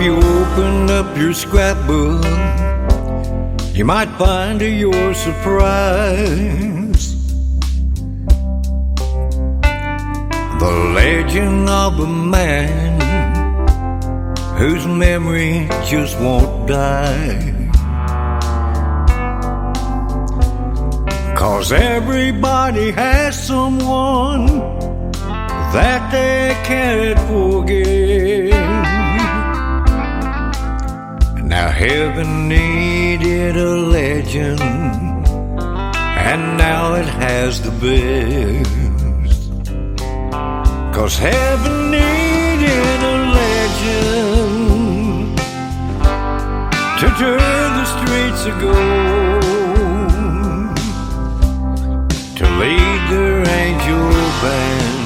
you open up your scrapbook, you might find to your surprise the legend of a man whose memory just won't die. 'Cause everybody has someone that they can't forget. Now heaven needed a legend, and now it has the best. 'Cause heaven needed a legend to turn the streets of gold, to lead their angel band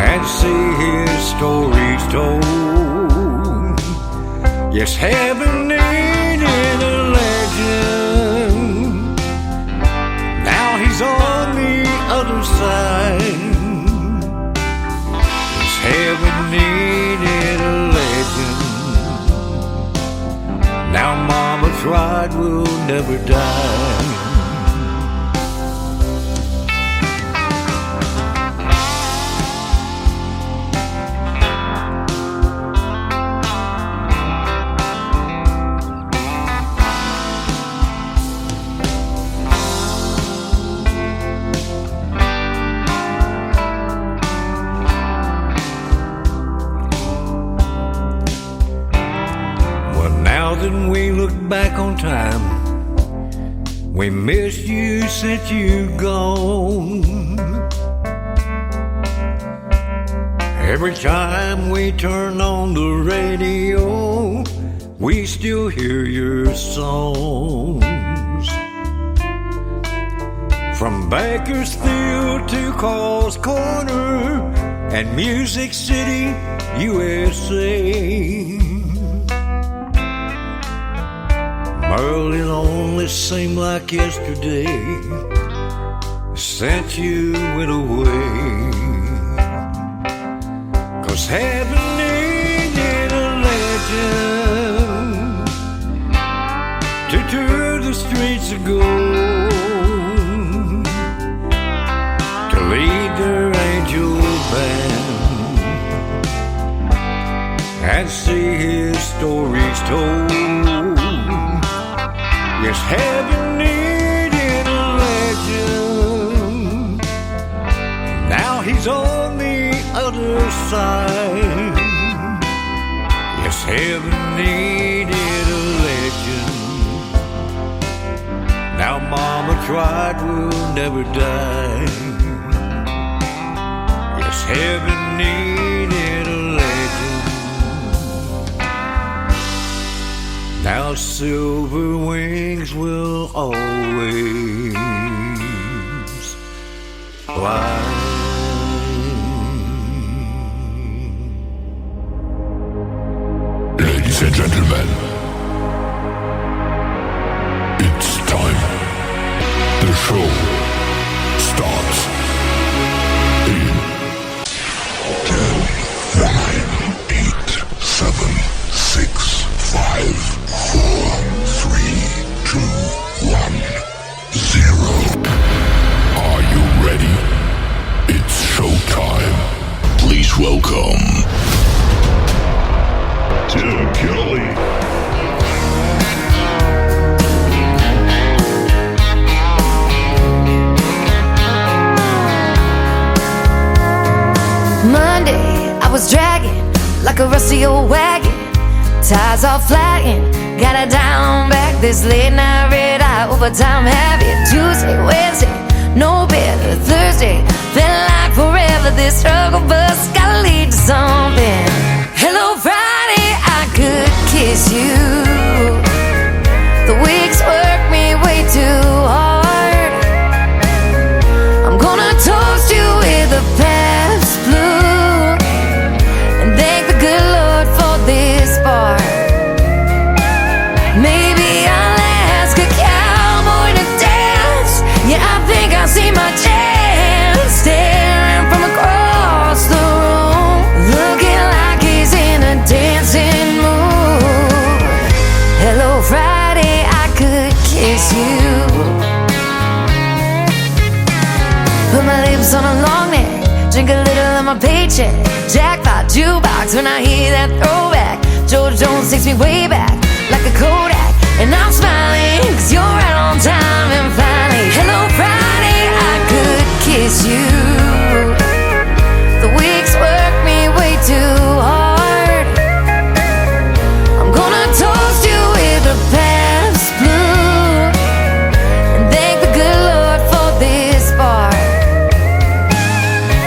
and see his stories told. Yes, heaven needed a legend. Now he's on the other side. Yes, heaven needed a legend. Now Mama tried will never die. Then we look back on time, we miss you since you've gone. Every time we turn on the radio, we still hear your songs. From Bakersfield to Carl's Corner and Music City, USA. Merle, it only seemed like yesterday since you went away. 'Cause heaven needed a legend to turn the streets of gold, to lead their angel band and see his stories told. Yes, heaven needed a legend. Now he's on the other side. Yes, heaven needed a legend. Now Mama tried will never die. Yes, heaven needed a legend. Now silver wings will always fly. Ladies and gentlemen, it's time. The show starts in 10, 9, 8, 7, 6, 5, 4, 3, 2, 1, 0. Are you ready? It's showtime. Please welcome Tim Kelly. Monday, I was dragging like a rusty old wagon. Tires all flagging, got it down back. This late night red eye overtime habit. Tuesday, Wednesday, no better. Thursday, felt like forever. This struggle bus gotta lead to something. Hello Friday, I could kiss you. The weeks work me way too hard. I'm gonna toast you with a past blue and thank the good Lord for this bar. Maybe I'll ask a cowboy to dance. Yeah, I think I see my chance. Staring from across the room, looking like he's my paycheck. Jackpot, jukebox, when I hear that throwback. George Jones takes me way back, like a Kodak. And I'm smiling, cause you're right on time. And finally, hello Friday, I could kiss you. The weeks work me way too hard. I'm gonna toast you with a Pabst Blue and thank the good Lord for this bar.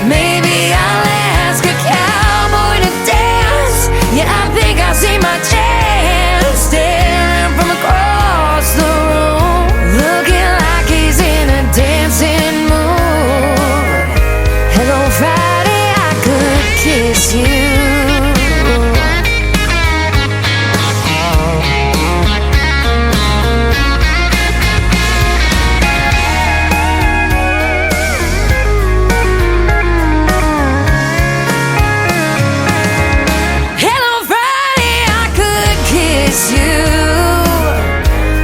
Maybe I'll ask a cowboy to dance. Yeah, I think I see my chance, staring from across the room, looking like he's in a dancing mood. Hello Friday, I could kiss you.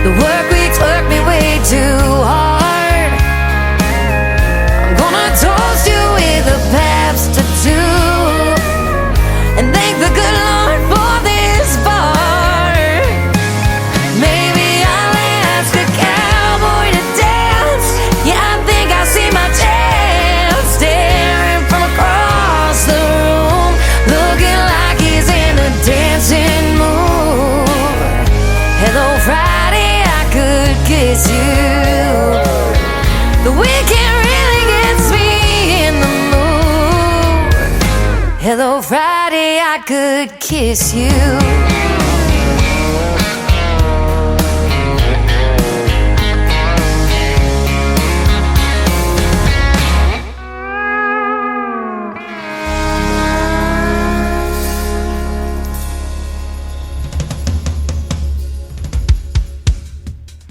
The work weeks work me way too hard. I'm gonna toast you with a Pabst or two and thank the good Lord for this bar. Maybe I'll ask a cowboy to dance. Yeah, I think I see my chance, staring from across the room, looking like he's in a dancing mood. Hello Friday, I could kiss you. The weekend really gets me in the mood. Hello Friday, I could kiss you.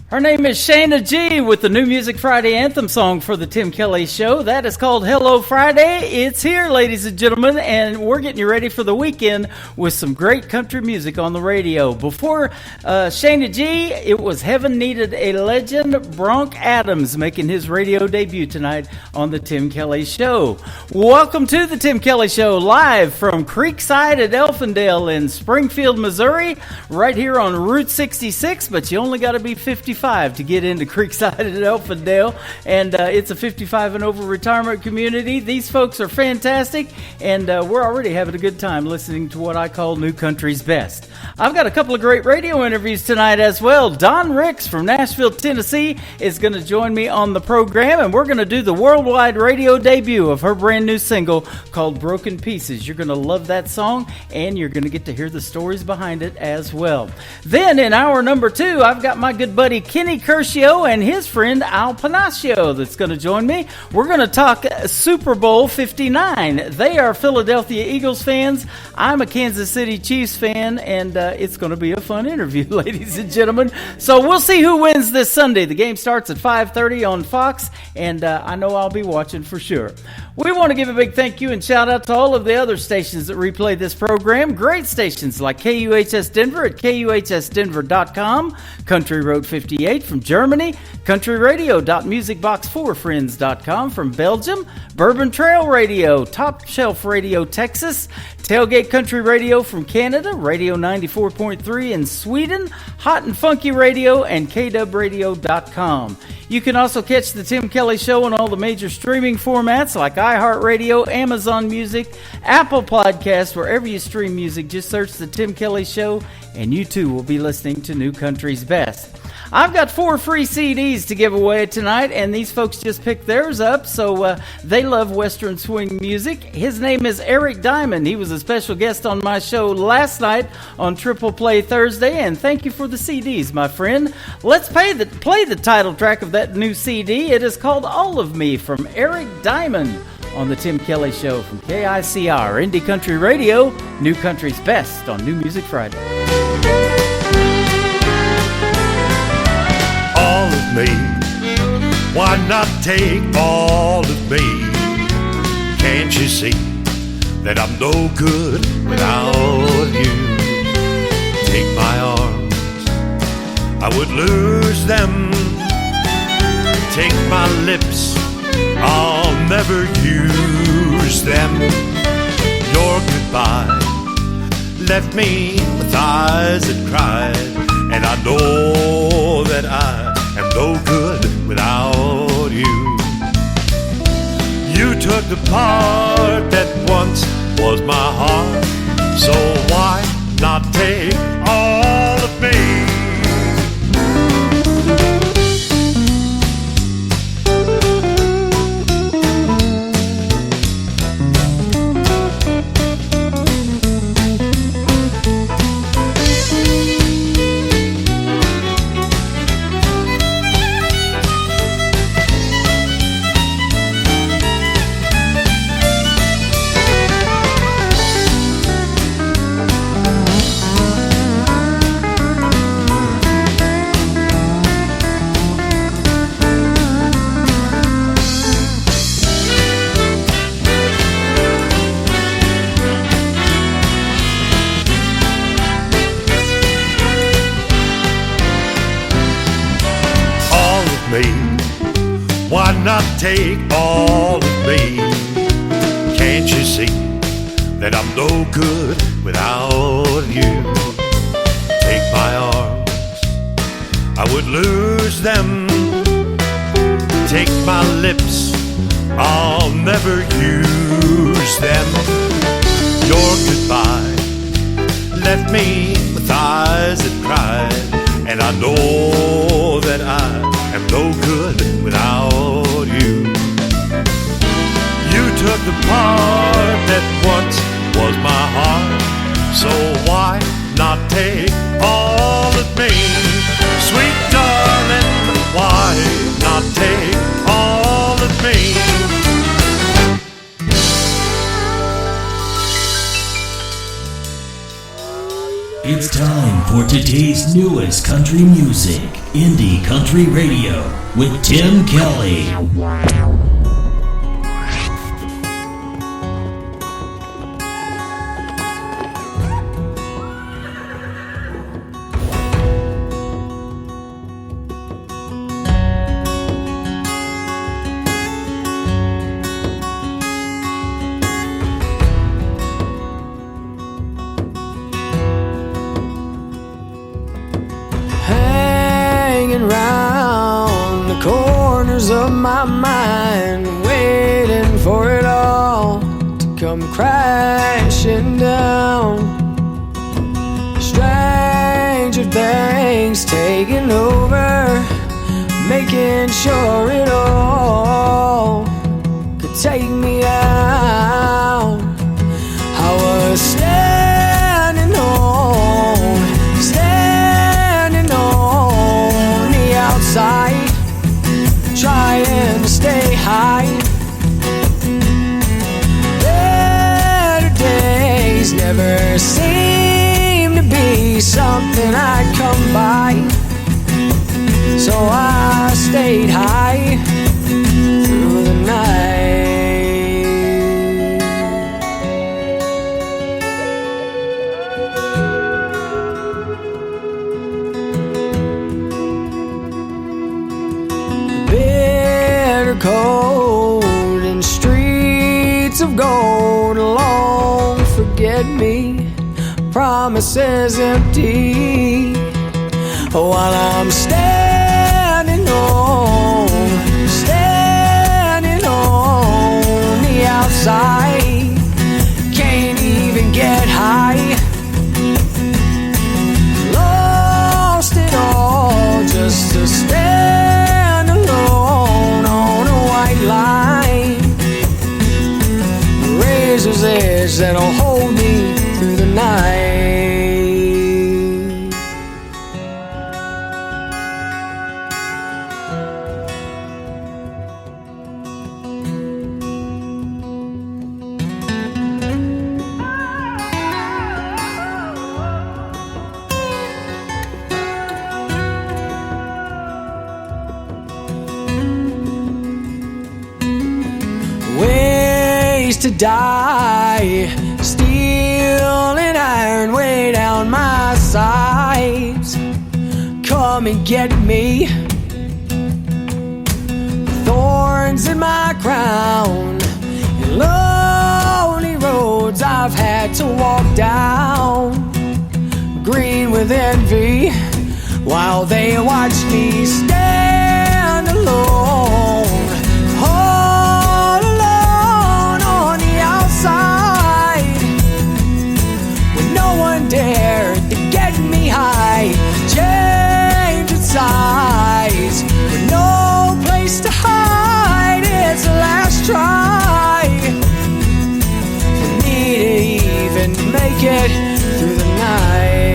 Her name is Shayna G with the new Music Friday anthem song for the Tim Kelly Show. That is called Hello Friday. It's here, ladies and gentlemen, and we're getting you ready for the weekend with some great country music on the radio. Before Shayna G, it was Heaven Needed a Legend. Bronk Adams making his radio debut tonight on the Tim Kelly Show. Welcome to the Tim Kelly Show, live from Creekside at Elfindale in Springfield, Missouri, right here on Route 66, but you only got to be 55 to get into Creekside at Elfindale, and it's a 55 and over retirement community. These folks are fantastic, and we're already having a good time listening to what I call New Country's Best. I've got a couple of great radio interviews tonight as well. Don Ricks from Nashville, Tennessee is going to join me on the program, and we're going to do the worldwide radio debut of her brand new single called Broken Pieces. You're going to love that song, and you're going to get to hear the stories behind it as well. Then in hour number 2, I've got my good buddy Kenny Curcio and his friend Al Panacio that's going to join me. We're going to talk Super Bowl 59. They are Philadelphia Eagles fans. I'm a Kansas City Chiefs fan, and it's going to be a fun interview, ladies and gentlemen. So we'll see who wins this Sunday. The game starts at 5:30 on Fox, and I know I'll be watching for sure. We want to give a big thank you and shout out to all of the other stations that replay this program. Great stations like KUHS Denver at KUHSdenver.com, Country Road 58 from Germany, countryradio.musicbox4friends.com from Belgium, Bourbon Trail Radio, Top Shelf Radio Texas, Tailgate Country Radio from Canada, Radio 94.3 in Sweden, Hot and Funky Radio, and KWradio.com. You can also catch the Tim Kelly Show on all the major streaming formats like iHeartRadio, Amazon Music, Apple Podcasts, wherever you stream music. Just search the Tim Kelly Show, and you too will be listening to New Country's Best. I've got 4 free CDs to give away tonight, and these folks just picked theirs up, so they love Western swing music. His name is Eric Diamond. He was a special guest on my show last night on Triple Play Thursday, and thank you for the CDs, my friend. Let's play the title track of that new CD. It is called All of Me from Eric Diamond on the Tim Kelly Show from KICR, Indie Country Radio, New Country's Best on New Music Friday. All of me, why not take all of me? Can't you see that I'm no good without you? Take my arms, I would lose them. Take my lips, I'll never use them. Your goodbye left me with eyes that cried, and I know that I am no good without you. You took the part that once was my heart, so why not take all of me? Why not take all of me? Can't you see that I'm no good without you? Take my arms, I would lose them. Take my lips, I'll never use them. Your goodbye left me with eyes that cried, and I know that I am no good without you. You took the part that once was my heart, so why not take all of me? Sweet darling, why not take all of me? It's time for today's newest country music, Indie Country Radio, with Tim Kelly. Of my mind, waiting for it all to come crashing down. Stranger things taking over, making sure it all could take me out. I was standing on the outside, trying to stay high. Better days never seem to be something I'd come by, so I stayed high through the night. Cold and streets of gold, long forget me, promises empty, while I'm standing on the outside, can't even get high, lost it all just to stand alone on a white line, razor's edge that'll hold me through the night. To die, steel and iron way down my sides, come and get me, thorns in my crown down, green with envy, while they watch me stand alone, all alone on the outside, when no one dared to get me high, change its size, with no place to hide. It's the last try for me to even make it through the night.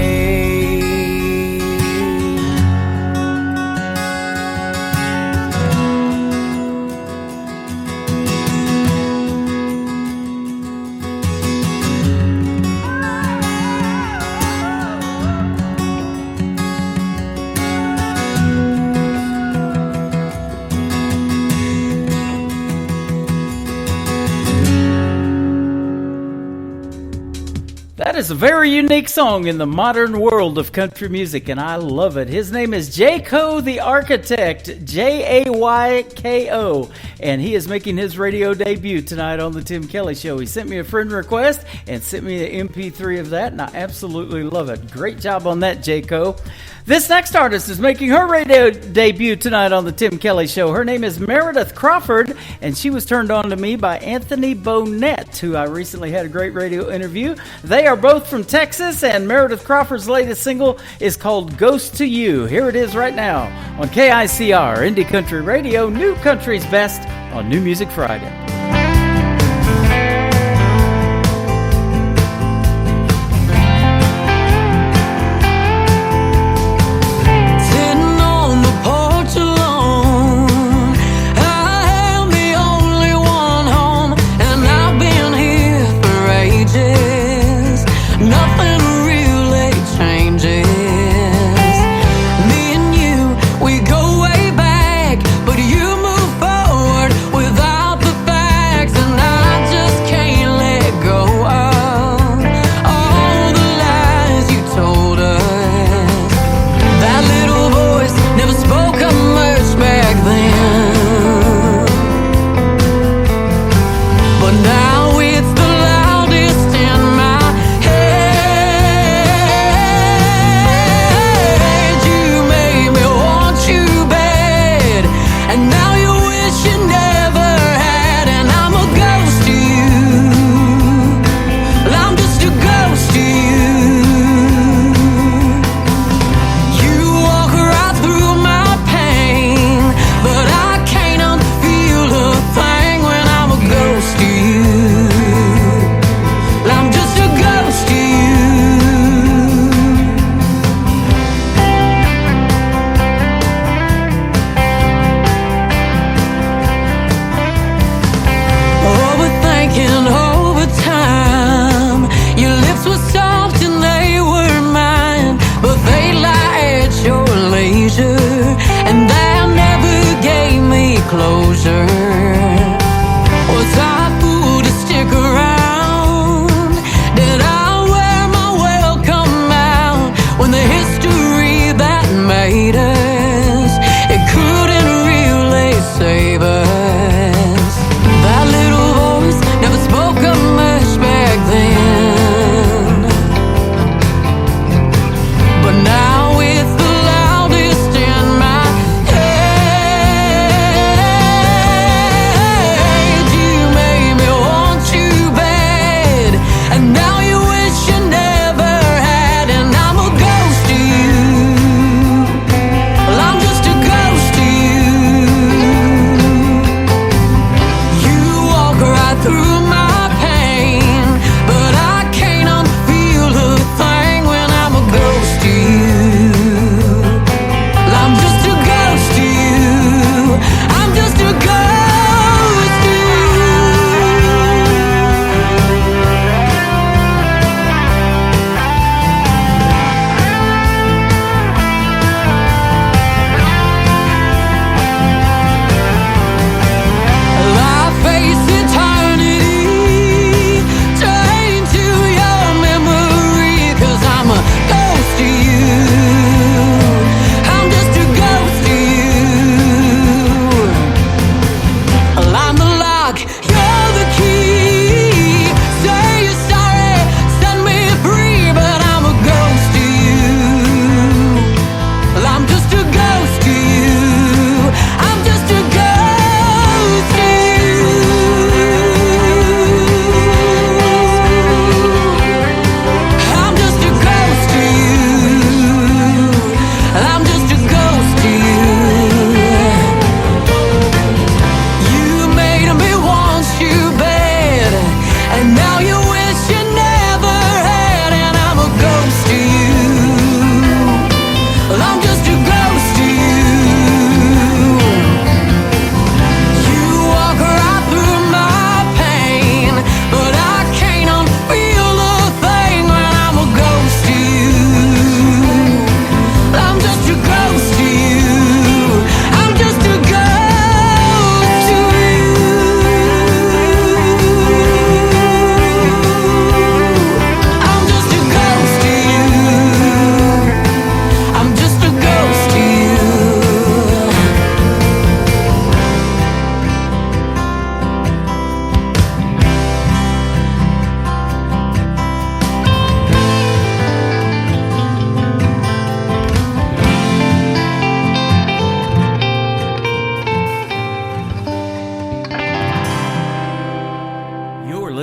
That is a very unique song in the modern world of country music, and I love it. His name is Jayco the Architect, Jayko, and he is making his radio debut tonight on the Tim Kelly Show. He sent me a friend request and sent me the MP3 of that, and I absolutely love it. Great job on that, Jayco. This next artist is making her radio debut tonight on the Tim Kelly Show. Her name is Meredith Crawford, and she was turned on to me by Anthony Bonnet, who I recently had a great radio interview. They are both from Texas, and Meredith Crawford's latest single is called Ghost to You. Here it is right now on KICR, Indie Country Radio, New Country's Best on New Music Friday. You move forward without the facts, and I just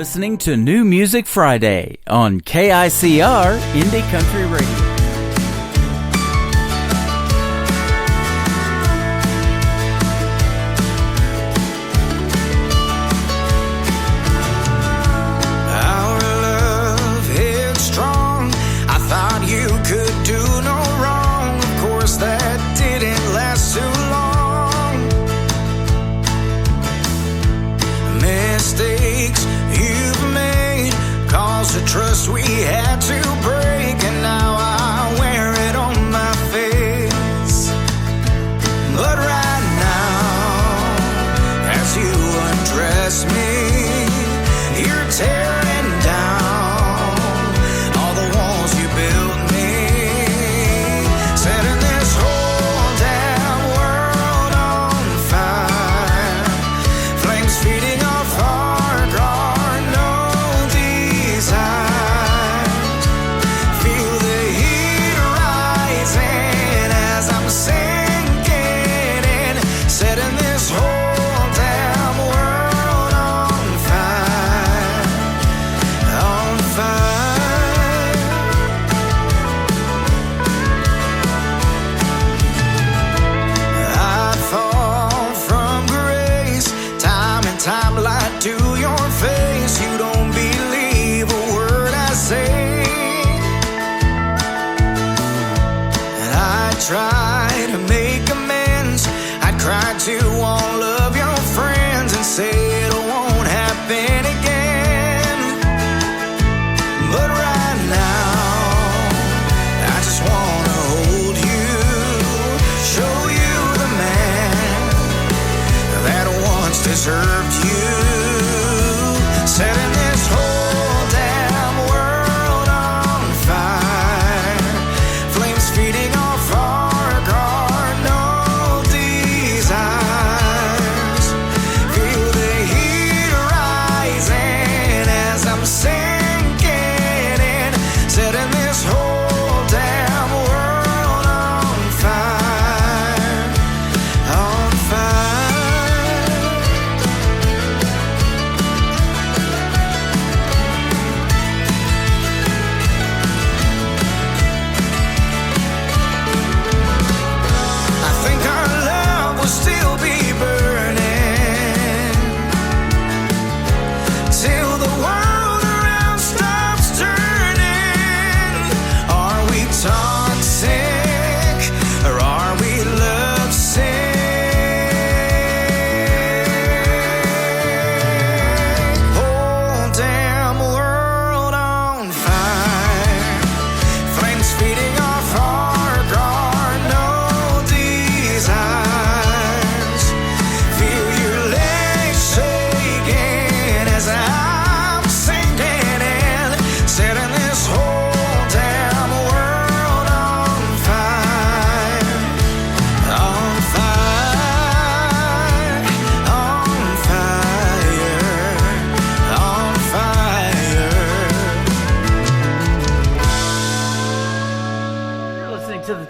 listening to New Music Friday on KICR Indie Country Radio. Trust we had to break, and now I wear it on my face. But right now, as you undress me, you're tearing down all the walls you built me, setting this whole damn world on fire, flames feeding off our guard, no desire. Try to make amends. I'd cry to all of your friends and say it won't happen again. But right now, I just wanna hold you, show you the man that once deserved you, setting this whole damn world on fire, flames feeding off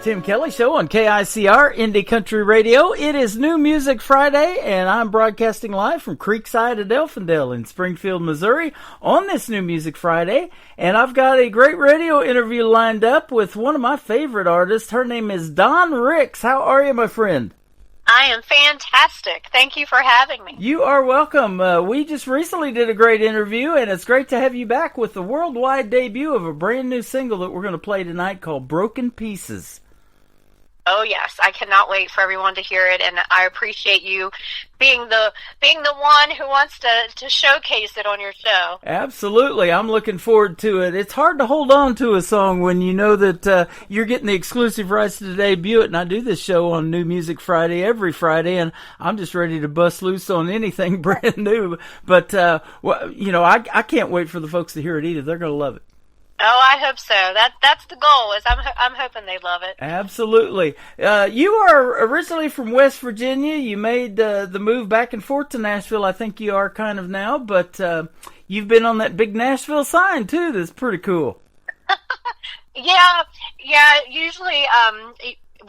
Tim Kelly Show on KICR Indie Country Radio. It is New Music Friday, and I'm broadcasting live from Creekside at Elfindale in Springfield, Missouri on this New Music Friday. And I've got a great radio interview lined up with one of my favorite artists. Her name is Dawn Ricks. How are you, my friend? I am fantastic. Thank you for having me. You are welcome. We just recently did a great interview, and it's great to have you back with the worldwide debut of a brand new single that we're going to play tonight called Broken Pieces. Oh yes, I cannot wait for everyone to hear it, and I appreciate you being the one who wants to showcase it on your show. Absolutely, I'm looking forward to it. It's hard to hold on to a song when you know that you're getting the exclusive rights to debut it, and I do this show on New Music Friday every Friday, and I'm just ready to bust loose on anything brand new. But I can't wait for the folks to hear it either. They're going to love it. Oh, I hope so. That's the goal. Is I'm hoping they love it. Absolutely. You are originally from West Virginia. You made the move back and forth to Nashville. I think you are kind of now, but you've been on that big Nashville sign too. That's pretty cool. Yeah. Usually,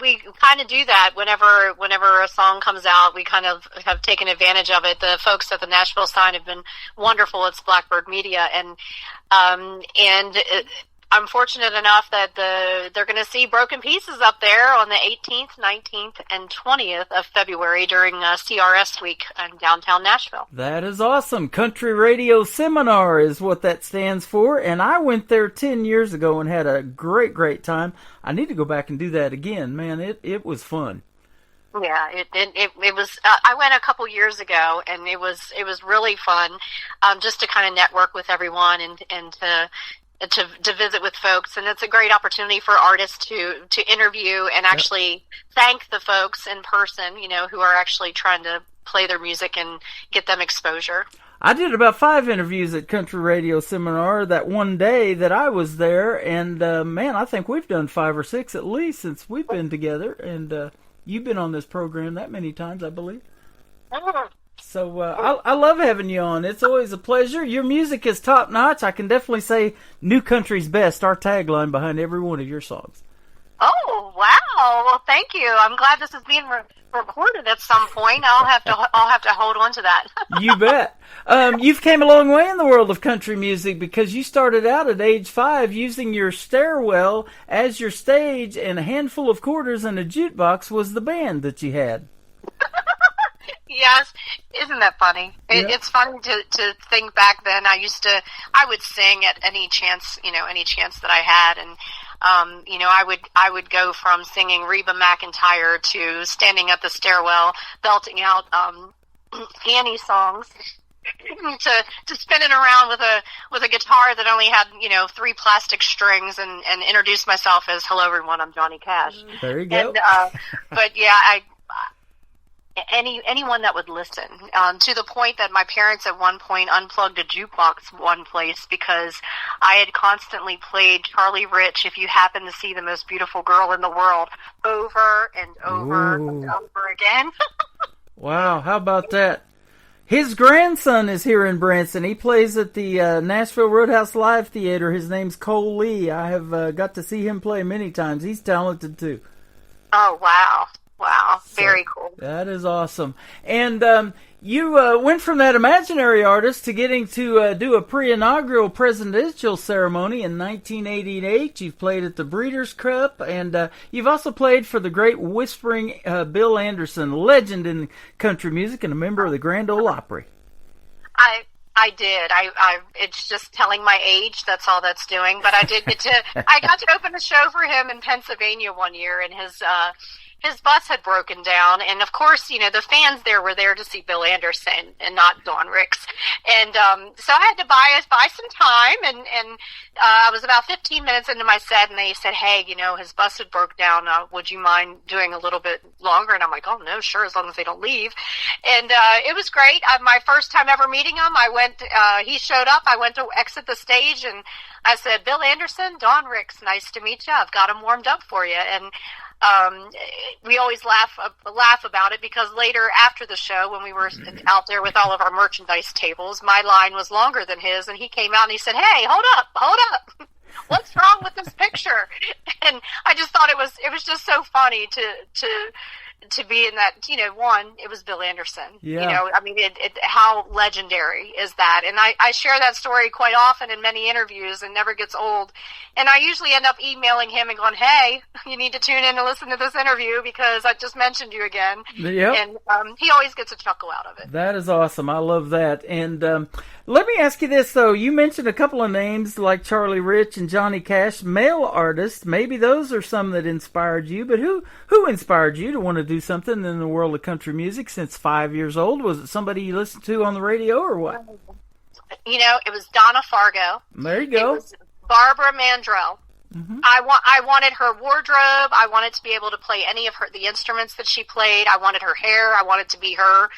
we kind of do that whenever a song comes out. We kind of have taken advantage of it. The folks at the Nashville Sign have been wonderful. It's Blackbird Media, and I'm fortunate enough that they're going to see Broken Pieces up there on the 18th, 19th, and 20th of February during CRS week in downtown Nashville. That is awesome. Country Radio Seminar is what that stands for, and I went there 10 years ago and had a great, great time. I need to go back and do that again. Man, it was fun. Yeah, it was. I went a couple years ago, and it was really fun, just to kind of network with everyone and to visit with folks, and it's a great opportunity for artists to interview and actually thank the folks in person, who are actually trying to play their music and get them exposure. I did about 5 interviews at Country Radio Seminar that one day that I was there, and man, I think we've done 5 or 6 at least since we've been together, and you've been on this program that many times, I believe. So I love having you on. It's always a pleasure. Your music is top notch. I can definitely say "New Country's Best," our tagline behind every one of your songs. Oh wow! Well, thank you. I'm glad this is being recorded at some point. I'll have to hold on to that. You bet. You've came a long way in the world of country music because you started out at age 5 using your stairwell as your stage, and a handful of quarters and a jukebox was the band that you had. Yes, isn't that funny? It's funny to think back then. I would sing at any chance that I had, and I would go from singing Reba McEntire to standing at the stairwell belting out Annie songs to spinning around with a guitar that only had 3 plastic strings and introduce myself as "Hello everyone, I'm Johnny Cash." There you go. And, but yeah, anyone that would listen, to the point that my parents at one point unplugged a jukebox one place because I had constantly played Charlie Rich, "If You Happen to See the Most Beautiful Girl in the World," over and over and over again. Wow, how about that? His grandson is here in Branson. He plays at the Nashville Roadhouse Live Theater. His name's Cole Lee. I have got to see him play many times. He's talented too. Oh, wow. Wow, very cool. That is awesome. And you went from that imaginary artist to getting to do a pre-inaugural presidential ceremony in 1988. You've played at the Breeders' Cup, and you've also played for the great whispering Bill Anderson, legend in country music and a member of the Grand Ole Opry. I did. It's just telling my age. That's all that's doing. But I did get to. I got to open a show for him in Pennsylvania one year, and his bus had broken down, and of course, the fans there were there to see Bill Anderson and not Don Ricks, and so I had to buy some time, and I was about 15 minutes into my set, and they said, "Hey, his bus had broke down. Would you mind doing a little bit longer?" And I'm like, "Oh no, sure, as long as they don't leave." And it was great. My first time ever meeting him, he showed up. I went to exit the stage, and I said, "Bill Anderson, Don Ricks, nice to meet you. I've got him warmed up for you." And we always laugh about it because later after the show, when we were out there with all of our merchandise tables, my line was longer than his, and he came out and he said, "Hey, hold up. What's wrong with this picture?" And I just thought it was just so funny to be in that, one, it was Bill Anderson. Yeah. How legendary is that? And I share that story quite often in many interviews and never gets old. And I usually end up emailing him and going, "Hey, you need to tune in and listen to this interview because I just mentioned you again." Yep. And he always gets a chuckle out of it. That is awesome. I love that. And let me ask you this, though. You mentioned a couple of names like Charlie Rich and Johnny Cash, male artists. Maybe those are some that inspired you, but who inspired you to want to do something in the world of country music since 5 years old? Was it somebody you listened to on the radio or what? It was Donna Fargo. There you go. It was Barbara Mandrell. Mm-hmm. I wanted her wardrobe. I wanted to be able to play any of the instruments that she played. I wanted her hair. I wanted to be her,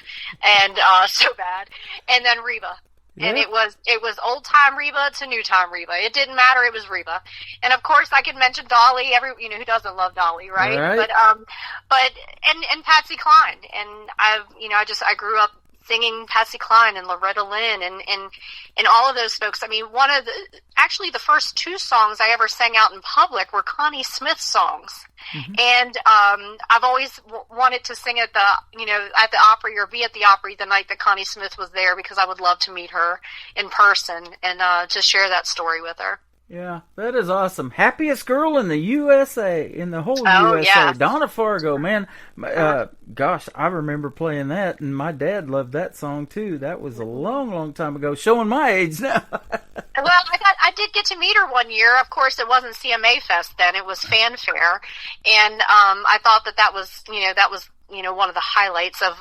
and so bad. And then Reba. Yeah. And it was old time Reba to new time Reba. It didn't matter. It was Reba. And of course I could mention Dolly. Who doesn't love Dolly, right? Right. But and Patsy Cline. And I grew up singing Patsy Cline and Loretta Lynn and all of those folks. I mean, actually the first 2 songs I ever sang out in public were Connie Smith songs. Mm-hmm. And I've always wanted to sing at the Opry or be at the Opry the night that Connie Smith was there, because I would love to meet her in person and to share that story with her. Yeah, that is awesome. Happiest girl in the USA, in the whole USA. Yeah. Donna Fargo, man. Gosh, I remember playing that, and my dad loved that song too. That was a long, long time ago, showing my age now. Well, I did get to meet her one year. Of course, it wasn't CMA Fest then; it was Fanfare, and I thought that was one of the highlights of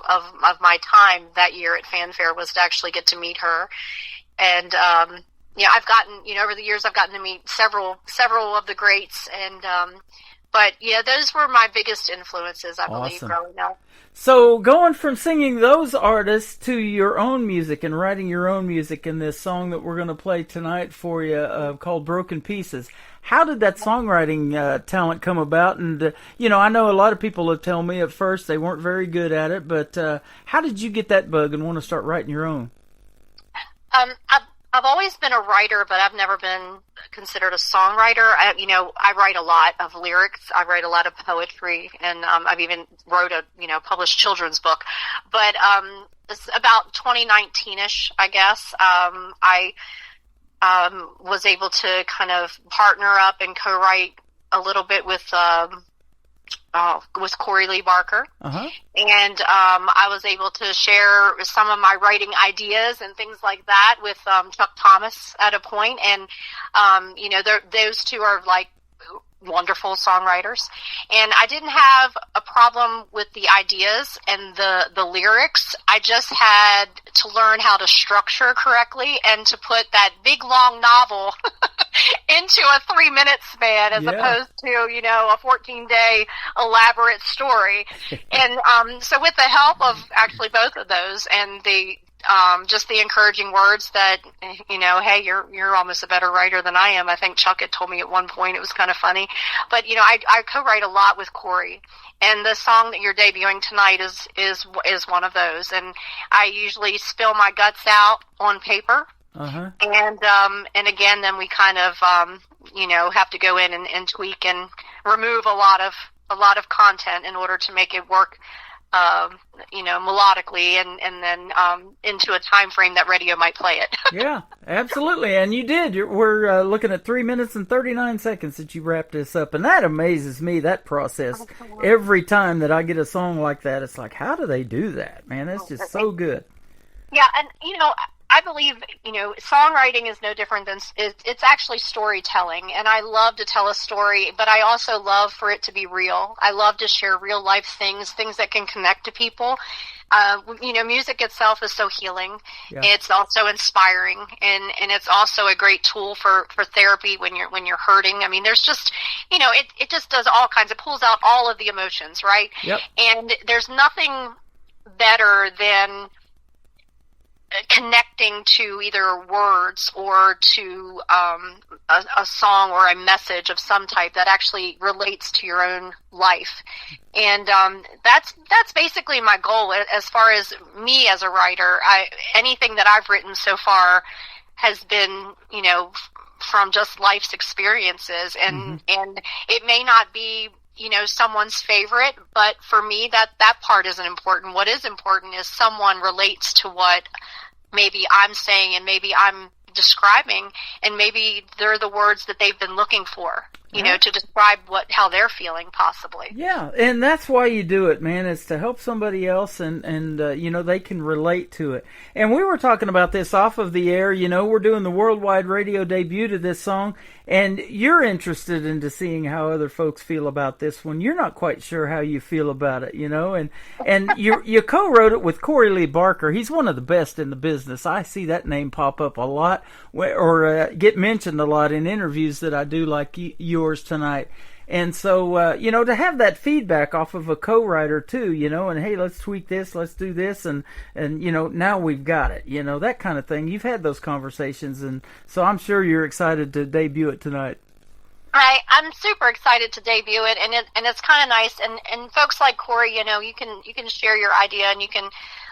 my time that year at Fanfare was to actually get to meet her, and. Yeah, I've gotten, over the years, I've gotten to meet several of the greats, and but yeah, those were my biggest influences, I believe, growing up. So, going from singing those artists to your own music and writing your own music in this song that we're going to play tonight for you, called "Broken Pieces." How did that songwriting talent come about? And I know a lot of people have told me at first they weren't very good at it, but how did you get that bug and want to start writing your own? I've always been a writer, but I've never been considered a songwriter. I write a lot of lyrics. I write a lot of poetry, and I've even wrote a published children's book. But it's about 2019-ish, I guess. I was able to kind of partner up and co-write a little bit with Corey Lee Barker. Uh-huh. And I was able to share some of my writing ideas and things like that with Chuck Thomas at a point. And, those two are like wonderful songwriters. And I didn't have a problem with the ideas and the lyrics. I just had to learn how to structure correctly and to put that big long novel into a 3-minute span as opposed to, a 14-day elaborate story. And so with the help of actually both of those and the just the encouraging words that, hey, you're almost a better writer than I am. I think Chuck had told me at one point. It was kind of funny. But, I co-write a lot with Corey. And the song that you're debuting tonight is one of those. And I usually spill my guts out on paper. Uh-huh. And again, then we kind of, have to go in and tweak and remove a lot of content in order to make it work, melodically and then into a time frame that radio might play it. Yeah, absolutely. And you did. We're looking at 3 minutes and 39 seconds that you wrapped this up. And that amazes me, that process. Every time that I get a song like that, it's like, how do they do that? Man, that's just so good. Yeah, and, I believe, songwriting is no different than, it's actually storytelling, and I love to tell a story, but I also love for it to be real. I love to share real life things that can connect to people. Music itself is so healing. Yeah. It's also inspiring, and it's also a great tool for therapy when you're hurting. I mean, there's just, it just does all kinds, it pulls out all of the emotions, right? Yep. And there's nothing better than connecting to either words or to a song or a message of some type that actually relates to your own life. And that's basically my goal as far as me as a writer. Anything that I've written so far has been, from just life's experiences, and it may not be someone's favorite, but for me, that part isn't important. What is important is someone relates to what maybe I'm saying and maybe I'm describing, and maybe they're the words that they've been looking for, to describe how they're feeling possibly. Yeah, and that's why you do it, man. It's to help somebody else, and they can relate to it. And we were talking about this off of the air. We're doing the worldwide radio debut to this song, and you're interested into seeing how other folks feel about this one. You're not quite sure how you feel about it, and you co-wrote it with Corey Lee Barker. He's one of the best in the business. I see that name pop up a lot, or get mentioned a lot in interviews that I do, like yours tonight. And so, to have that feedback off of a co-writer too, and hey, let's tweak this, let's do this, and now we've got it, that kind of thing. You've had those conversations, and so I'm sure you're excited to debut it tonight. I'm super excited to debut it, and it's kind of nice. And folks like Corey, you can share your idea, and you can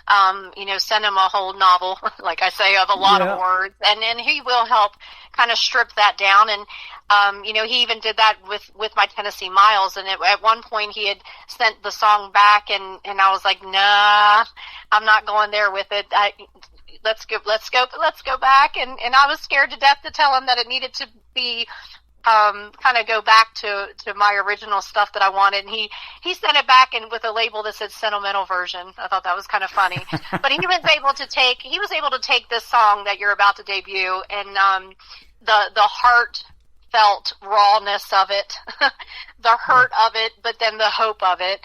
send him a whole novel, like I say, of a lot Yeah. of words, and then he will help kind of strip that down. And he even did that with my Tennessee Miles. And at one point, he had sent the song back, and I was like, nah, I'm not going there with it. Let's go back. And I was scared to death to tell him that it needed to be kind of go back to my original stuff that I wanted. And he sent it back and with a label that said sentimental version. I thought that was kind of funny. But he was able to take this song that you're about to debut and the heartfelt rawness of it, the hurt of it, but then the hope of it.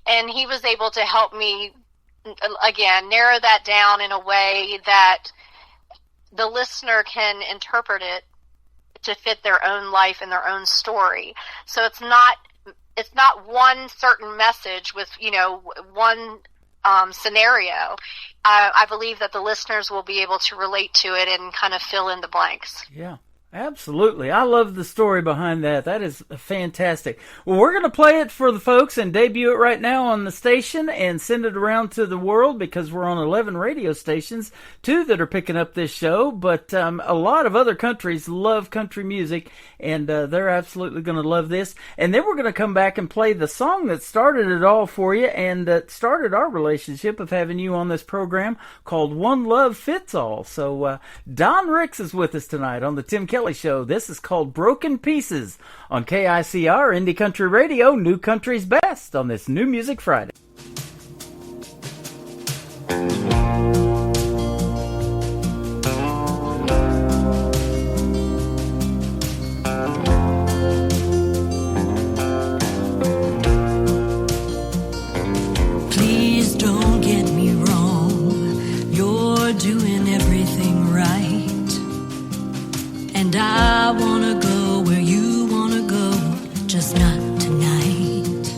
And he was able to help me again narrow that down in a way that the listener can interpret it to fit their own life and their own story. So it's not one certain message with, one scenario. I believe that the listeners will be able to relate to it and kind of fill in the blanks. Yeah. Absolutely. I love the story behind that. That is fantastic. Well, we're going to play it for the folks and debut it right now on the station and send it around to the world because we're on 11 radio stations, 2 that are picking up this show. But a lot of other countries love country music, and they're absolutely going to love this. And then we're going to come back and play the song that started it all for you and that started our relationship of having you on this program called One Love Fits All. So Don Ricks is with us tonight on the Tim Kelly Show. This is called Broken Pieces on KICR Indie Country Radio, New Country's Best on this New Music Friday. Please don't get me wrong, you're doing everything right. And I wanna go where you wanna go, just not tonight.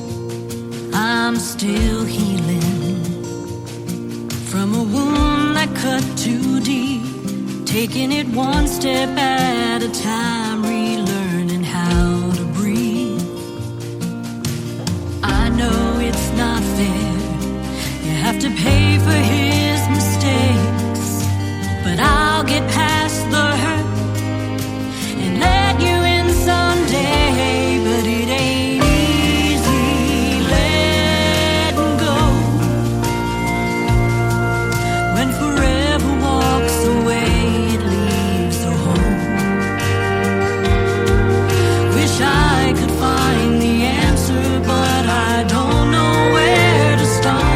I'm still healing from a wound that cut too deep, taking it one step at a time, relearning how to breathe. I know it's not fair, you have to pay for his mistakes, but I'll get past the hurt and let you in someday, but it ain't easy letting go when forever walks away, it leaves a hole. Wish I could find the answer, but I don't know where to start.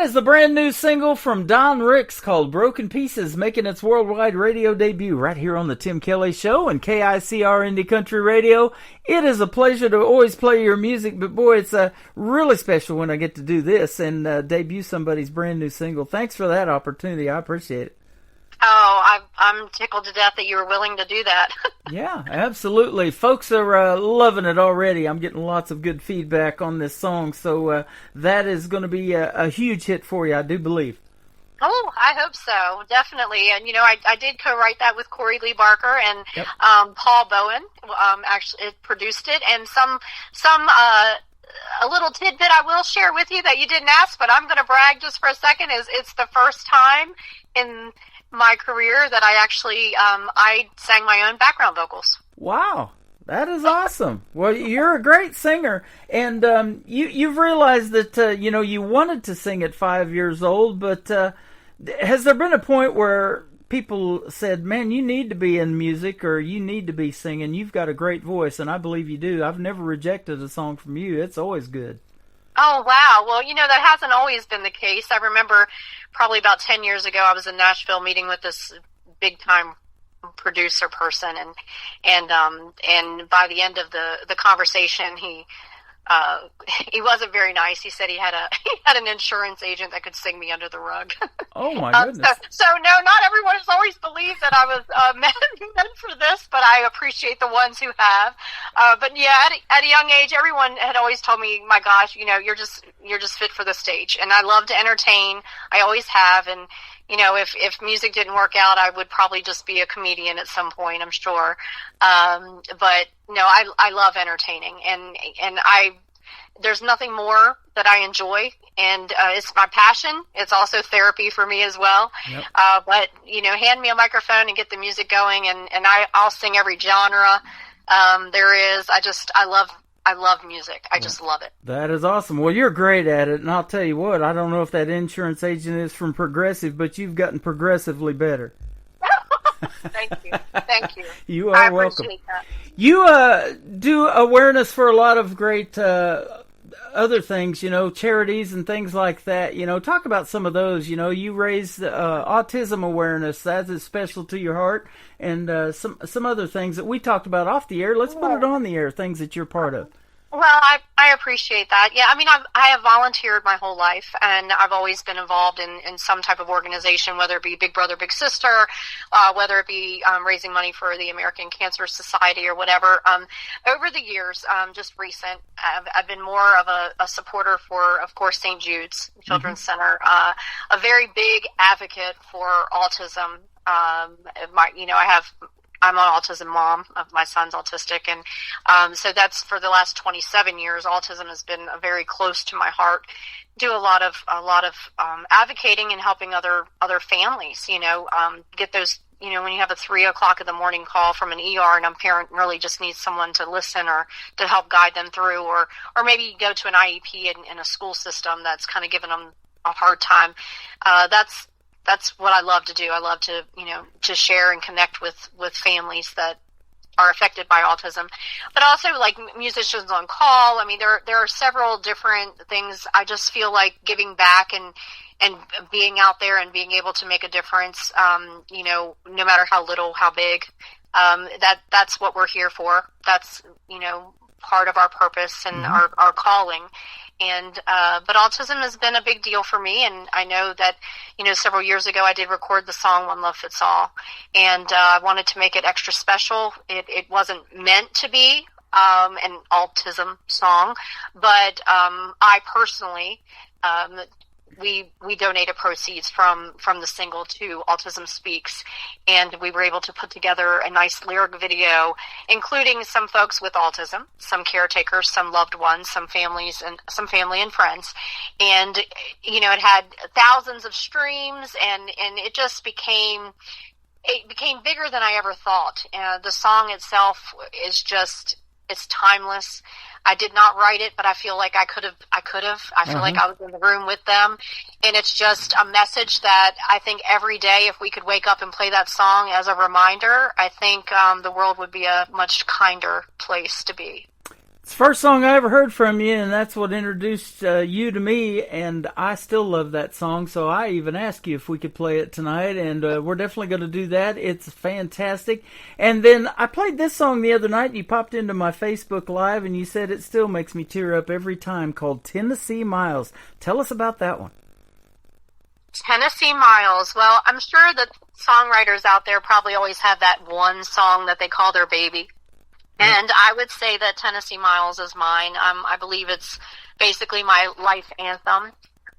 That is the brand new single from Don Ricks called Broken Pieces, making its worldwide radio debut right here on the Tim Kelly Show and KICR Indie Country Radio. It is a pleasure to always play your music, but boy, it's really special when I get to do this and debut somebody's brand new single. Thanks for that opportunity. I appreciate it. Oh, I'm tickled to death that you were willing to do that. Yeah, absolutely. Folks are loving it already. I'm getting lots of good feedback on this song, so that is going to be a huge hit for you, I do believe. Oh, I hope so, definitely. And, you know, I did co-write that with Corey Lee Barker and Yep. Paul Bowen actually produced it. And a little tidbit I will share with you that you didn't ask, but I'm going to brag just for a second, is it's the first time in my career that I actually I sang my own background vocals. Wow, that is awesome. Well, you're a great singer, and you've realized that you wanted to sing at 5 years old, but has there been a point where people said, man, you need to be in music or you need to be singing? You've got a great voice, and I believe you do. I've never rejected a song from you. It's always good. Oh, wow. Well, you know, that hasn't always been the case. I remember probably about 10 years ago, I was in Nashville meeting with this big-time producer person, and by the end of the conversation, he wasn't very nice. He said he had an insurance agent that could sing me under the rug. Oh my goodness! So no, not everyone has always believed that I was meant for this, but I appreciate the ones who have. But yeah, at a young age, everyone had always told me, "My gosh, you know, you're just fit for the stage." And I love to entertain. I always have, and you know, if music didn't work out, I would probably just be a comedian at some point, I'm sure. But no, I love entertaining, and there's nothing more that I enjoy, and it's my passion. It's also therapy for me as well. Yep. But you know, hand me a microphone and get the music going, and I'll sing every genre there is. I love music. I just love it. That is awesome. Well, you're great at it, and I'll tell you what, I don't know if that insurance agent is from Progressive, but you've gotten progressively better. Thank you. Thank you. You are welcome. That. You do awareness for a lot of great other things, you know, charities and things like that. You know, talk about some of those. You know, you raise autism awareness. That is special to your heart. And some other things that we talked about off the air. Let's put it on the air, things that you're part of. Well, I appreciate that. Yeah, I mean, I have volunteered my whole life, and I've always been involved in some type of organization, whether it be Big Brother, Big Sister, whether it be raising money for the American Cancer Society or whatever. Over the years, just recent, I've been more of a supporter for, of course, St. Jude's Children's Center, a very big advocate for autism. I'm an autism mom. My son's autistic, and so that's for the last 27 years. Autism has been very close to my heart. Do a lot of advocating and helping other families. You know, get those. You know, when you have a 3 o'clock in the morning call from an ER and a parent really just needs someone to listen or to help guide them through, or maybe you go to an IEP in a school system that's kind of giving them a hard time. That's what I love to do. I love to, you know, to share and connect with families that are affected by autism, but also like musicians on call. I mean, there are several different things. I just feel like giving back and being out there and being able to make a difference, you know, no matter how little, how big, that's what we're here for. That's, you know, part of our purpose and our calling. And, but autism has been a big deal for me. And I know that, you know, several years ago I did record the song One Love Fits All, and, I wanted to make it extra special. It wasn't meant to be, an autism song, but, I personally, we donated proceeds from the single to Autism Speaks, and we were able to put together a nice lyric video, including some folks with autism, some caretakers, some loved ones, some family and friends. And, you know, it had thousands of streams, and it just became bigger than I ever thought. The song itself is just, it's timeless. I did not write it, but I feel like I could have. I feel like I was in the room with them. And it's just a message that I think every day, if we could wake up and play that song as a reminder, I think the world would be a much kinder place to be. It's the first song I ever heard from you, and that's what introduced you to me, and I still love that song, so I even asked you if we could play it tonight, and we're definitely going to do that. It's fantastic. And then I played this song the other night, and you popped into my Facebook Live, and you said it still makes me tear up every time, called Tennessee Miles. Tell us about that one. Tennessee Miles. Well, I'm sure that songwriters out there probably always have that one song that they call their baby. And I would say that Tennessee Miles is mine. I believe it's basically my life anthem.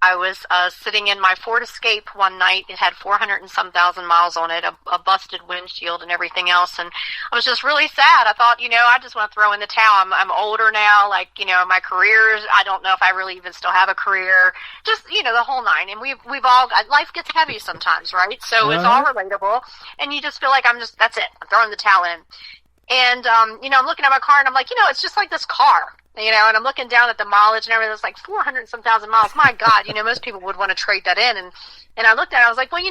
I was sitting in my Ford Escape one night. It had 400 and some thousand miles on it, a busted windshield and everything else. And I was just really sad. I thought, I just want to throw in the towel. I'm older now. Like, my careers, I don't know if I really even still have a career. Just, the whole nine. And we've all, life gets heavy sometimes, right? So it's all relatable. And you just feel like that's it. I'm throwing the towel in. And, I'm looking at my car and I'm like, it's just like this car, and I'm looking down at the mileage and everything. It's like 400 and some thousand miles. My God, most people would want to trade that in. And I looked at it, I was like, well,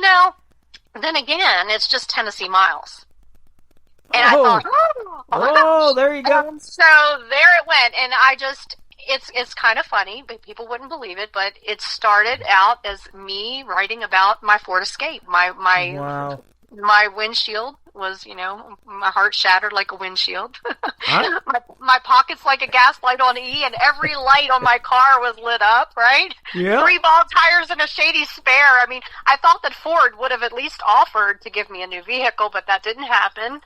then again, it's just Tennessee Miles. And I thought, there you go. And so there it went. And it's kind of funny, but people wouldn't believe it, but it started out as me writing about my Ford Escape. My windshield was, my heart shattered like a windshield. my pocket's like a gas light on E, and every light on my car was lit up, right? Yeah. 3 bald tires and a shady spare. I mean, I thought that Ford would have at least offered to give me a new vehicle, but that didn't happen.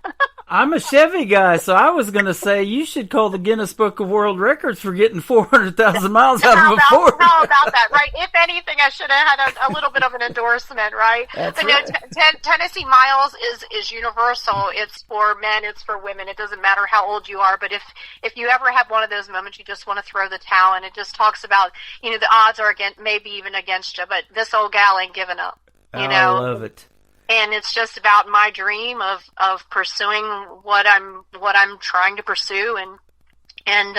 I'm a Chevy guy, so I was going to say you should call the Guinness Book of World Records for getting 400,000 miles out of a Ford. How about that, right? If anything, I should have had a little bit of an endorsement, right? That's but right. No, Tennessee Miles is universal. It's for men. It's for women. It doesn't matter how old you are. But if you ever have one of those moments, you just want to throw the towel, and it just talks about, the odds are maybe even against you, but this old gal ain't giving up. I love it. And it's just about my dream of pursuing what I'm trying to pursue, and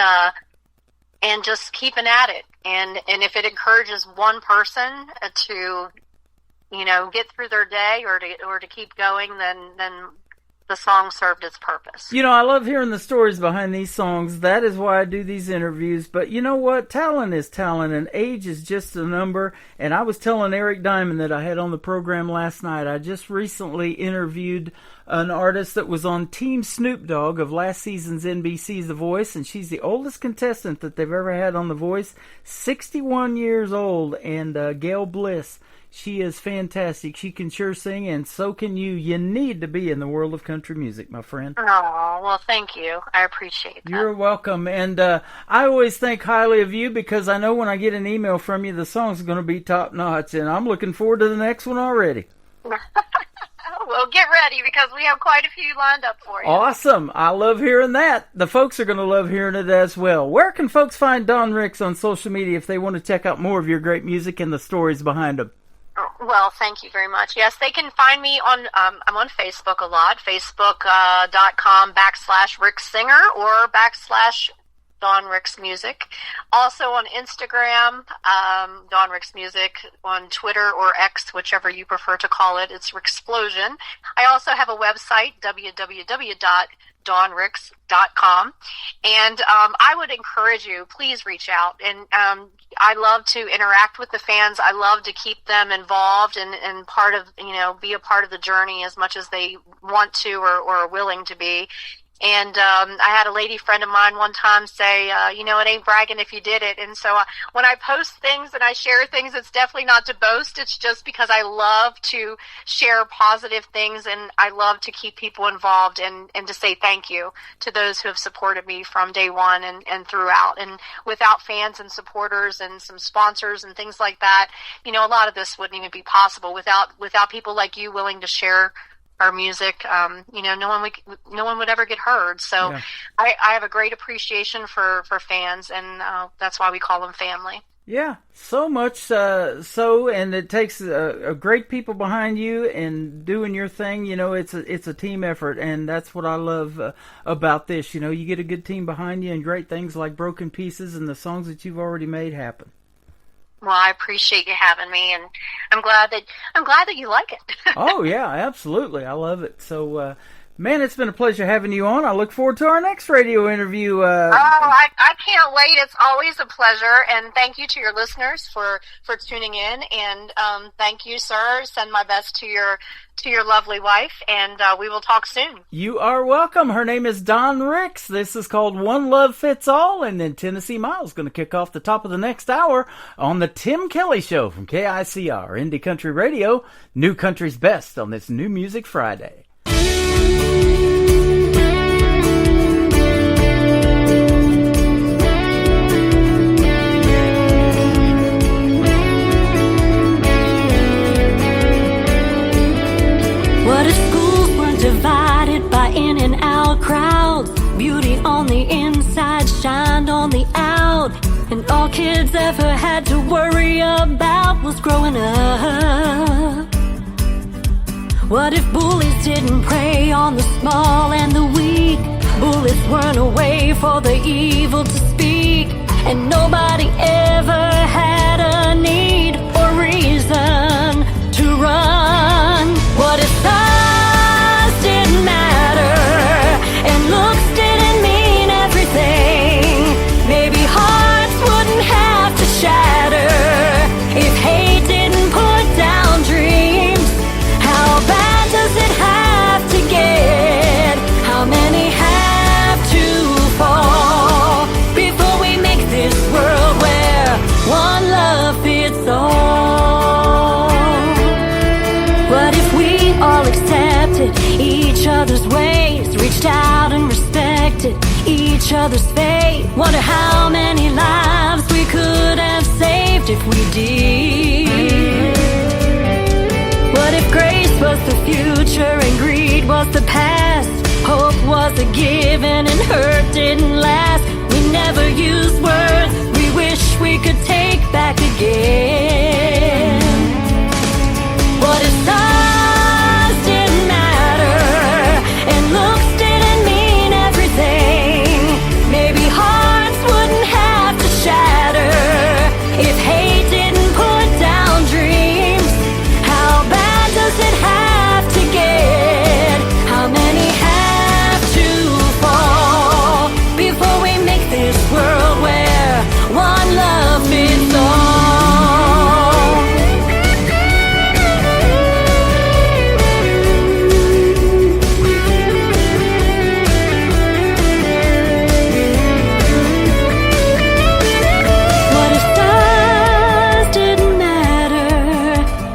just keeping at it. And if it encourages one person to, get through their day or to keep going, then the song served its purpose. I love hearing the stories behind these songs. That is why I do these interviews. But you know what? Talent is talent, and age is just a number. And I was telling Eric Diamond that I had on the program last night, I just recently interviewed an artist that was on Team Snoop Dogg of last season's NBC's The Voice, and she's the oldest contestant that they've ever had on The Voice, 61 years old, and Gail Bliss. She is fantastic. She can sure sing, and so can you. You need to be in the world of country music, my friend. Oh, well, thank you. I appreciate that. You're welcome. And I always think highly of you because I know when I get an email from you, the song's going to be top-notch, and I'm looking forward to the next one already. Well, get ready because we have quite a few lined up for you. Awesome. I love hearing that. The folks are going to love hearing it as well. Where can folks find Dawn Ricks on social media if they want to check out more of your great music and the stories behind them? Well, thank you very much. Yes, they can find me on, I'm on Facebook a lot, facebook.com/Rick Singer or /Dawn Ricks Music. Also on Instagram, Dawn Ricks Music, on Twitter or X, whichever you prefer to call it. It's Ricksplosion. I also have a website, www.dawnricks.com. And I would encourage you, please reach out. And I love to interact with the fans. I love to keep them involved and part of, be a part of the journey as much as they want to or are willing to be. And I had a lady friend of mine one time say, it ain't bragging if you did it. And so when I post things and I share things, it's definitely not to boast. It's just because I love to share positive things, and I love to keep people involved and to say thank you to those who have supported me from day one and throughout. And without fans and supporters and some sponsors and things like that, a lot of this wouldn't even be possible without people like you willing to share our music. No one would ever get heard. So yeah. I have a great appreciation for fans, and that's why we call them family. Yeah, so much and it takes a great people behind you and doing your thing. It's a team effort, and that's what I love about this. You get a good team behind you, and great things like Broken Pieces and the songs that you've already made happen. Well, I appreciate you having me, and I'm glad that you like it. Oh yeah, absolutely, I love it. So Man, it's been a pleasure having you on. I look forward to our next radio interview. I can't wait. It's always a pleasure. And thank you to your listeners for tuning in. And thank you, sir. Send my best to your lovely wife. And we will talk soon. You are welcome. Her name is Dawn Ricks. This is called One Love Fits All. And then Tennessee Miles going to kick off the top of the next hour on the Tim Kelly Show from KICR, Indie Country Radio, New Country's Best on this New Music Friday. What if schools weren't divided by in and out crowds? Beauty on the inside shined on the out, and all kids ever had to worry about was growing up. What if bullies didn't prey on the small and the weak? Bullets weren't a way for the evil to speak, and nobody ever had a need or reason to run. What if size didn't matter and looks didn't mean everything? Maybe hearts wouldn't have to shatter if hate didn't put down dreams. How bad does it have to get? How many have to fall before we make this world where one love fits all? What if we all accepted each other's ways, reached out and respected each other's fate? Wonder how many lives we could have saved if we did. What if grace was the future and greed was the past? Hope was a given and hurt didn't last. We never used words we wish we could take back again. What if size didn't matter and looks didn't mean everything? Maybe hearts wouldn't have to shatter if hate didn't put down dreams. How bad does it have to get? How many have to fall before we make this world where one love fits all? What if size didn't matter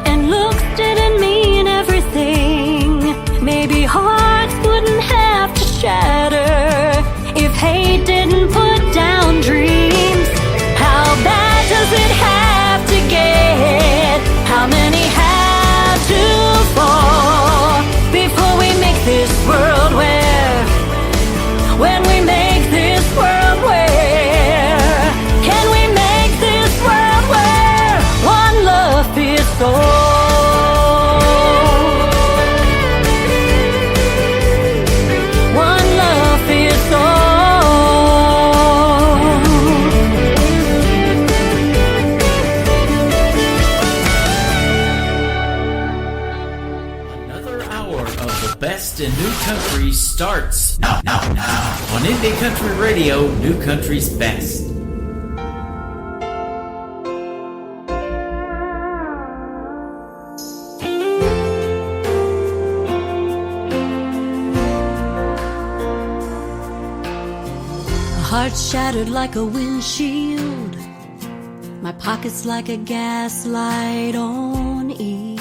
and looks didn't mean everything? Maybe hearts wouldn't have to shatter if hate didn't put down dreams. How bad does it have to get? How many have to fall before we make this world where, when we make this world where, can we make this world where one love fits all? One love fits all. Another hour of the best in new country starts now on Indie Country Radio, New Country's Best. A heart shattered like a windshield, my pockets like a gaslight on E.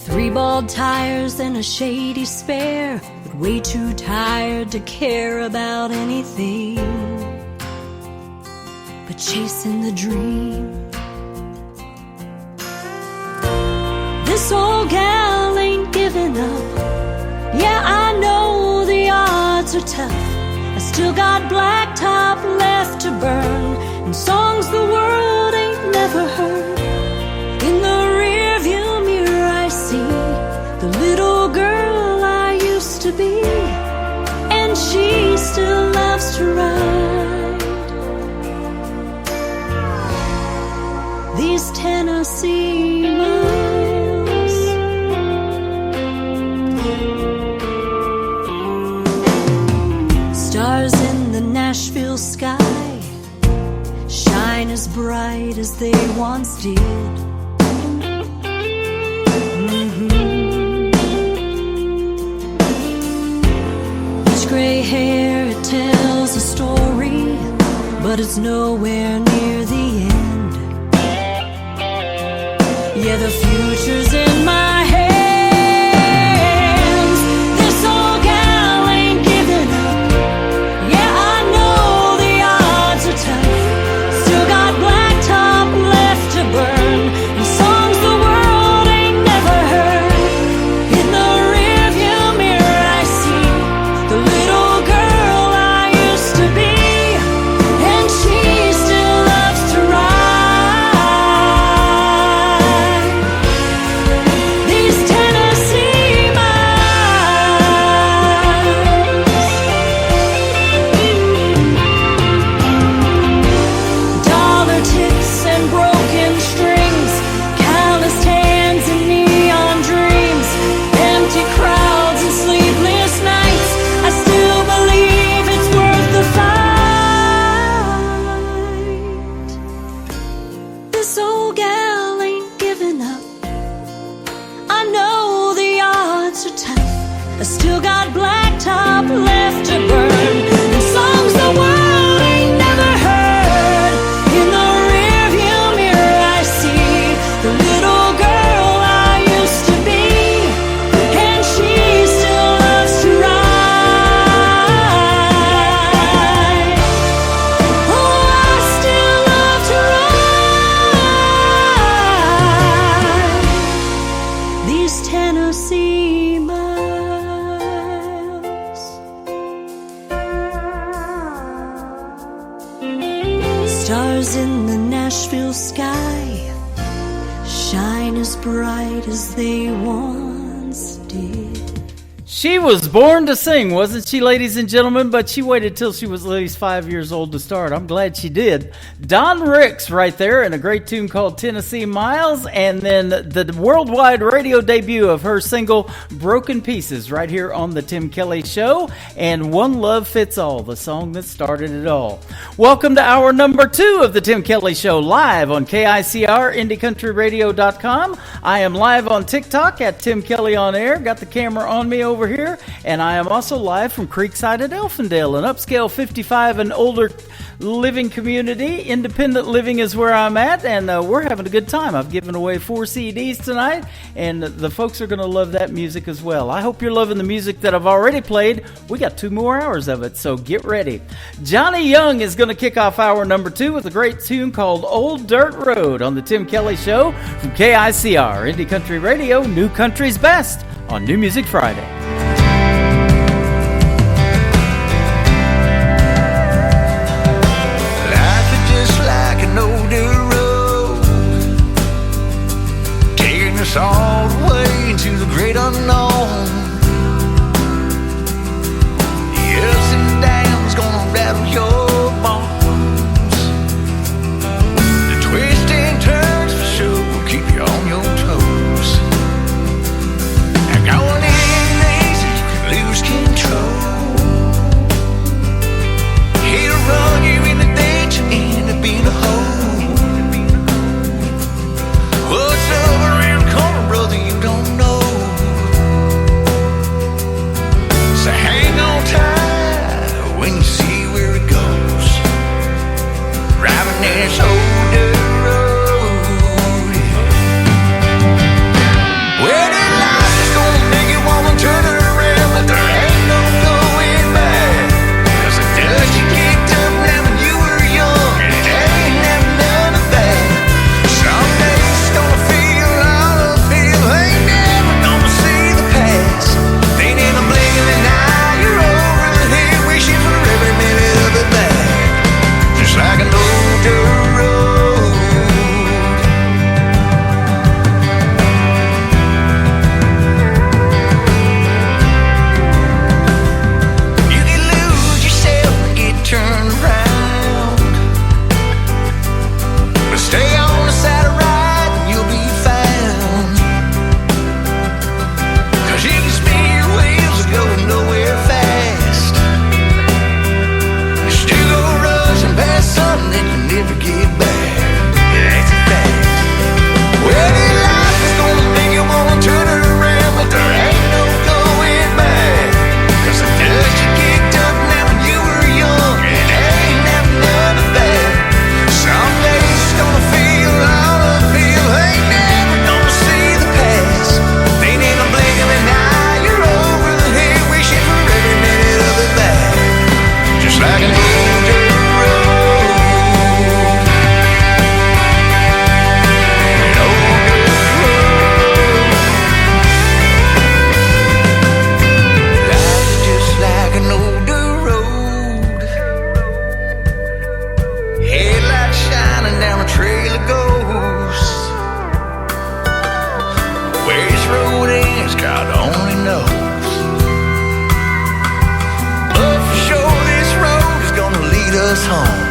Three bald tires and a shady spare, but way too tired to care about anything but chasing the dream. This old gal ain't giving up. Yeah, I know the odds are tough. I still got blacktop left to burn and songs the world ain't never heard. In the rearview mirror I see the little girl I used to be, and she still loves to ride these Tennessee mountains. shine as bright as they once did. Each gray hair, it tells a story, but it's nowhere near the end. Yeah, the future's in my hands. This old gal ain't giving up. Yeah, I know the odds are tough. Still got blacktop left to burn, and songs the world ain't never heard. In the rearview mirror I see the little girl I used to be, and she still loves to ride these Tennessee miles. Dollar tips and broken strings, calloused hands and neon dreams, empty crowds and sleepless nights. I still believe it's worth the fight. This old gal ain't giving up. I know the odds are tough. I still got blacktop left to burn, and songs the world ain't never heard. In the rearview mirror I see the little girl I used to be, and she still loves to ride. Oh, I still love to ride these Tennessee miles. Stars in the Nashville sky shine as bright as they once did. She was born to sing, wasn't she, ladies and gentlemen? But she waited till she was at least 5 years old to start. I'm glad she did. Don Ricks right there in a great tune called Tennessee Miles, and then the worldwide radio debut of her single Broken Pieces right here on the Tim Kelly Show, and One Love Fits All, the song that started it all. Welcome to hour number 2 of the Tim Kelly Show, live on KICR, IndieCountryRadio.com. I am live on TikTok at Tim Kelly On Air. Got the camera on me over here, and I am also live from Creekside at Elfindale, an upscale 55 and older living community. Independent living is where I'm at, and we're having a good time. I've given away 4 CDs tonight, and the folks are going to love that music as well. I hope you're loving the music that I've already played. We got 2 more hours of it, so get ready. Johnny Young is going to kick off hour number 2 with a great tune called Old Dirt Road on the Tim Kelly Show from KICR, Indie Country Radio, New Country's Best on New Music Friday. Life is just like an old dirt road, taking us all the way into the great unknown. The ups and downs gonna rattle your bones. The twists and turns for sure will keep you on your toes. And going in easy, you can lose control. He'll run you in the ditch and end up in a hole. What's up around the corner, brother, you don't know. So hang on tight when you see where it goes. Driving this old dirt road. Well, that life is gonna make you wanna turn it around, but there ain't no going back. 'Cause the dust you kicked up now when you were young, and it ain't never none of that. Someday it's gonna feel all uphill, ain't never gonna see the past. Then in a blink of an eye, you're over the hill, wishing for every minute of it back. Just like an old dirt road. trail of ghosts. Where this road ends, God only knows. But for sure this road is gonna lead us home.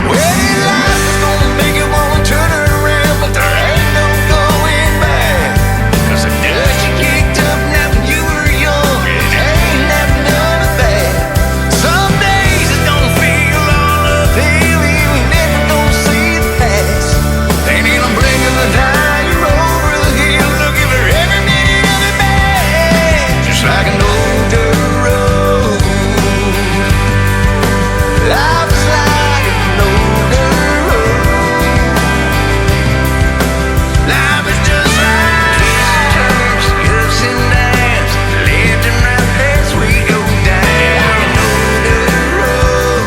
Well, this life is gonna make you wanna turn around, but there ain't no going back. 'Cause the dust you kicked up now when you were young, it ain't never none of that. Some days it's gonna feel all uphill, you ain't never gonna see it pass. Ain't in a blink of an eye, you're over the hill, looking for every minute of it back. Just like an old dirt road. Life is like an old dirt road. Life is just like turns, ups and downs, left and right as we go down. Like an old dirt road.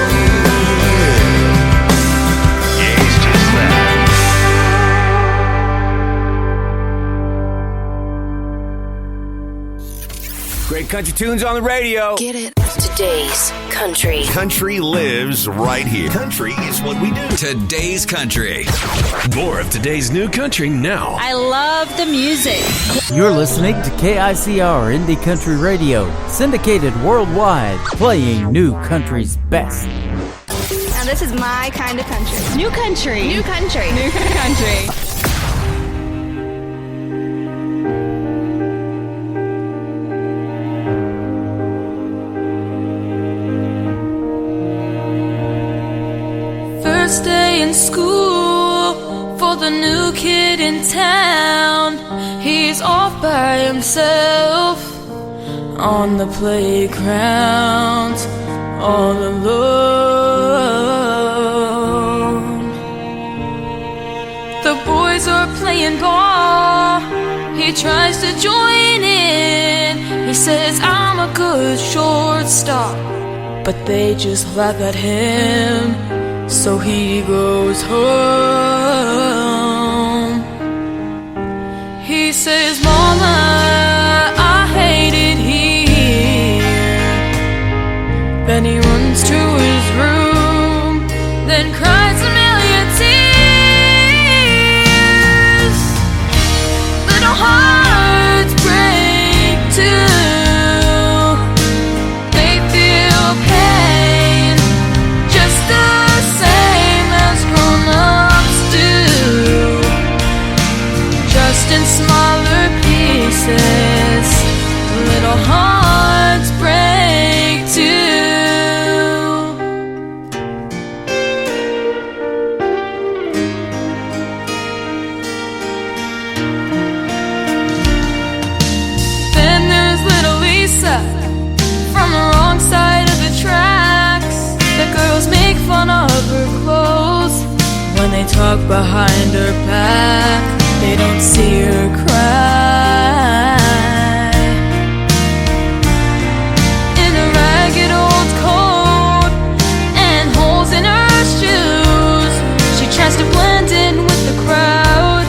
Yeah, it's just like. Great country tunes on the radio. Get it? Today's country. Country lives right here. Country is what we do. Today's country. More of today's new country now. I love the music. You're listening to KICR Indie Country Radio, syndicated worldwide, playing new country's best. Now this is my kind of country. New country. New country. New country. First day in school for the new kid in town. He's off by himself on the playground, all alone. The boys are playing ball. He tries to join in. He says, I'm a good shortstop, but they just laugh at him. So he goes home. He says, Mama, I hate it here. Then he runs to his room, then cries a million tears. Little hearts break too. They feel pain just the same as grown-ups do, just in smaller pieces. Little hearts break too. Then there's little Lisa from the wrong side of the tracks. The girls make fun of her clothes when they talk behind her back. They don't see her cry. In a ragged old coat and holes in her shoes, she tries to blend in with the crowd.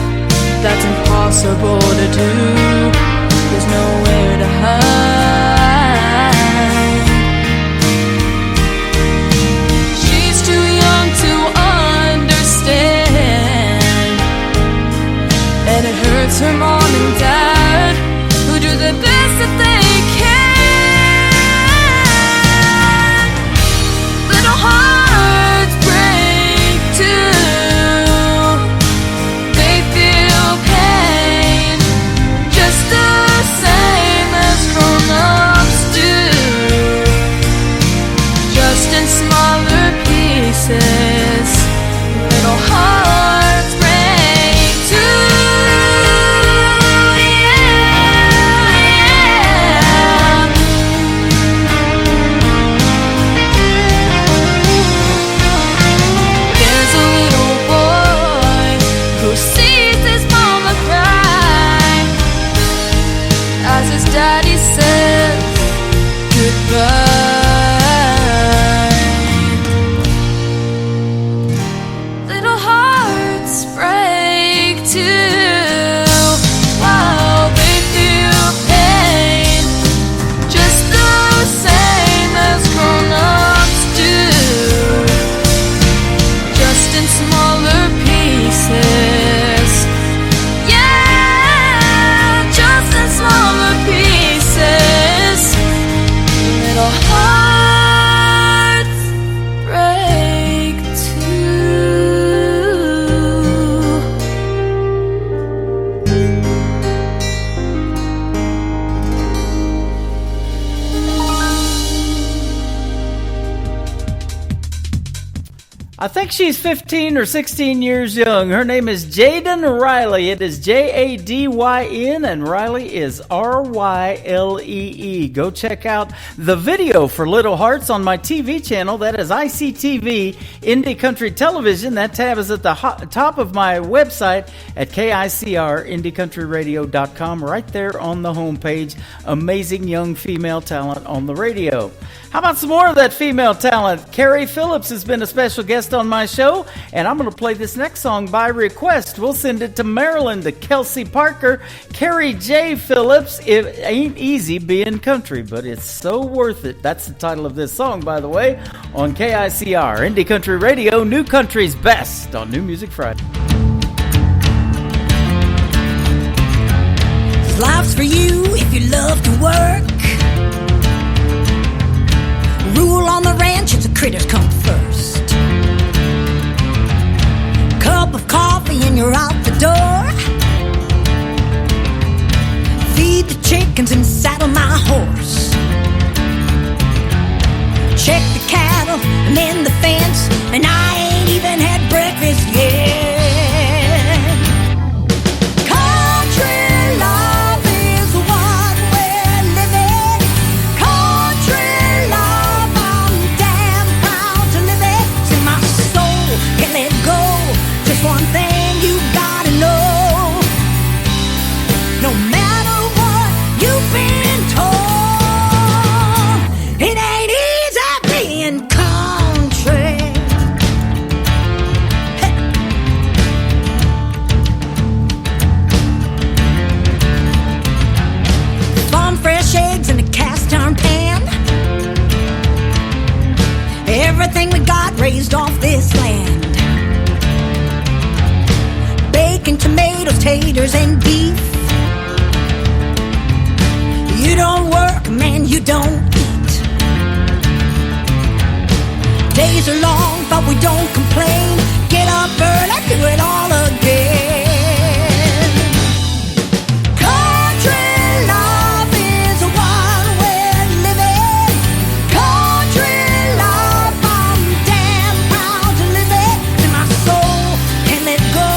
That's impossible to do. There's nowhere to hide. She's too young to understand, and it hurts her mom and dad, who do the best that they can. Little hearts break too. They feel pain just the same as grown I think she's 15 or 16 years young. Her name is Jaden Riley. It is Jadyn, and Riley is Ryle. Go check out the video for Little Hearts on my TV channel. That is ICTV, Indie Country Television. That tab is at the top of my website at KICR, IndieCountryRadio.com, right there on the homepage. Amazing young female talent on the radio. How about some more of that female talent? Carrie Phillips has been a special guest on my show, and I'm going to play this next song by request. We'll send it to Maryland, to Kelsey Parker. Carrie J. Phillips, it ain't easy being country, but it's so worth it. That's the title of this song, by the way, on KICR, Indie Country Radio, New Country's Best on New Music Friday. Life's for you if you love to work. Rule on the ranch is the critters come first. Cup of coffee and you're out the door. Feed the chickens and saddle my horse. Check the cattle and mend the fence, and I ain't even had breakfast yet. Country love is what we're living. Country love, I'm damn proud to live it. It's in my soul, can't let go. Just one thing you gotta know. No matter what you've been told, it ain't easy being country. Hey. Farm fresh eggs in a cast iron pan. Everything we got raised off this land. Bacon, tomatoes, taters, and beef. You don't work, man, you don't eat. Days are long, but we don't complain. Get up early, do it all again. Country love is what we're living. Country love, I'm damn proud to live it. In my soul, can't let go.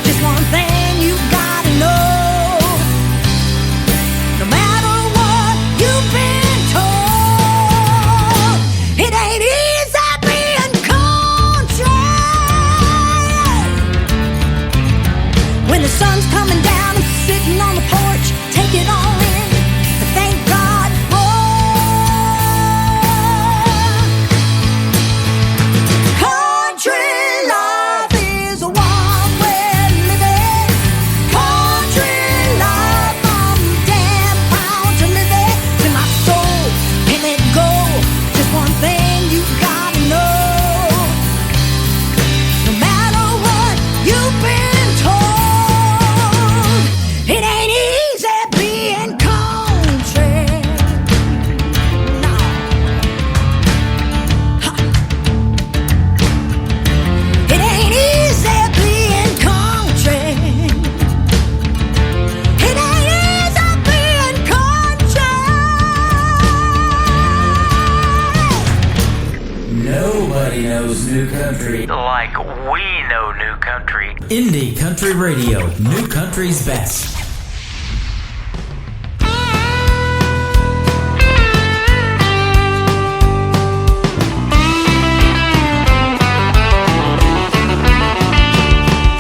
Just one thing you gotta know. No matter what you've been told, it ain't easy being country. When the sun's coming down, I'm sitting on the porch, take it all in, and thank God for. Country love is what we're living. Country love, I'm damn proud to live it. It's in my soul, can't let go. Just one thing you gotta know. No matter what you've been told, it ain't easy being country. No. Ha. It ain't easy being country. It ain't easy being country. Nobody knows new country Like we know new country. Indie Country Radio, New Country's Best.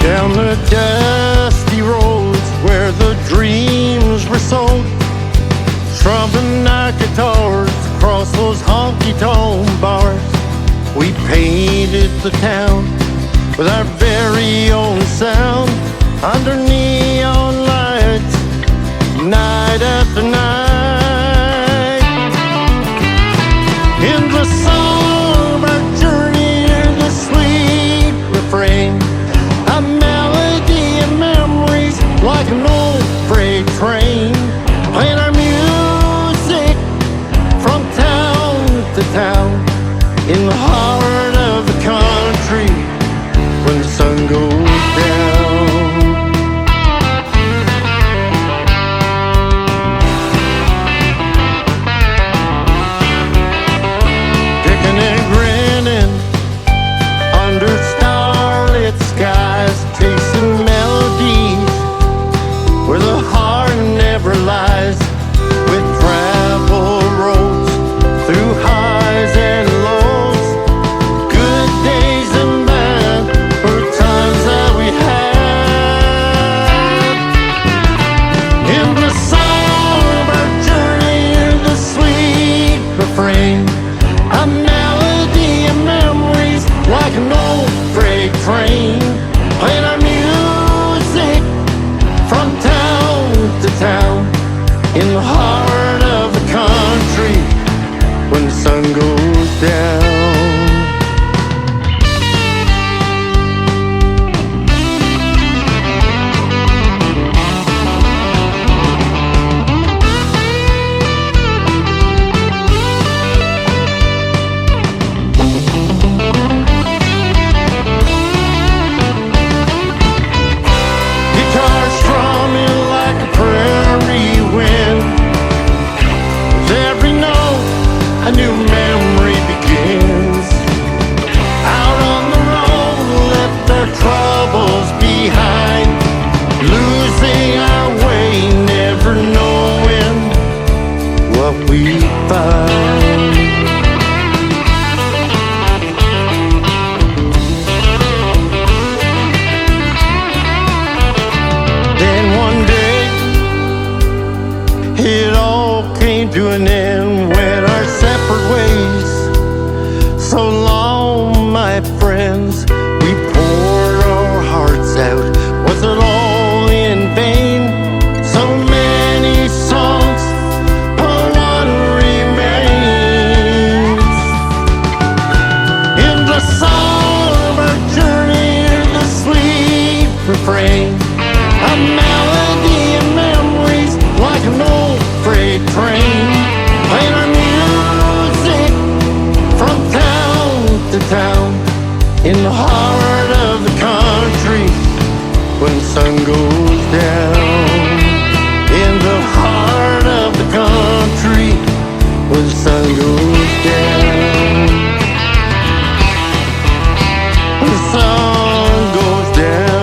Down the dusty roads where the dreams were sold, strumming night guitars across those honky-tonk bars. We painted the town with our very own sound under neon lights, night after night. In the song of our journey, in the sweet refrain, a melody and memories like an old freight train, playing our music from town to town, in the heart of the country when the sun goes down. in the heart of the country when sun goes down. In the heart of the country when sun goes down. When the sun goes down.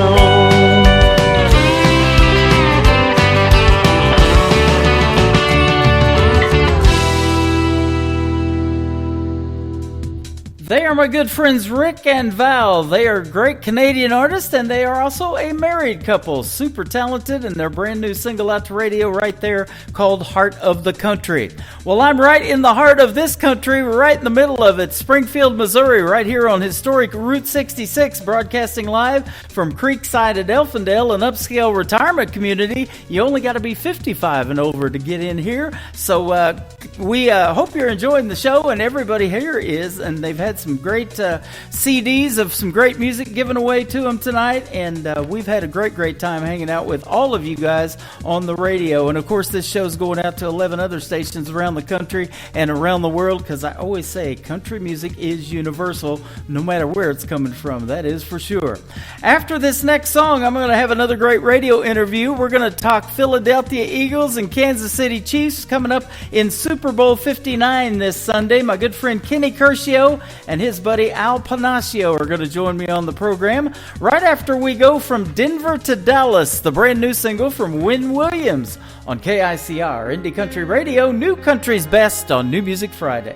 They are my good friends Rick and Val. They are great Canadian artists, and they are also a married couple. Super talented, and their brand new single out to radio right there called Heart of the Country. Well, I'm right in the heart of this country, right in the middle of it, Springfield, Missouri, right here on historic Route 66, broadcasting live from Creekside at Elfindale, an upscale retirement community. You only got to be 55 and over to get in here. So we hope you're enjoying the show, and everybody here is, and they've had some great CDs of some great music given away to them tonight, and we've had a great time hanging out with all of you guys on the radio. And of course, this show's going out to 11 other stations around the country and around the world, because I always say country music is universal, no matter where it's coming from. That is for sure. After this next song, I'm going to have another great radio interview. We're going to talk Philadelphia Eagles and Kansas City Chiefs coming up in Super Bowl 59 this Sunday. My good friend Kenny Curcio and his buddy Al Panacio are going to join me on the program right after we go from Denver to Dallas, the brand new single from Wynn Williams on KICR Indie Country Radio, New Country's Best on New Music Friday.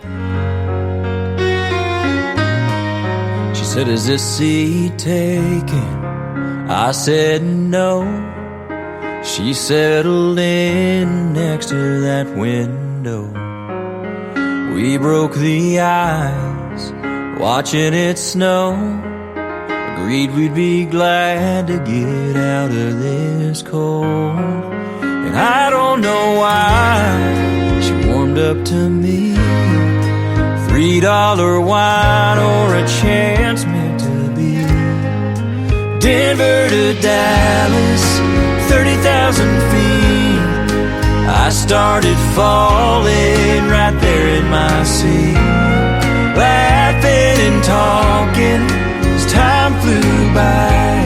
She said, "Is this seat taken?" I said no. She settled in next to that window. We broke the ice, watching it snow. Agreed we'd be glad to get out of this cold. And I don't know why she warmed up to me. $3 wine or a chance meant to be. Denver to Dallas, 30,000 feet. I started falling right there in my seat, laughing and talking as time flew by.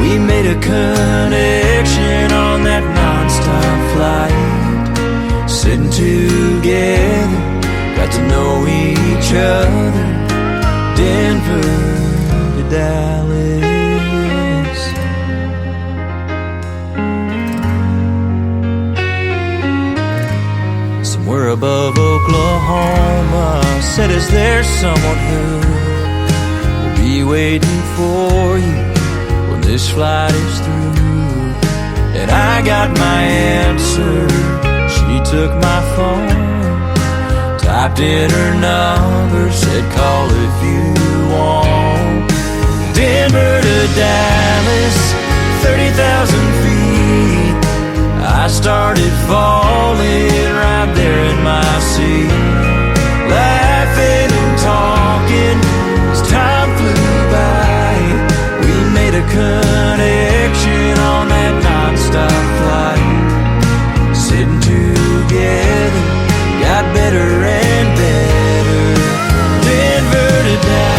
We made a connection on that nonstop flight, sitting together, got to know each other. Denver to Dallas. Somewhere above Oklahoma, said, "Is there someone who will be waiting for you when this flight is through?" And I got my answer. She took my phone, typed in her number, said, "Call if you want." Denver to Dallas, 30,000 feet. I started falling right there in my seat, laughing and talking as time flew by. We made a connection on that nonstop flight, sitting together, got better and better. Denver to Dallas.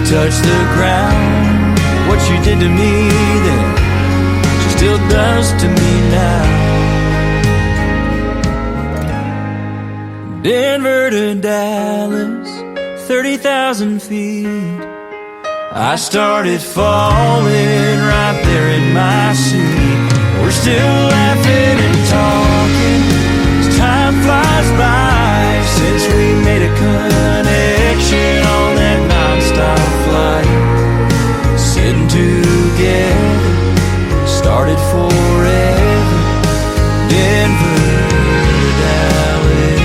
Touch the ground. What she did to me then, she still does to me now. Denver to Dallas, 30,000 feet. I started falling right there in my seat. We're still laughing and talking as time flies by, since we made a connection on that nonstop flight, sitting together, started forever. Denver to Dallas.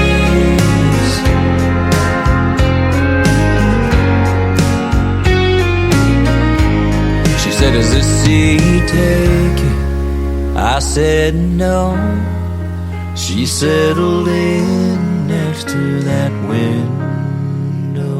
She said, "Is this seat taken?" I said no. She settled in next to that window.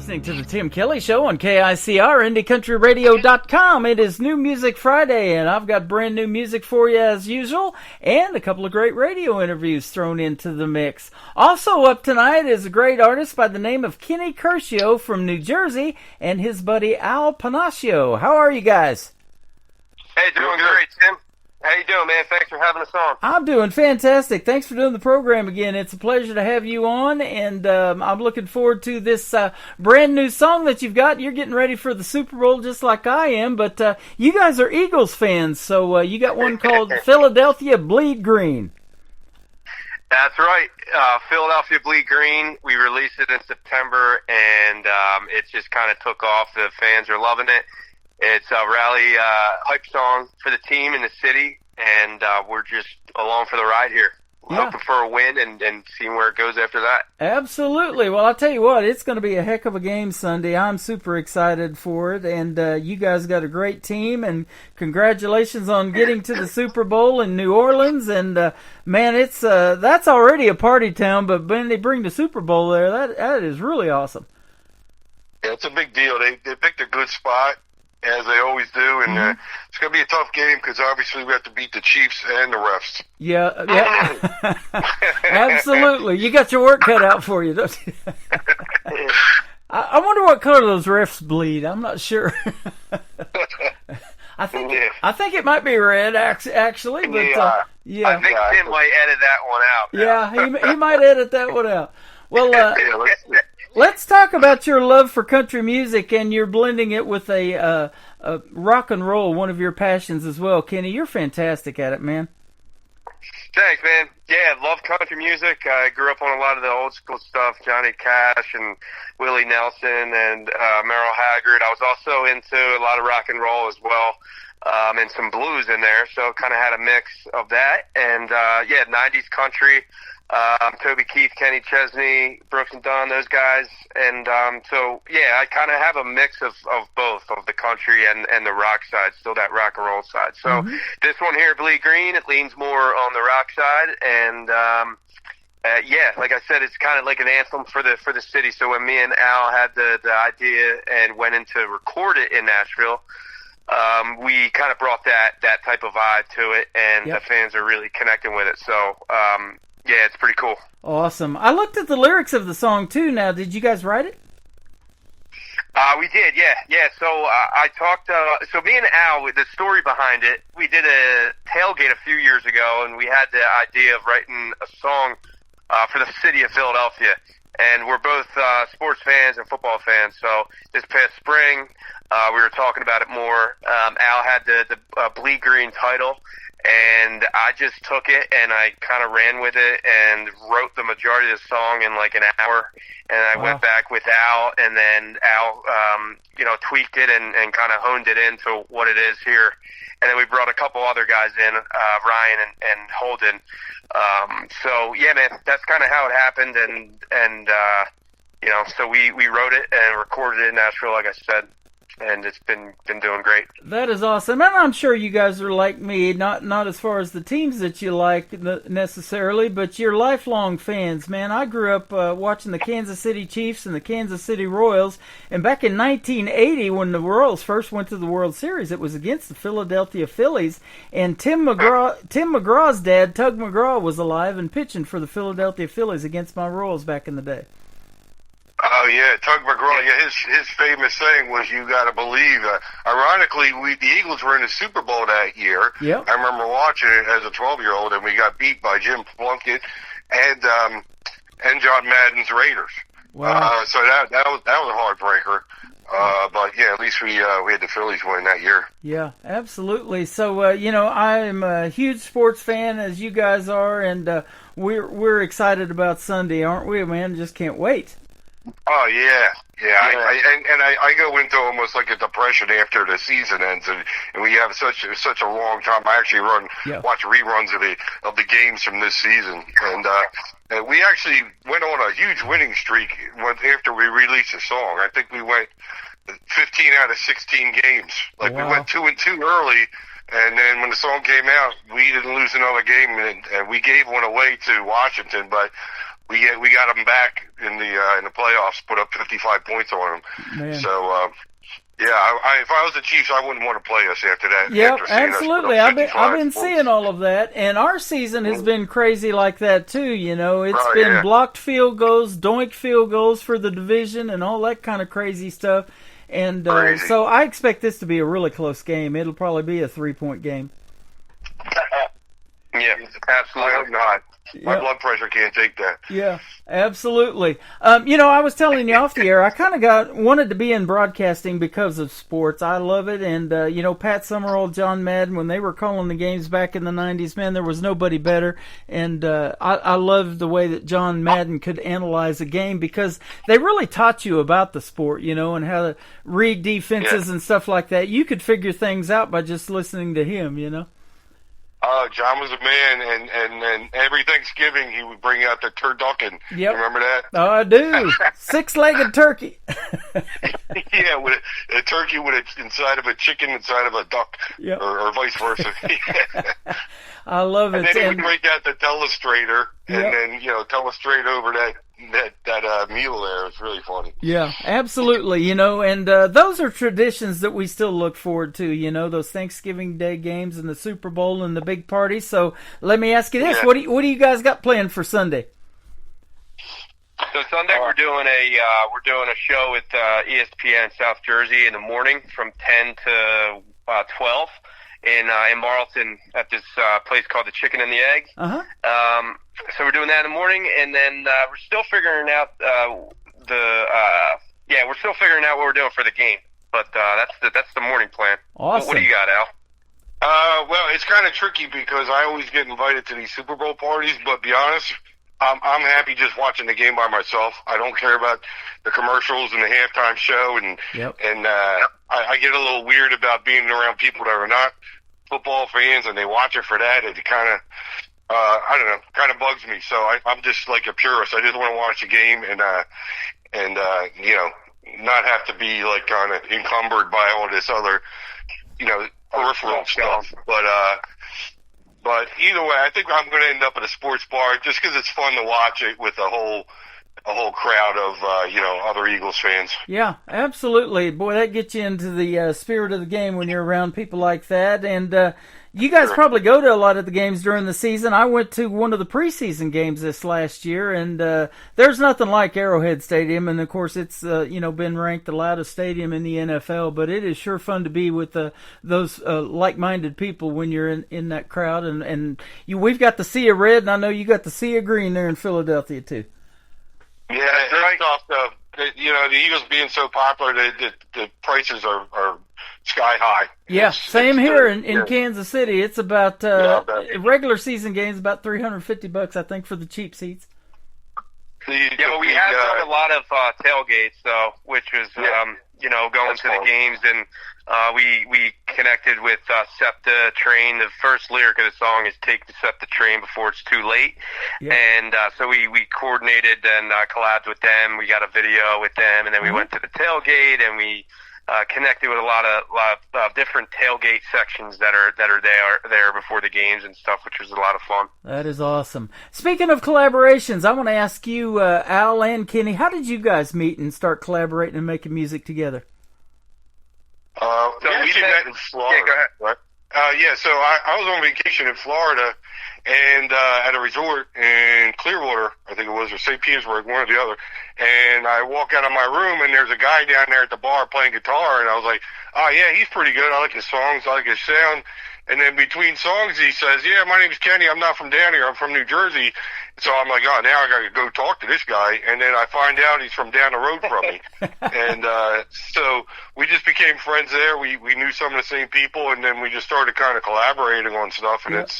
listening to the Tim Kelly Show on KICR, IndieCountryRadio.com. It is New Music Friday, and I've got brand new music for you as usual, and a couple of great radio interviews thrown into the mix. Also up tonight is a great artist by the name of Kenny Curcio from New Jersey, and his buddy Al Panaccio. How are you guys? Hey, doing great, Tim. How you doing, man? Thanks for having us on. I'm doing fantastic. Thanks for doing the program again. It's a pleasure to have you on, and I'm looking forward to this brand new song that you've got. You're getting ready for the Super Bowl just like I am, but you guys are Eagles fans, so you got one called Philadelphia Bleed Green. That's right. Philadelphia Bleed Green. We released it in September, and it just kind of took off. The fans are loving it. It's a rally hype song for the team in the city, and we're just along for the ride here. Yeah. Hoping for a win and seeing where it goes after that. Absolutely. Well, I'll tell you what, it's going to be a heck of a game Sunday. I'm super excited for it, and you guys got a great team, and congratulations on getting to the Super Bowl in New Orleans. And, man, it's that's already a party town, but when they bring the Super Bowl there, that is really awesome. Yeah, it's a big deal. They picked a good spot, as they always do, and it's going to be a tough game because obviously we have to beat the Chiefs and the refs. Yeah, absolutely. You got your work cut out for you, don't you? I wonder what color those refs bleed. I'm not sure. I think it might be red, actually. But yeah, I think Tim might edit that one out. Yeah, he might edit that one out. Well, let's talk about your love for country music, and you're blending it with a rock and roll, one of your passions as well. Kenny, you're fantastic at it, man. Thanks, man. Yeah, love country music. I grew up on a lot of the old school stuff, Johnny Cash and Willie Nelson and Merle Haggard. I was also into a lot of rock and roll as well, and some blues in there, so kind of had a mix of that. And, 90s country. Toby Keith, Kenny Chesney, Brooks and Dunn, those guys. And I kind of have a mix of both, of the country and the rock side, still that rock and roll side. So this one here, Bleed Green, it leans more on the rock side. And, like I said, it's kind of like an anthem for the city. So when me and Al had the idea and went in to record it in Nashville, we kind of brought that type of vibe to it, and the fans are really connecting with it. So, yeah, it's pretty cool. Awesome. I looked at the lyrics of the song, too. Now, did you guys write it? We did, yeah. So I talked, so me and Al, the story behind it, we did a tailgate a few years ago, and we had the idea of writing a song for the city of Philadelphia. And we're both sports fans and football fans, so this past spring, we were talking about it more. Al had the Bleed Green title, and I just took it and I kind of ran with it and wrote the majority of the song in like an hour. And I went back with Al, and then Al, tweaked it and kind of honed it into what it is here. And then we brought a couple other guys in, Ryan and Holden. So yeah, man, that's kind of how it happened. And so we wrote it and recorded it in Nashville, like I said. And it's been doing great. That is awesome. And I'm sure you guys are like me, not as far as the teams that you like necessarily, but you're lifelong fans, man. I grew up watching the Kansas City Chiefs and the Kansas City Royals, and back in 1980 when the Royals first went to the World Series, it was against the Philadelphia Phillies, and Tim McGraw's dad, Tug McGraw, was alive and pitching for the Philadelphia Phillies against my Royals back in the day. Oh yeah, Tug McGraw. Yeah, his famous saying was, "You got to believe." Ironically, the Eagles were in the Super Bowl that year. Yeah, I remember watching it as a 12-year-old, and we got beat by Jim Plunkett and John Madden's Raiders. Wow. So that was a heartbreaker. But yeah, at least we had the Phillies win that year. Yeah, absolutely. So I'm a huge sports fan, as you guys are, and we're excited about Sunday, aren't we, man? Just can't wait. Oh yeah. I go into almost like a depression after the season ends, and we have such a long time. I actually watch reruns of the games from this season, and we actually went on a huge winning streak after we released the song. I think we went 15 out of 16 games. Like we went 2-2 early, and then when the song came out, we didn't lose another game, and we gave one away to Washington, but. we got them back in the playoffs, put up 55 points on them. Man. So yeah, if I was the Chiefs, I wouldn't want to play us after that. Yep, after seeing us put absolutely. up I've been 55 points. seeing all of that, and our season has been crazy like that too. You know, it's Oh, been yeah. blocked field goals, doink field goals for the division, and all that kind of crazy stuff. And Crazy. so I expect this to be a really close game. It'll probably be a 3-point game. Yeah, I absolutely. hope not. My Yeah. blood pressure can't take that. Yeah, absolutely. You know, I was telling you off the air, I kind of wanted to be in broadcasting because of sports. I love it. And, you know, Pat Summerall, John Madden, when they were calling the games back in the 90s, man, there was nobody better. And I loved the way that John Madden could analyze a game because they really taught you about the sport, you know, and how to read defenses and stuff like that. You could figure things out by just listening to him, you know. John was a man, and every Thanksgiving he would bring out the turducken. Yep. Remember that? Oh, I do. 6-legged turkey. Yeah, with a turkey with it inside of a chicken inside of a duck, Yep. or vice versa. I love And it. then he would break out the telestrator, and Yep. then tell us straight over that meal there. It's really funny. Yeah, absolutely. You know, and those are traditions that we still look forward to. You know, those Thanksgiving Day games and the Super Bowl and the big parties. So let me ask you this: Yeah. what do you guys got planned for Sunday? So Sunday we're doing a show with ESPN South Jersey in the morning from 10 to 12 in Marlton at this place called the Chicken and the Egg. So we're doing that in the morning, and then we're still figuring out we're still figuring out what we're doing for the game. But that's the morning plan. Awesome. What do you got, Al? Well, it's kind of tricky because I always get invited to these Super Bowl parties, but be honest, I'm happy just watching the game by myself. I don't care about the commercials and the halftime show, and I get a little weird about being around people that are not football fans and they watch it for that. It kind of, I don't know, kind of bugs me. So I'm just like a purist. I just want to watch the game and not have to be like kind of encumbered by all this other, peripheral stuff. But either way, I think I'm going to end up at a sports bar just because it's fun to watch it with a whole crowd of other Eagles fans. Yeah, absolutely. Boy, that gets you into the spirit of the game when you're around people like that. And you guys probably go to a lot of the games during the season. I went to one of the preseason games this last year, and there's nothing like Arrowhead Stadium. And, of course, it's been ranked the loudest stadium in the NFL. But it is sure fun to be with those like-minded people when you're in that crowd. And we've got the Sea of Red, and I know you got the Sea of Green there in Philadelphia, too. Yeah, it's tough though. The Eagles being so popular, the prices are sky high. Yeah, same here in Kansas City. It's about regular season games about $350, I think, for the cheap seats. But we have done a lot of tailgates though, which was going to the games, and we connected with SEPTA Train. The first lyric of the song is "Take the SEPTA Train before it's too late," and so we coordinated and collabed with them. We got a video with them, and then we went to the tailgate, and we connected with a lot of different tailgate sections that are there before the games and stuff, which was a lot of fun. That is awesome. Speaking of collaborations, I want to ask you, Al and Kenny, how did you guys meet and start collaborating and making music together? We actually met in Florida. Yeah, go ahead. Right? So I was on vacation in Florida and at a resort in Clearwater, I think it was, or St. Petersburg, one or the other. And I walk out of my room, and there's a guy down there at the bar playing guitar, and I was like, oh, yeah, he's pretty good. I like his songs. I like his sound. And then between songs, he says, yeah, my name's Kenny. I'm not from down here. I'm from New Jersey. So I'm like, oh, now I got to go talk to this guy. And then I find out he's from down the road from me. And so we just became friends there. We knew some of the same people, and then we just started kind of collaborating on stuff. And it's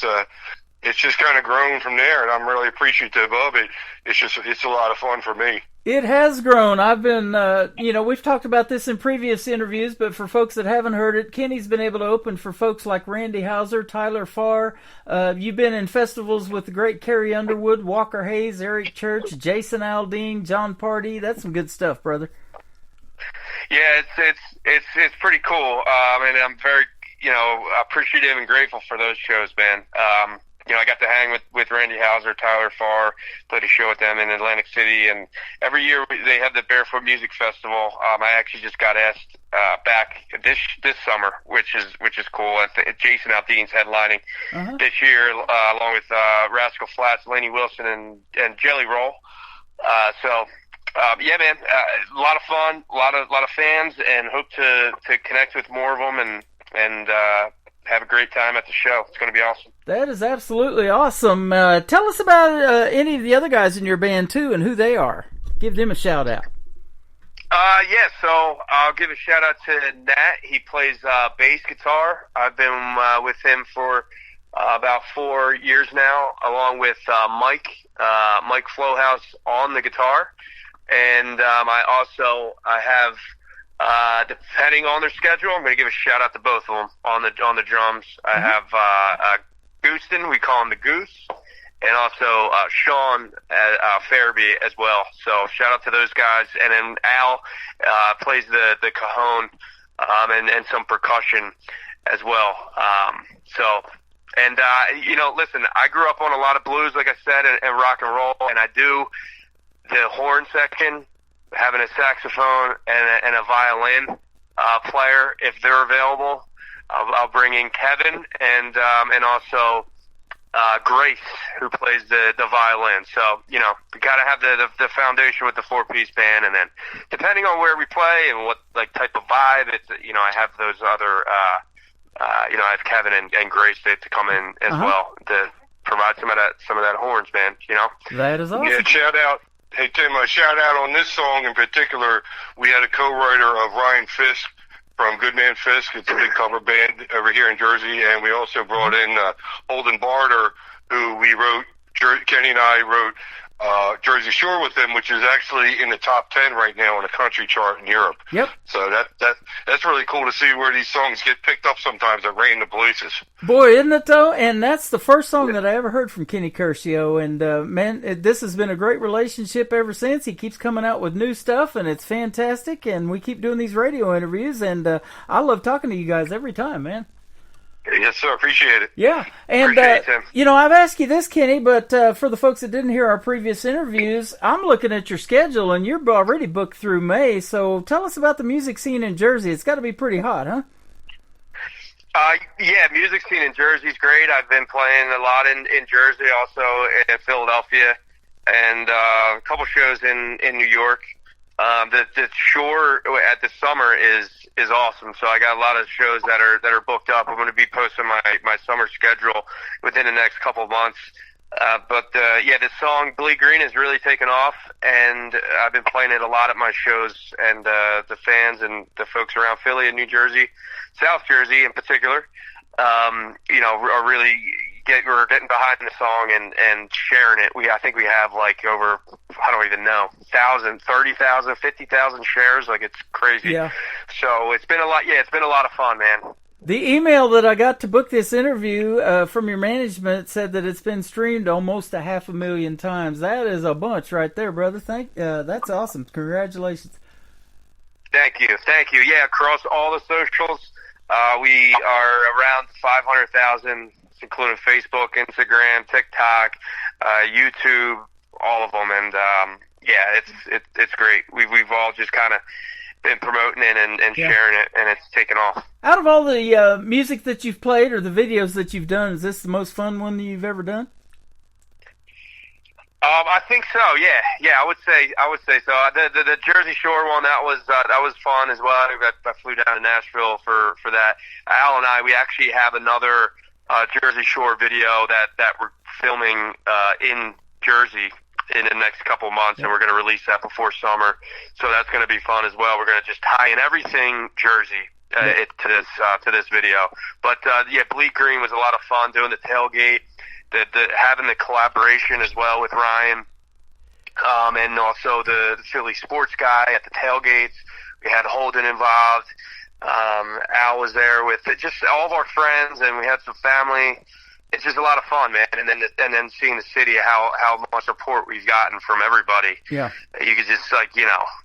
just kind of grown from there, and I'm really appreciative of it. It's a lot of fun for me. It has grown. I've been, we've talked about this in previous interviews, but for folks that haven't heard it, Kenny's been able to open for folks like Randy Houser, Tyler Farr. You've been in festivals with the great Carrie Underwood, Walker Hayes, Eric Church, Jason Aldean, John Pardee. That's some good stuff, brother. Yeah, it's pretty cool. And I'm very, appreciative and grateful for those shows, man. I got to hang with Randy Houser, Tyler Farr, played a show with them in Atlantic City, and every year they have the Barefoot Music Festival. I actually just got asked back this summer, which is cool. Jason Aldean's headlining this year, along with Rascal Flatts, Lainey Wilson, and Jelly Roll. Yeah, man, a lot of fun, a lot of fans, and hope to connect with more of them and have a great time at the show. It's going to be awesome. That is absolutely awesome. Tell us about any of the other guys in your band too, and who they are. Give them a shout out. Yeah, so I'll give a shout out to Nat. He plays bass guitar. I've been with him for about 4 years now, along with Mike Flowhouse on the guitar. And I have, depending on their schedule, I'm going to give a shout out to both of them on the drums. I have Gooston, we call him the Goose, and also Sean Farabee as well. So shout out to those guys. And then Al plays the cajon and some percussion as well. Listen, I grew up on a lot of blues, like I said, and rock and roll, and I do the horn section, having a saxophone and a violin player if they're available. I'll bring in Kevin and also Grace, who plays the violin. So we got to have the foundation with the 4-piece band, and then depending on where we play and what type of vibe, it's I have those other I have Kevin and Grace to come in as well to provide some of that horns, man. That is awesome. Yeah, shout out. Hey, Tim, a shout-out on this song in particular. We had a co-writer of Ryan Fisk from Goodman Fisk. It's a big cover band over here in Jersey. And we also brought in Holden Barter, who Kenny and I wrote Jersey Shore with him, which is actually in the top 10 right now on the country chart in Europe. Yep. So that's really cool to see where these songs get picked up sometimes at random places. Boy, isn't it though? And that's the first song that I ever heard from Kenny Curcio. And this has been a great relationship ever since. He keeps coming out with new stuff, and it's fantastic. And we keep doing these radio interviews, and I love talking to you guys every time, man. Yes, sir. Appreciate it. Yeah. And, I've asked you this, Kenny, but for the folks that didn't hear our previous interviews, I'm looking at your schedule, and you're already booked through May. So tell us about the music scene in Jersey. It's got to be pretty hot, huh? Yeah, music scene in Jersey's great. I've been playing a lot in Jersey, also in Philadelphia, and a couple shows in New York. The shore at the summer is awesome. So I got a lot of shows that are booked up. I'm going to be posting my summer schedule within the next couple of months. This song Bleed Green has really taken off, and I've been playing it a lot at my shows, and the fans and the folks around Philly and New Jersey, South Jersey in particular, are really we're getting behind the song and sharing it. I think we have over, I don't even know, 30,000, 50,000 shares. It's crazy. Yeah. So it's been a lot. Yeah, it's been a lot of fun, man. The email that I got to book this interview from your management said that it's been streamed almost 500,000 times. That is a bunch right there, brother. That's awesome. Congratulations. Thank you. Yeah, across all the socials, we are around 500,000. Including Facebook, Instagram, TikTok, YouTube, all of them, and it's great. We've all just kind of been promoting it and sharing it, and it's taken off. Out of all the music that you've played or the videos that you've done, is this the most fun one that you've ever done? I think so. Yeah, I would say so. The Jersey Shore one, that was fun as well. I flew down to Nashville for that. Al and I, we actually have another Jersey Shore video that we're filming in Jersey in the next couple months, and we're going to release that before summer. So that's going to be fun as well. We're going to just tie in everything Jersey to this video. But Bleed Green was a lot of fun doing the tailgate, having the collaboration as well with Ryan, and also the Philly sports guy at the tailgates. We had Holden involved. Al was there with just all of our friends, and we had some family. It's just a lot of fun, man. And then seeing the city, how much support we've gotten from everybody. Yeah, you could just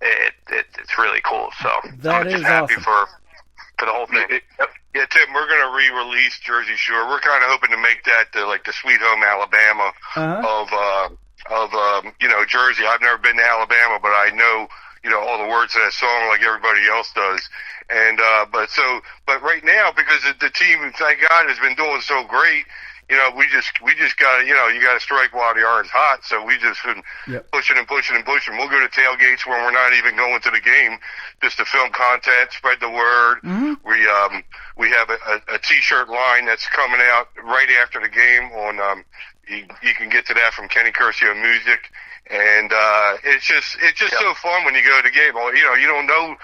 it's really cool. So that I'm just is happy awesome. for for the whole thing. Yeah, Tim, we're going to re-release Jersey Shore. We're kind of hoping to make that like the Sweet Home Alabama of Jersey. I've never been to Alabama, but I know all the words to that song like everybody else does. And but right now, because the team, thank God, has been doing so great, we just got to, you got to strike while the iron's hot. So we just been pushing and pushing and pushing. We'll go to tailgates when we're not even going to the game, just to film content, spread the word. Mm-hmm. We have a T-shirt line that's coming out right after the game. On you can get to that from Kenny Curcio Music, and it's just so fun when you go to the game. You don't know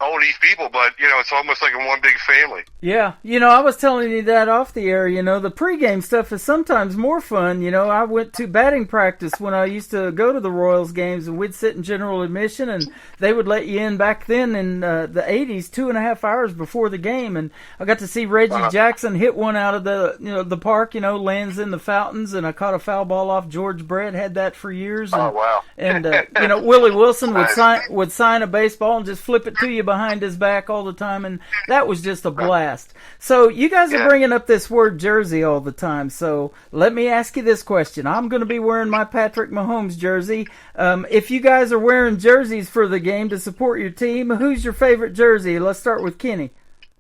all these people, but it's almost like in one big family. Yeah, I was telling you that off the air. The pregame stuff is sometimes more fun. I went to batting practice when I used to go to the Royals games, and we'd sit in general admission, and they would let you in back then in the 80s, 2.5 hours before the game, and I got to see Reggie Jackson hit one out of the park. Lands in the fountains, and I caught a foul ball off George Brett. Had that for years. And, oh wow! And Willie Wilson would sign a baseball and just flip it to you behind his back all the time, and that was just a blast. So you guys are bringing up this word Jersey all the time, so let me ask you this question. I'm going to be wearing my Patrick Mahomes jersey. If you guys are wearing jerseys for the game to support your team, who's your favorite jersey? Let's start with Kenny.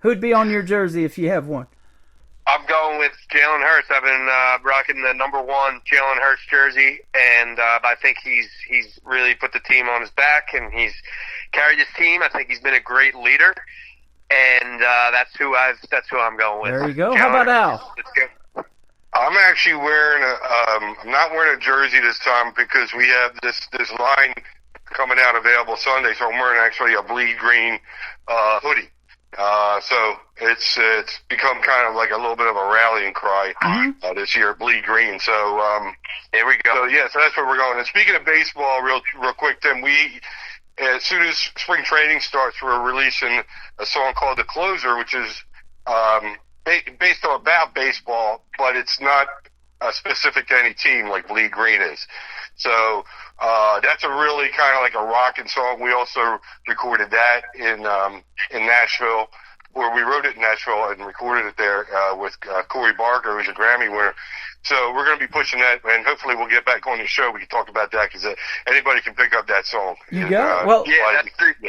Who'd be on your jersey if you have one? I'm going with Jalen Hurts. I've been rocking the number 1 Jalen Hurts jersey, and I think he's really put the team on his back, and he's carried his team. I think he's been a great leader, and that's who I'm going with. There you go. Jalen How about Hurts. Al? Let's go. I'm actually wearing I'm not wearing a jersey this time because we have this line coming out available Sunday, so I'm wearing actually a bleed green hoodie. So it's become kind of like a little bit of a rallying cry this year, bleed green. So here we go. So that's where we're going. And speaking of baseball, real quick, Tim, as soon as spring training starts, we're releasing a song called "The Closer," which is based on about baseball, but it's not specific to any team like Bleed Green is. So that's a really kind of like a rocking song. We also recorded that in Nashville, or we wrote it in Nashville and recorded it there with Corey Barker, who's a Grammy winner. So we're going to be pushing that, and hopefully we'll get back on the show. We can talk about that because anybody can pick up that song. You got it. Well, yeah,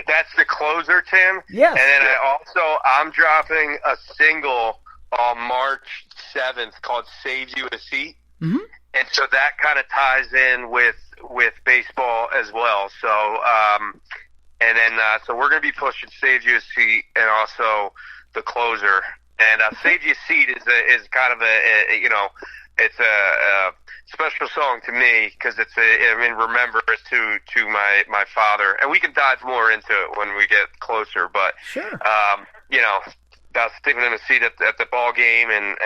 that's the closer, Tim. Yes. And then I'm dropping a single on March 7th called "Saves You a Seat." Mm-hmm. And so that kind of ties in with baseball as well. So, so we're going to be pushing "Save You a Seat" and also "The Closer." And "Save You a Seat" is kind of it's a special song to me because it's remembrance to my father. And we can dive more into it when we get closer. But sure. About sitting in a seat at the ball game and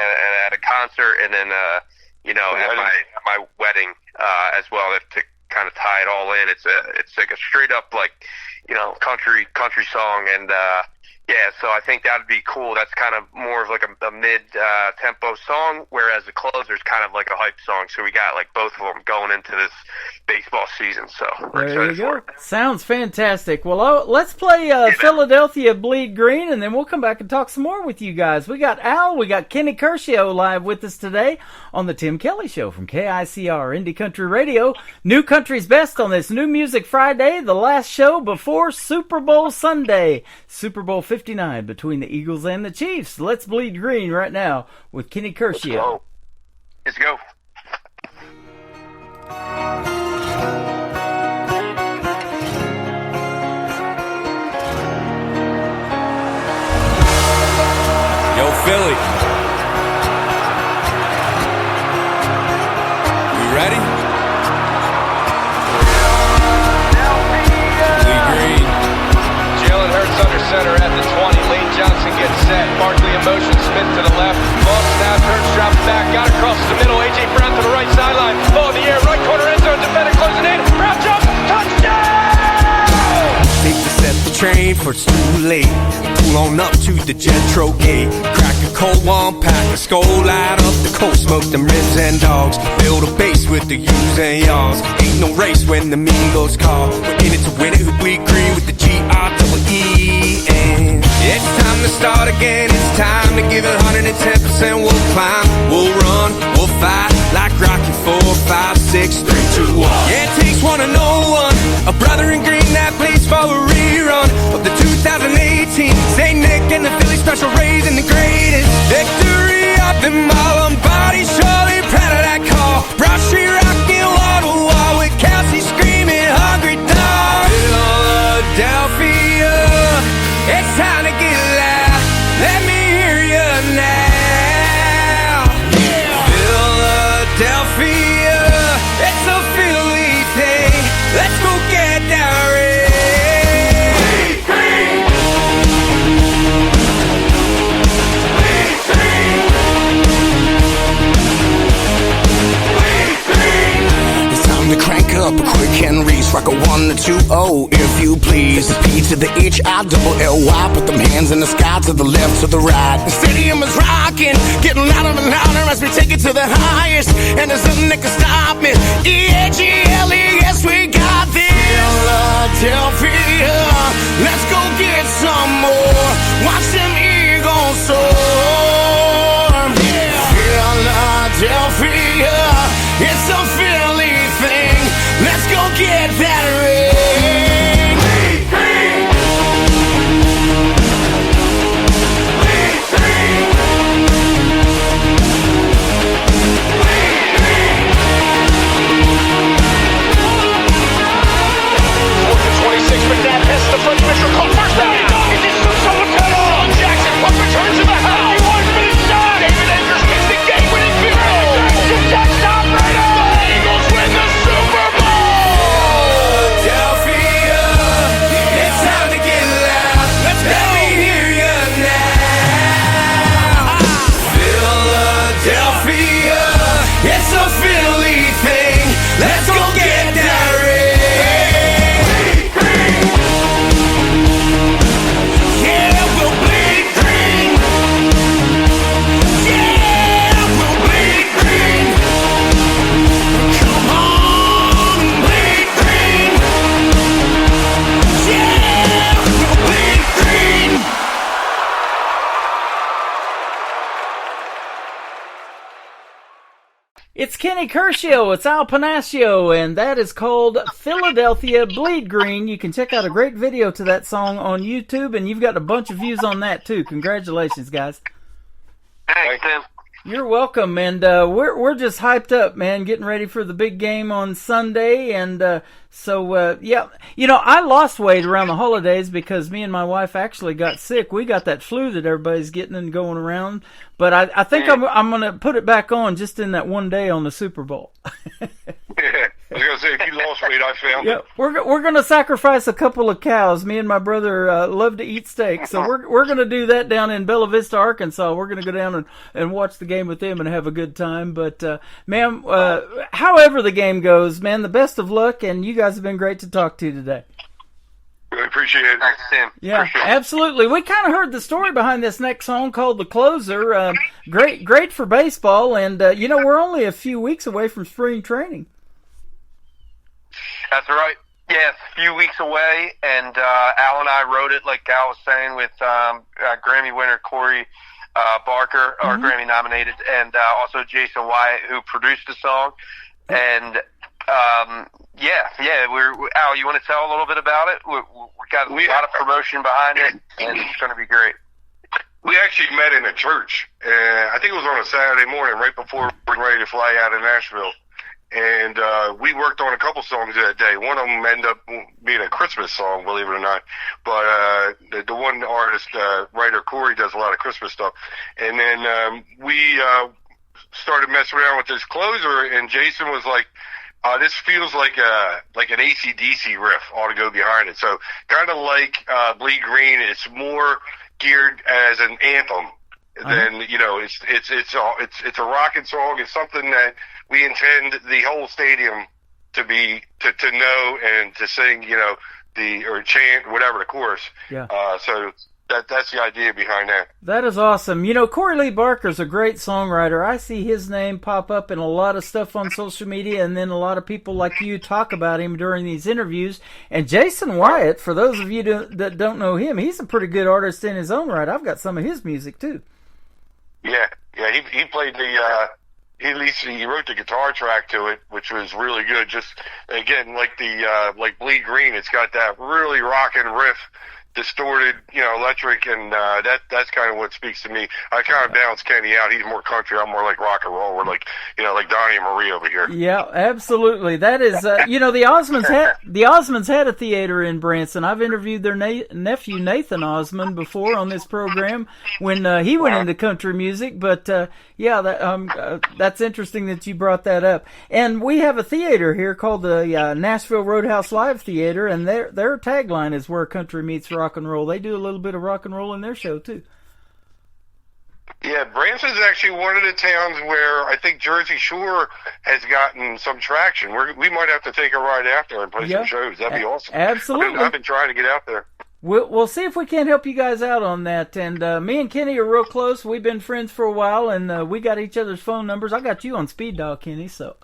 at a concert, and then at my wedding as well, to kind of tie it all in. It's like a straight up country song, and so I think that'd be cool. That's kind of more of like a mid tempo song, whereas the closer is kind of like a hype song. So we got like both of them going into this baseball season. So we're excited for it. Sounds fantastic. Well, let's play Philadelphia Bleed Green, and then we'll come back and talk some more with you guys. We got Al, we got Kenny Curcio live with us today on the Tim Kelly Show from KICR Indie Country Radio. New Country's Best on this New Music Friday, the last show before Super Bowl Sunday. Super Bowl 59 between the Eagles and the Chiefs. Let's bleed green right now with Kenny Curcio. Let's go. Yo, Philly. You ready? Bleed green. Jalen Hurts under center at the 20. Lane Johnson gets set. Barkley in motion. Smith to the left. Ball snap. Hurts drops back. Got across the middle. A.J. Brown to the right sideline. Ball in the air. Right corner end zone. Defender closing in. Brown jumps. Touchdown! Take the set the train for it's too late. Pull on up to the Jetro gate. Crack a cold one, pack a skull out up the coast. Smoke them ribs and dogs. Build a base with the U's and y'alls. Ain't no race when the mean goes call. We're in it to win it. We agree with the G-R-E-E. And it's time to gonna start again. It's time to give it 110%. We'll climb, we'll run, we'll fight like Rocky 4, 5, 6, 3, 2, 1. Yeah, it takes one to know one. A brother in green that plays for a rerun of the 2018 St. Nick and the Philly Special raising the greatest victory of them all. I'm body surely proud of that call. Broad Street rocking wall to wall with Kelsey screaming hungry dog. Philadelphia, it's time to get loud. Let me hear you now. Philadelphia, it's a Philly thing. Let's go get that ring. To crank up a quick Henry's, rock a 1 to 2-0 if you please. The P to the H, I double L-Y. Put them hands in the sky to the left, to the right. The stadium is rocking, getting louder and louder as we take it to the highest. And there's nothing that can stop me. E-A-G-L-E, yes, we got this. Philadelphia, let's go get some more. Watch them Eagles soar. Yeah. Philadelphia, it's a Philly thing. Let's go get that ring. Fourth and 26, McNabb hits the first Mitchell call. First down. Is this someone's head on? Jackson, punt return to the house. 1-minute shot. David Andrews gets the game-winning field goal. Touchdown, Raiders. The Eagles win the Super Bowl. Philadelphia, it's time to get loud. Let me hear you now. Philadelphia, it's a Philly thing. Let's go get that ring. Yeah, we'll bleed green. Yeah, we'll bleed green. Come on, bleed green. Yeah, we'll bleed green. It's Kenny Curcio, it's Al Panacio, and that is called Philadelphia Bleed Green. You can check out a great video to that song on YouTube, and you've got a bunch of views on that too. Congratulations, guys. Thanks, Tim. You're welcome, and we're just hyped up, man, getting ready for the big game on Sunday, and so yeah, you know, I lost weight around the holidays because me and my wife actually got sick. We got that flu that everybody's getting and going around, but I think I'm going to put it back on just in that one day on the Super Bowl. Yeah, I was gonna say if you lost weight, I found Yeah, it. we're gonna sacrifice a couple of cows. Me and my brother love to eat steak, so we're gonna do that down in Bella Vista, Arkansas. We're gonna go down and watch the game with them and have a good time. But ma'am, however the game goes, man, the best of luck, and you guys have been great to talk to today. Really appreciate it. Thanks, Tim. Yeah, absolutely. We kind of heard the story behind this next song called "The Closer." Great for baseball, and you know, we're only a few weeks away from spring training. That's right. Yeah, it's a few weeks away, and Al and I wrote it, like Al was saying, with Grammy winner Corey Barker, our Grammy nominated, and also Jason Wyatt, who produced the song. And yeah, we're Al. You want to tell a little bit about it? We got a lot of promotion behind it, and it's going to be great. We actually met in a church. I think it was on a Saturday morning, right before we were ready to fly out of Nashville. And we worked on a couple songs that day. One of them ended up being a Christmas song, believe it or not. But the one artist, writer Corey, does a lot of Christmas stuff. And then we started messing around with this closer, and Jason was like, this feels like an AC/DC riff ought to go behind it. So kind of like Bleed Green, it's more geared as an anthem than, you know, it's a rocking song. It's something that we intend the whole stadium to be to know and to sing, you know, or chant whatever the chorus. Yeah. So that's the idea behind that. That is awesome. You know, Corey Lee Barker's a great songwriter. I see his name pop up in a lot of stuff on social media, and then a lot of people like you talk about him during these interviews. And Jason Wyatt, for those of you that don't know him, he's a pretty good artist in his own right. I've got some of his music, too. Yeah, he played he wrote the guitar track to it, which was really good. Just, again, like Bleed Green, it's got that really rockin' riff, distorted, electric, and that's kind of what speaks to me. I kind of balance Kenny out. He's more country. I'm more like rock and roll. We're like Donnie and Marie over here. Yeah, absolutely. That is, the Osmonds had a theater in Branson. I've interviewed their nephew Nathan Osmond before on this program when he went into country music. But that's interesting that you brought that up. And we have a theater here called the Nashville Roadhouse Live Theater, and their tagline is "Where Country Meets Rock and Roll." They do a little bit of rock and roll in their show too. Yeah, Branson's actually one of the towns where I think Jersey Shore has gotten some traction. We might have to take a ride out there and play some shows. That'd be awesome. Absolutely. I've been trying to get out there. We'll see if we can't help you guys out on that. And me and Kenny are real close. We've been friends for a while, and we got each other's phone numbers. I got you on speed dial, Kenny, so...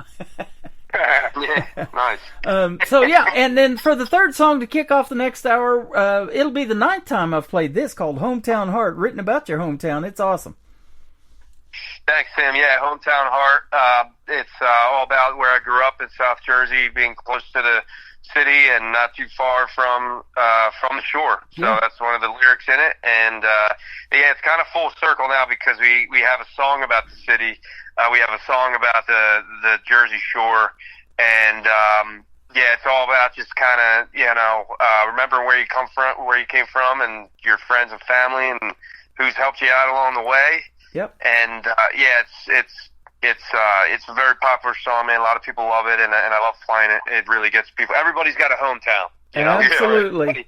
Yeah, nice. And then for the third song to kick off the next hour, it'll be the 9th time I've played this, called Hometown Heart, written about your hometown. It's awesome. Thanks, Tim. Yeah, Hometown Heart. It's all about where I grew up in South Jersey, being close to the city and not too far from the shore. So that's one of the lyrics in it. And it's kind of full circle now because we have a song about the city. We have a song about the Jersey Shore, and it's all about just kind of remember where you came from, and your friends and family, and who's helped you out along the way. Yep. And it's a very popular song, man. A lot of people love it, and I love playing it. It really gets people. Everybody's got a hometown. Absolutely.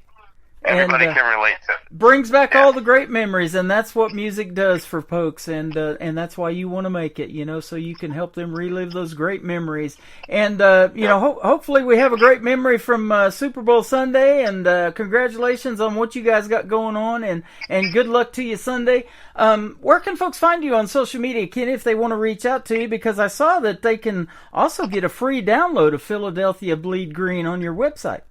Everybody can relate to it. Brings back all the great memories, and that's what music does for folks, and that's why you want to make it, so you can help them relive those great memories. And, hopefully we have a great memory from Super Bowl Sunday, and congratulations on what you guys got going on, and good luck to you Sunday. Where can folks find you on social media, Kenny, if they want to reach out to you? Because I saw that they can also get a free download of Philadelphia Bleed Green on your website.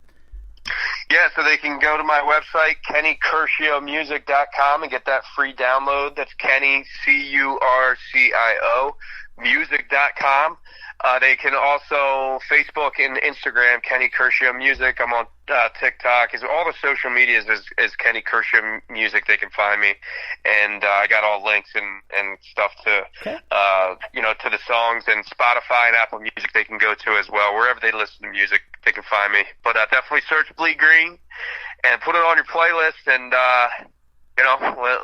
Yeah, so they can go to my website, KennyCurcio.music.com, and get that free download. That's Kenny, Curcio, music.com. They can also Facebook and Instagram, Kenny Curcio Music. I'm on TikTok. All the social medias is Kenny Curcio Music. They can find me, and I got all links and stuff to to the songs, and Spotify and Apple Music they can go to as well. Wherever they listen to music, they can find me. But definitely search Bleed Green and put it on your playlist, and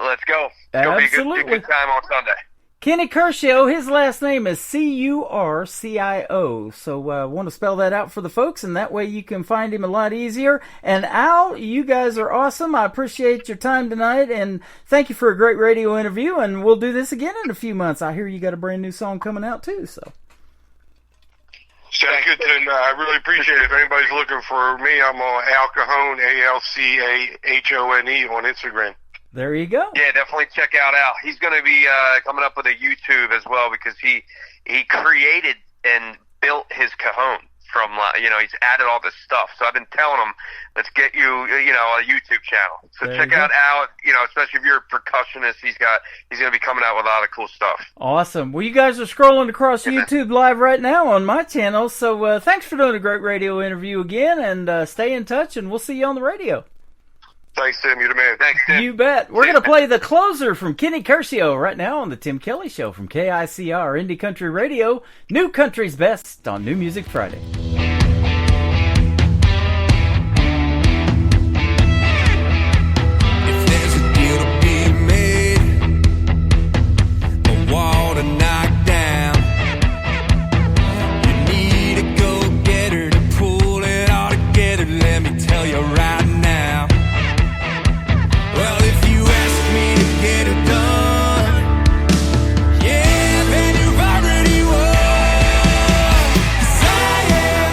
let's go. It's gonna be a good time on Sunday. Kenny Curcio, his last name is Curcio, so want to spell that out for the folks, and that way you can find him a lot easier. And Al, you guys are awesome. I appreciate your time tonight, and thank you for a great radio interview, and we'll do this again in a few months. I hear you got a brand new song coming out, too, so. Sounds good, Tim. I really appreciate it. If anybody's looking for me, I'm on Al Cahone, ALCAHONE on Instagram. There you go. Yeah, definitely check out Al. He's going to be coming up with a YouTube as well, because he created and built his cajon from, he's added all this stuff. So I've been telling him, let's get you, a YouTube channel. So check out Al, especially if you're a percussionist. He's going to be coming out with a lot of cool stuff. Awesome. Well, you guys are scrolling across YouTube Live right now on my channel. So thanks for doing a great radio interview again, and stay in touch, and we'll see you on the radio. Thanks, Tim. You're the man. Thanks, Tim. You bet. We're going to play the closer from Kenny Curcio right now on the Tim Kelly Show from KICR Indie Country Radio. New Country's Best on New Music Friday. If there's a deal to be made, a wall to knock down, you need a go-getter to pull it all together. Let me tell you right now. Well, if you ask me to get it done, yeah, then you've already won. 'Cause I am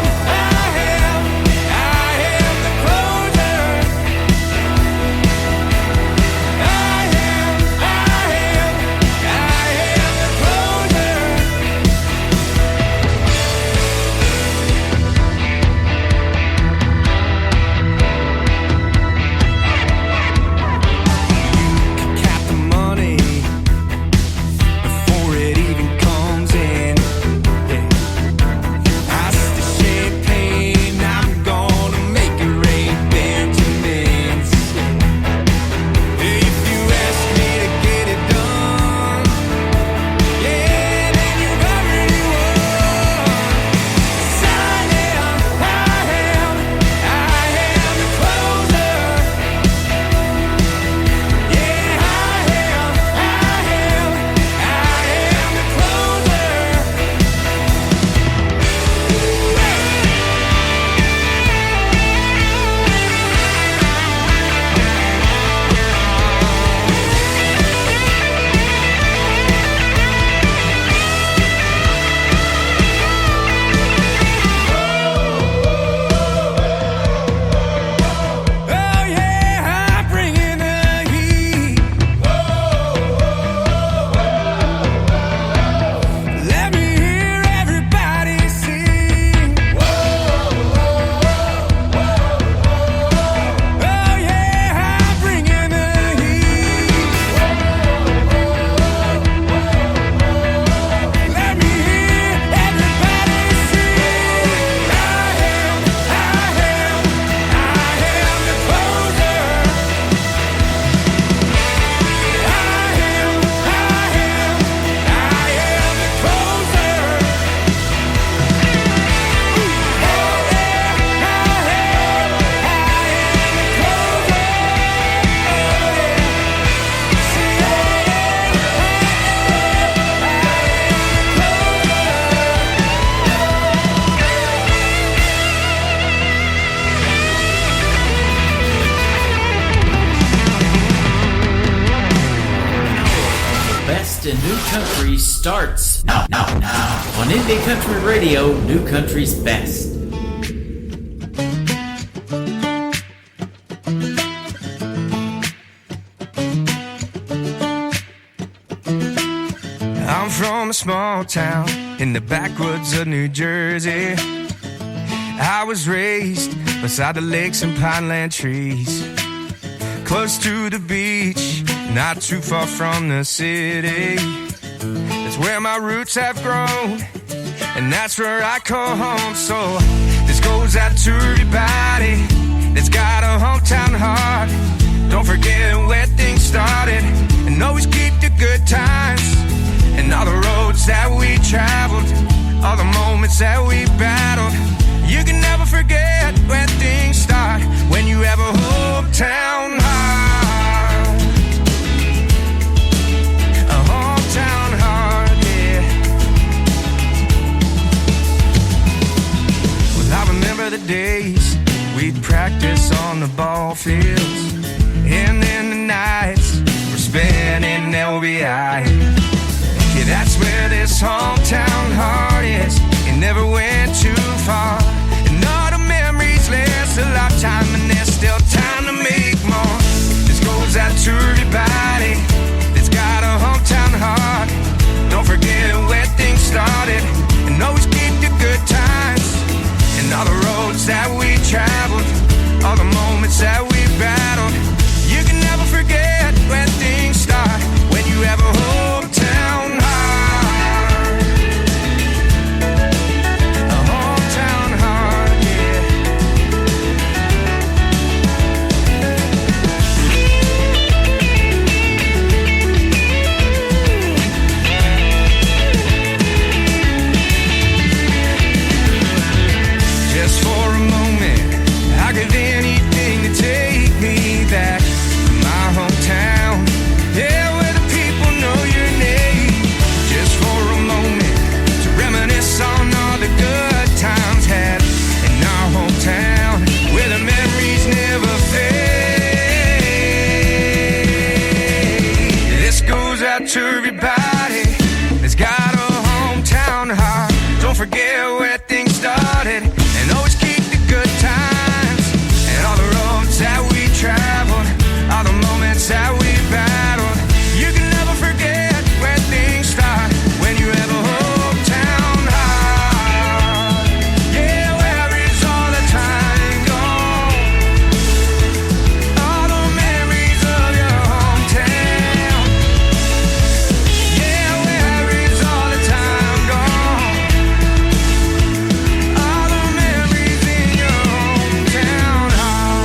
best in new country starts now. On Indie Country Radio, New Country's Best. I'm from a small town in the backwoods of New Jersey. I was raised beside the lakes and pineland trees, close to the beach, not too far from the city. That's where my roots have grown, and that's where I call home. So this goes out to everybody that's got a hometown heart. Don't forget where things started, and always keep the good times. And all the roads that we traveled, all the moments that we battled. You can never forget where things start when you have a hometown heart. A hometown heart, yeah. Well, I remember the days we'd practice on the ball fields, and then the nights we're spending LBI. Yeah, that's where this hometown heart is. It never went too far, and all the memories last a lifetime, and there's still time to make more. This goes out to everybody that's got a hometown heart. Don't forget where things started, and always keep the good times. And all the roads that we traveled, all the moments that we battled. You can never forget where things start when you have a hometown heart. A hometown heart, yeah. Just for a moment, I give anything to take me back to my hometown. Yeah, where the people know your name. Just for a moment, to reminisce on all the good times had in our hometown, where the memories never fade. This goes out to everybody that's got a hometown heart. Don't forget where things started, and always keep the good times. And all the roads that we traveled, all the moments that we battled. You can never forget where things start when you have a hometown heart. Yeah, where is all the time gone? All the memories of your hometown. Yeah, where is all the time gone? All the memories in your hometown heart.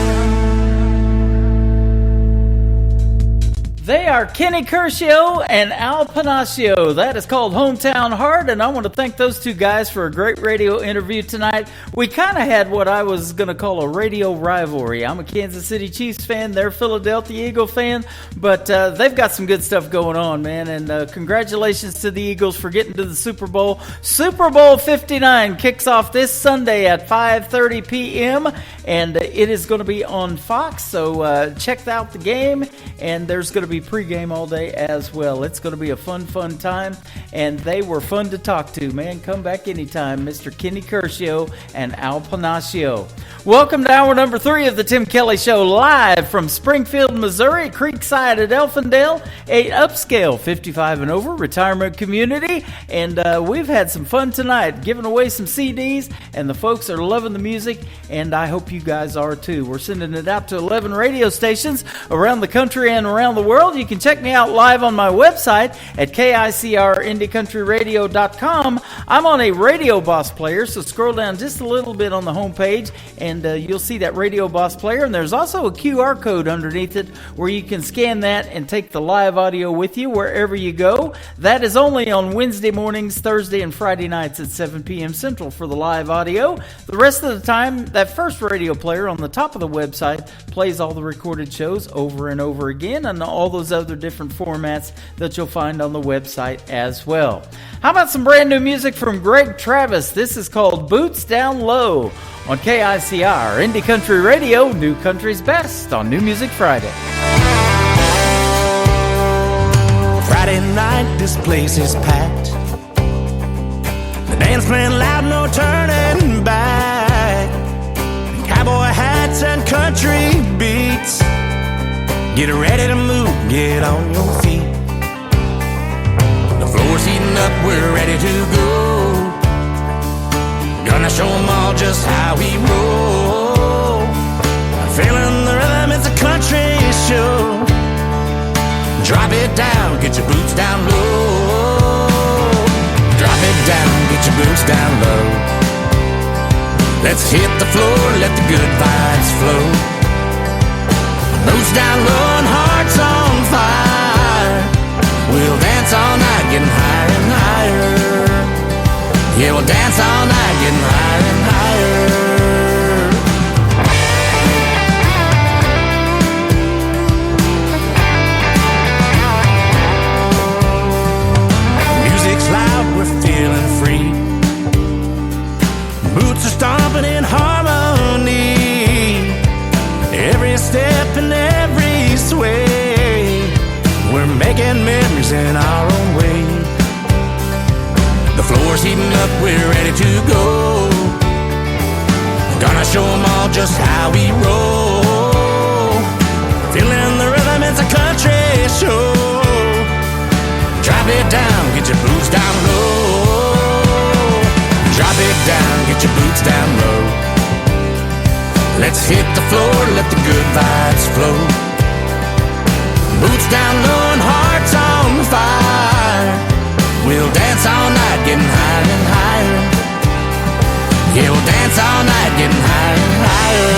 They are Kenny Curcio and Al Panacio. That is called Hometown Heart, and I want to thank those two guys for a great radio interview tonight. We kind of had what I was going to call a radio rivalry. I'm a Kansas City Chiefs fan. They're a Philadelphia Eagle fan, but they've got some good stuff going on, man, and congratulations to the Eagles for getting to the Super Bowl. Super Bowl 59 kicks off this Sunday at 5:30 p.m., and it is going to be on Fox, so check out the game, and there's going to be pregame all day as well. It's going to be a fun time, and they were fun to talk to, man. Come back anytime, Mr. Kenny Curcio and Al Panacio. Welcome to hour number 3 of the Tim Kelly Show, live from Springfield, Missouri, Creekside at Elfindale, a upscale 55 and over retirement community, and we've had some fun tonight, giving away some CDs, and the folks are loving the music, and I hope you guys are too. We're sending it out to 11 radio stations around the country and around the world. You can check me out live on my website at KICRIndieCountryRadio.com. I'm on a Radio Boss player, so scroll down just a little bit on the homepage, and you'll see that Radio Boss player, and there's also a QR code underneath it where you can scan that and take the live audio with you wherever you go. That is only on Wednesday mornings, Thursday, and Friday nights at 7 p.m. Central for the live audio. The rest of the time, that first radio player on the top of the website plays all the recorded shows over and over again, and all those other different formats that you'll find on the website as well. How about some brand new music from Greg Travis? This is called Boots Down Low on KICR, Indie Country Radio, New Country's Best on New Music Friday. Friday night, this place is packed. The band's playing loud, no turning back. Cowboy hats and country beats. Get ready to move, get on your feet. The floor's heating up, we're ready to go. Gonna show them all just how we roll. Feeling the rhythm, it's a country show. Drop it down, get your boots down low. Drop it down, get your boots down low. Let's hit the floor, let the good vibes flow. Boots down low and hearts on fire. We'll dance all night, getting higher and higher. Yeah, we'll dance all night, getting higher and higher. Music's loud, we're feeling free. Boots are stomping in harmony. Every step and every sway, we're making memories in our own way. The floor's heating up, we're ready to go. Gonna show them all just how we roll. Feeling the rhythm, it's a country show. Drop it down, get your boots down low. Drop it down, get your boots down low. Let's hit the floor, let the good vibes flow. Boots down low and hearts on fire. We'll dance all night, getting higher and higher. Yeah, we'll dance all night, getting higher and higher.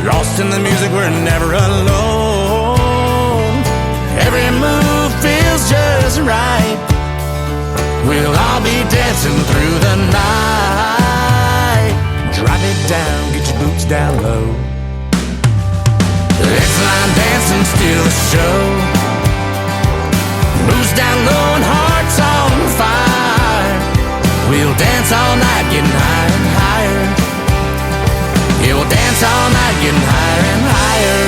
Lost in the music, we're never alone. Every move feels just right. We'll all be dancing through the night. Drop it down, get your boots down low. Let's line dance and steal the show. Boots down low and hearts on fire. We'll dance all night, getting higher and higher. Yeah, we'll dance all night, getting higher and higher.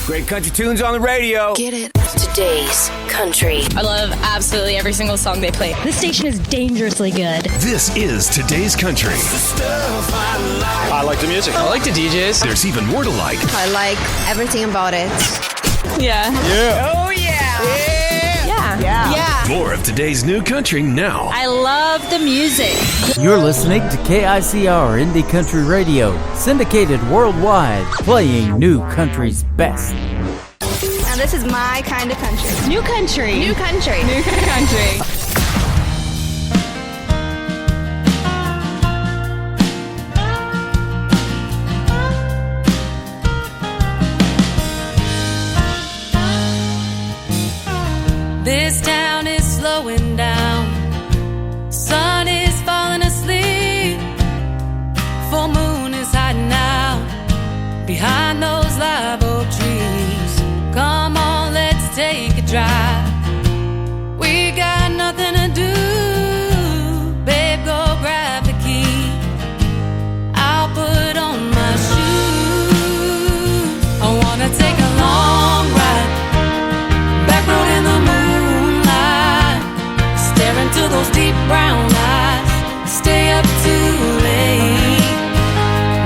Great country tunes on the radio. Get it? Today's country. I love absolutely every single song they play. This station is dangerously good. This is Today's Country. I like the music. I like the DJs. There's even more to like. I like everything about it. Yeah. Yeah. Oh, yeah. Yeah. Yeah. More of today's new country now. I love the music. You're listening to KICR Indie Country Radio, syndicated worldwide, playing new country's best. Now this is my kind of country. New country. New country. New country. This town is slowing down. Sun is falling asleep. Full moon is hiding out behind those live oak trees. Come on, let's take a drive. We got nothing to do. Babe, go grab the key. I'll put on my shoes. I wanna take a long ride. Back road in the moonlight, staring into those deep brown eyes. Stay up too late.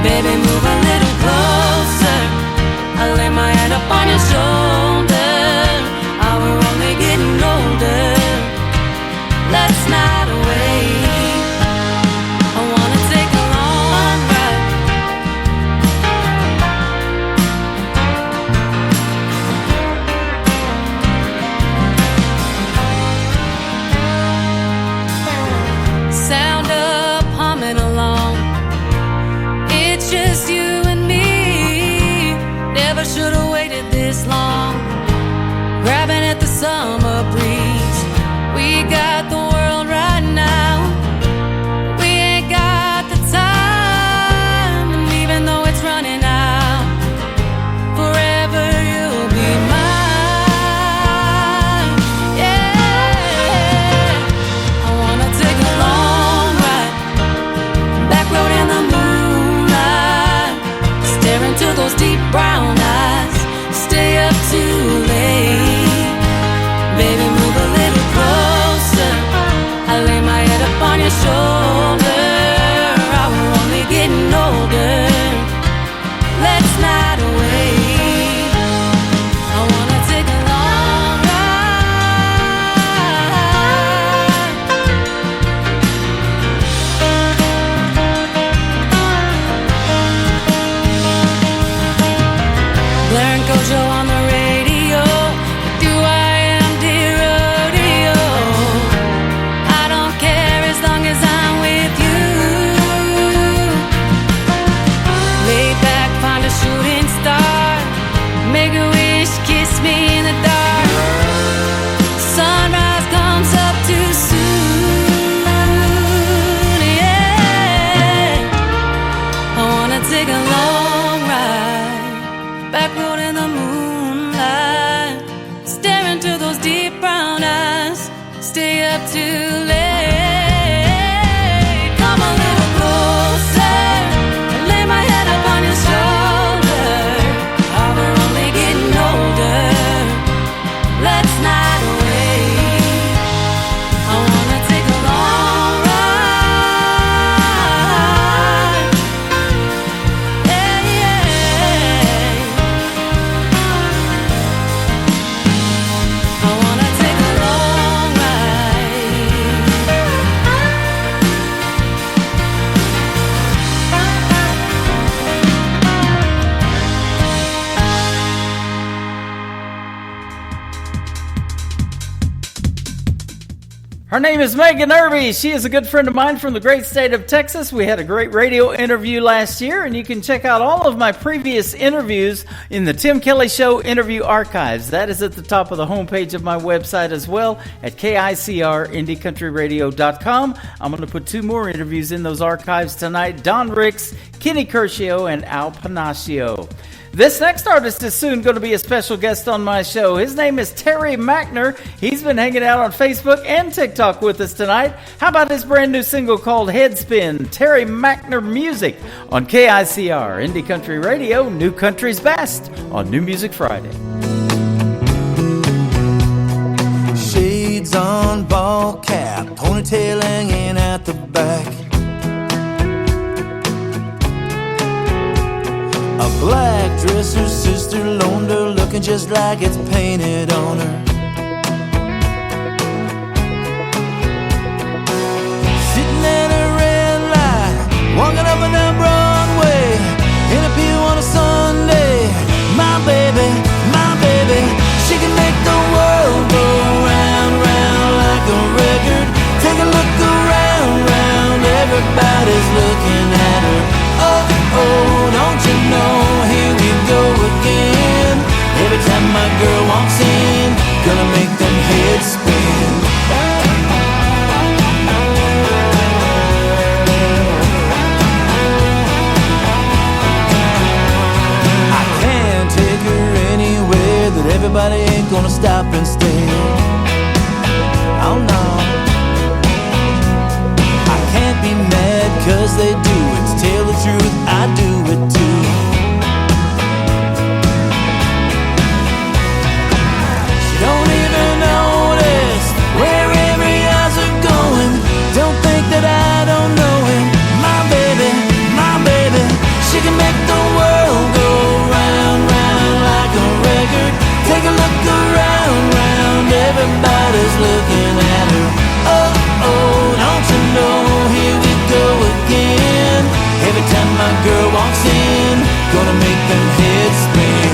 Baby, move a little closer. those deep brown eyes. Stay up too late. Baby, move a little closer. I lay my head up on your shoulder. We're only getting older. Let's not wait. I wanna take a long ride. Blair and Kojo on the radio. Do I am dear rodeo. I don't care as long as I'm with you. Lay back, find a shooting star. Make a wish, kiss me in the dark. Sunrise comes up too soon. Yeah, I wanna take a long ride. Back road in the moonlight. Stare into those deep brown eyes. Stay up too late. Come a little closer. Lay my head up on your shoulder. We're only getting older. Let's not wait. I wanna take a long ride. Yeah, yeah. I wanna take a long ride. Her name is Megan Irby. She is a good friend of mine from the great state of Texas. We had a great radio interview last year, and you can check out all of my previous interviews in the Tim Kelly Show interview archives. That is at the top of the homepage of my website as well at KICRIndieCountryRadio.com. I'm going to put 2 more interviews in those archives tonight. Don Ricks, Kenny Curcio, and Al Panaccio. This next artist is soon going to be a special guest on my show. His name is Terry Mackner. He's been hanging out on Facebook and TikTok with us tonight. How about his brand new single called Headspin? Terry Mackner Music on KICR, Indie Country Radio, New Country's Best on New Music Friday. Shades on, ball cap, ponytail hanging at the back. A black dress her sister loaned her, looking just like it's painted on her. Sitting at a red light, walking up and down Broadway, in a pew on a Sunday. My baby, she can make the world go round, round like a record. Take a look around, round, everybody's looking at her. Oh, oh, don't you know, here we go again. Every time my girl walks in, gonna make them heads spin. I can't take her anywhere that everybody ain't gonna stop and stare. Oh no, I can't be mad 'cause they do it. To tell the truth, I do it too. She don't even notice where every eyes are going. Don't think that I don't know him. My baby, she can make the world go round, round like a record. Take a look around, round, everybody's looking at her. Oh, oh, don't you know, here we go again. Every time my girl walks in, gonna make them heads spin.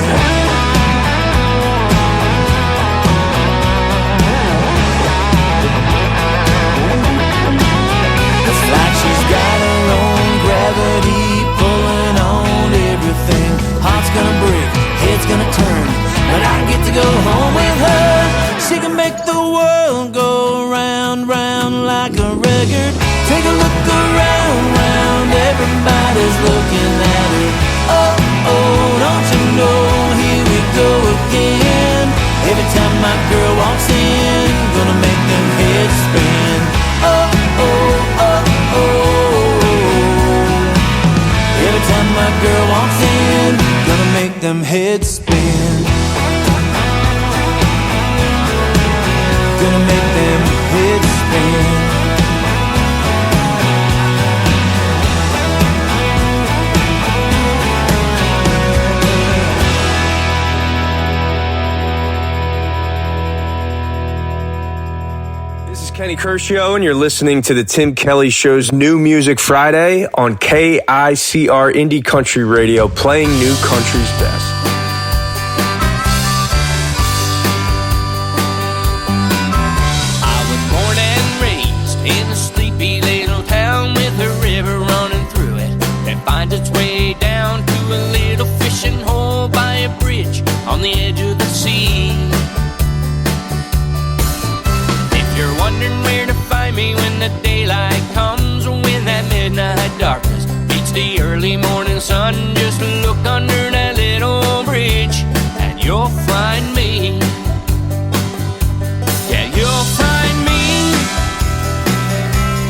It's like she's got her own gravity pulling on everything. Heart's gonna break, head's gonna turn, but I get to go home with her. She can make the world go round, round like a record. Take a look around, round, everybody's looking at her. Oh, oh, heads spin. Gonna make them heads spin. Kenny Kershaw, and you're listening to the Tim Kelly Show's New Music Friday on KICR Indie Country Radio, playing new country's best. I was born and raised in a sleepy little town with a river running through it that finds its way down to a little fishing hole by a bridge on the edge of the sea. You're wondering where to find me when the daylight comes, or when that midnight darkness beats the early morning sun. Just look under that little bridge and you'll find me. Yeah, you'll find me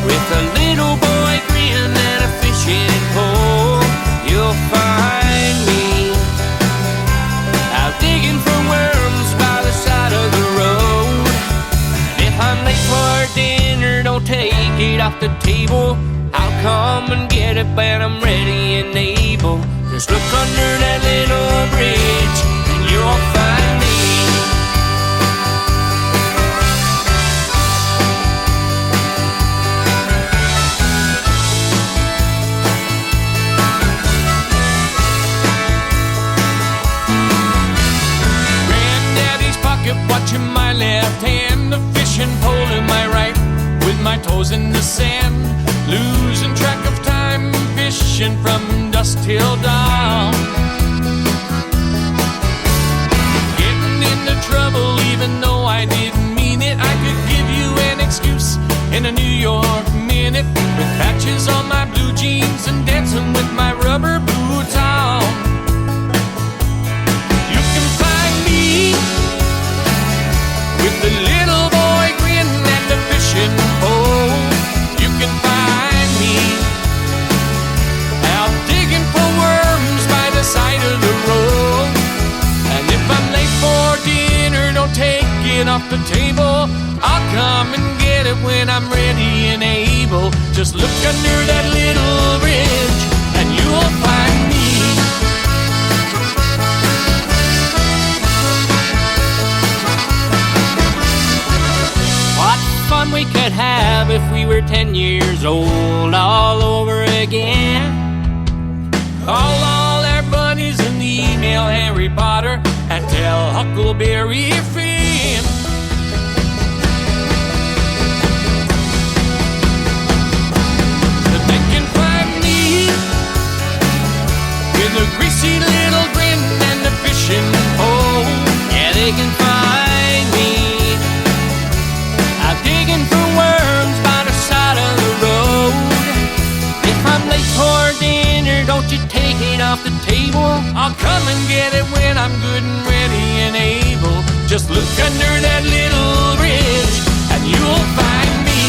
with a little boy grin and a fishing pole. You'll find me out digging for worms by the side of the road. I'm late for dinner, don't take it off the table. I'll come and get it when I'm ready and able. Just look under that little bridge and you'll find me. Granddaddy's pocket watch in my left hand, the fishing pole in my right, with my toes in the sand, losing track of time, fishing from dusk till dawn. Getting into trouble even though I didn't mean it. I could give you an excuse in a New York minute, with patches on my blue jeans and dancing with my rubber boots on. You can find me with the little boy grin and the fishing pole. You can find me out digging for worms by the side of the road. And if I'm late for dinner, don't take it off the table. I'll come and get it when I'm ready and able. Just look under that little bridge and you'll find me. Fun we could have if we were 10 years old all over again. Call all our buddies and email Harry Potter and tell Huckleberry Finn. That they can find me with a greasy little grin and a fishing pole. Yeah, they can find me digging for worms by the side of the road. If I'm late for dinner, don't you take it off the table. I'll come and get it when I'm good and ready and able. Just look under that little bridge and you'll find me.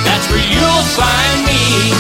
That's where you'll find me.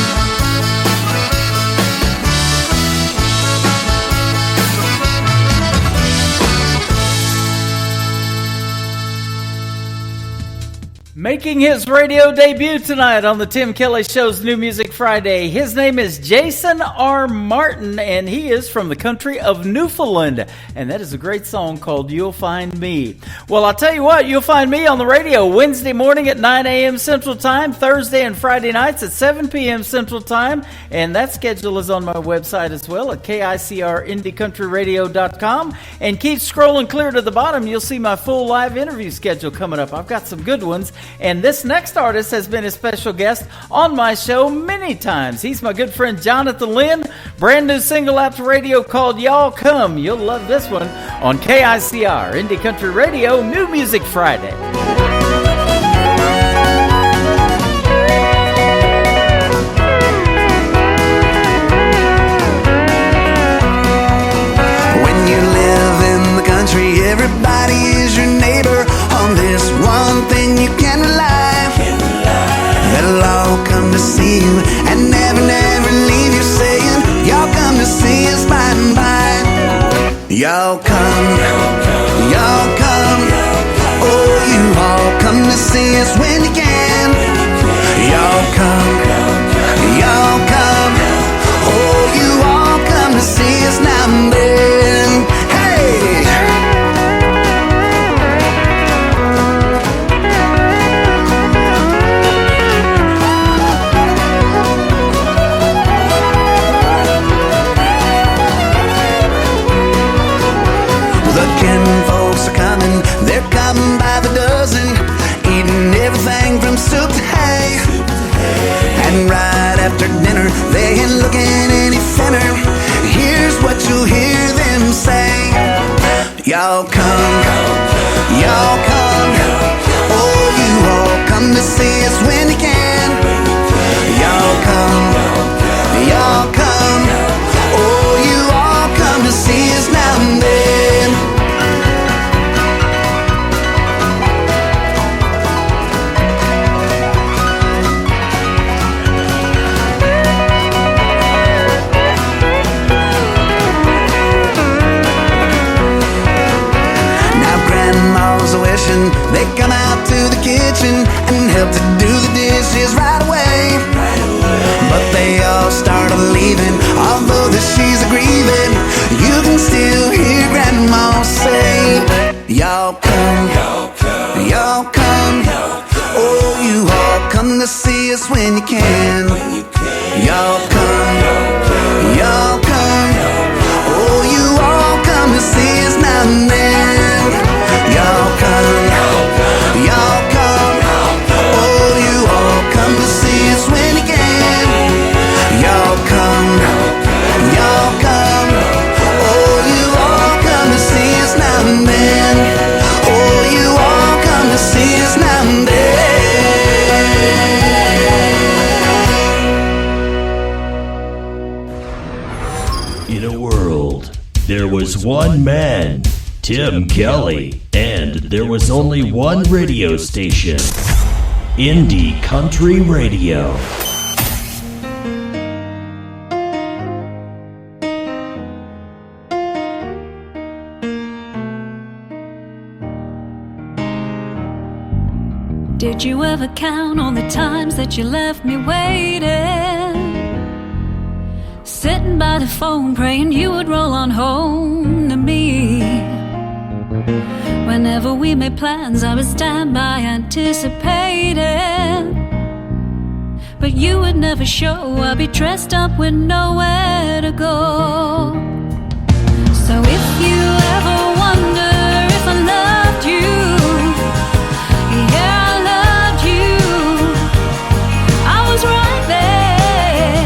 Making his radio debut tonight on the Tim Kelly Show's New Music Friday. His name is Jason R. Martin, and he is from the country of Newfoundland. And that is a great song called You'll Find Me. Well, I'll tell you what, you'll find me on the radio Wednesday morning at 9 a.m. Central Time, Thursday and Friday nights at 7 p.m. Central Time. And that schedule is on my website as well at KICRIndieCountryRadio.com. And keep scrolling clear to the bottom. You'll see my full live interview schedule coming up. I've got some good ones. And this next artist has been a special guest on my show many times. He's my good friend Jonathan Lynn. Brand new single out to radio called Y'all Come. You'll love this one on KICR Indie Country Radio, New Music Friday. When you live in the country, everybody is your neighbor. On this one thing you can rely, they'll all come to see you and never, never leave you, saying y'all come to see us by and by. Y'all come, y'all come. Oh, you all come to see us when you can. Y'all come, y'all come. Oh, you all come to see us now and then. Hey! The kin folks are coming, they're coming by the dozen, eating everything from soup to hay. And right after dinner, they ain't looking any thinner. Here's what you'll hear them say: y'all come, y'all come. Oh, you all come to see us when you can. Y'all come, y'all come. Oh, you all come to see us now and then. They come out to the kitchen and help to do the dishes right away. But they all started leaving, although that she's a grieving. You can still hear Grandma say, y'all come, y'all come. Oh, you all come to see us when you can. Y'all come, y'all come. Oh, you all come to see us now and then. Y'all come, y'all come. Oh, you all come to see us when you can. Y'all come, y'all come. Oh, you all come to see us now and then. Oh, you all come to see us now and then. In a world, there was one man, Tim Kelly, and there was only one radio station, Indie Country Radio. Did you ever count all the times that you left me waiting? Sitting by the phone praying you would roll on home to me. Whenever we made plans, I would stand by anticipating, but you would never show. I'd be dressed up with nowhere to go. So if you ever wonder if I loved you, yeah, I loved you. I was right there.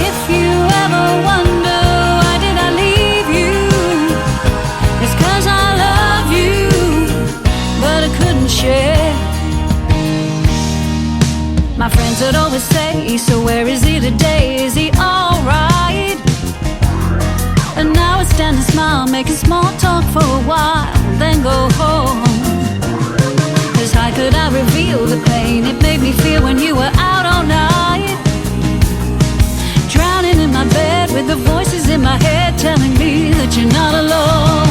If you ever wonder why did I leave you, it's 'cause I love you, but I couldn't share. My friends would always say, so where is he today? Is he alright? And now I stand and smile, making small talk for a while, then go home. 'Cause how could I reveal the pain it made me feel when you were out all night? Drowning in my bed with the voices in my head telling me that you're not alone.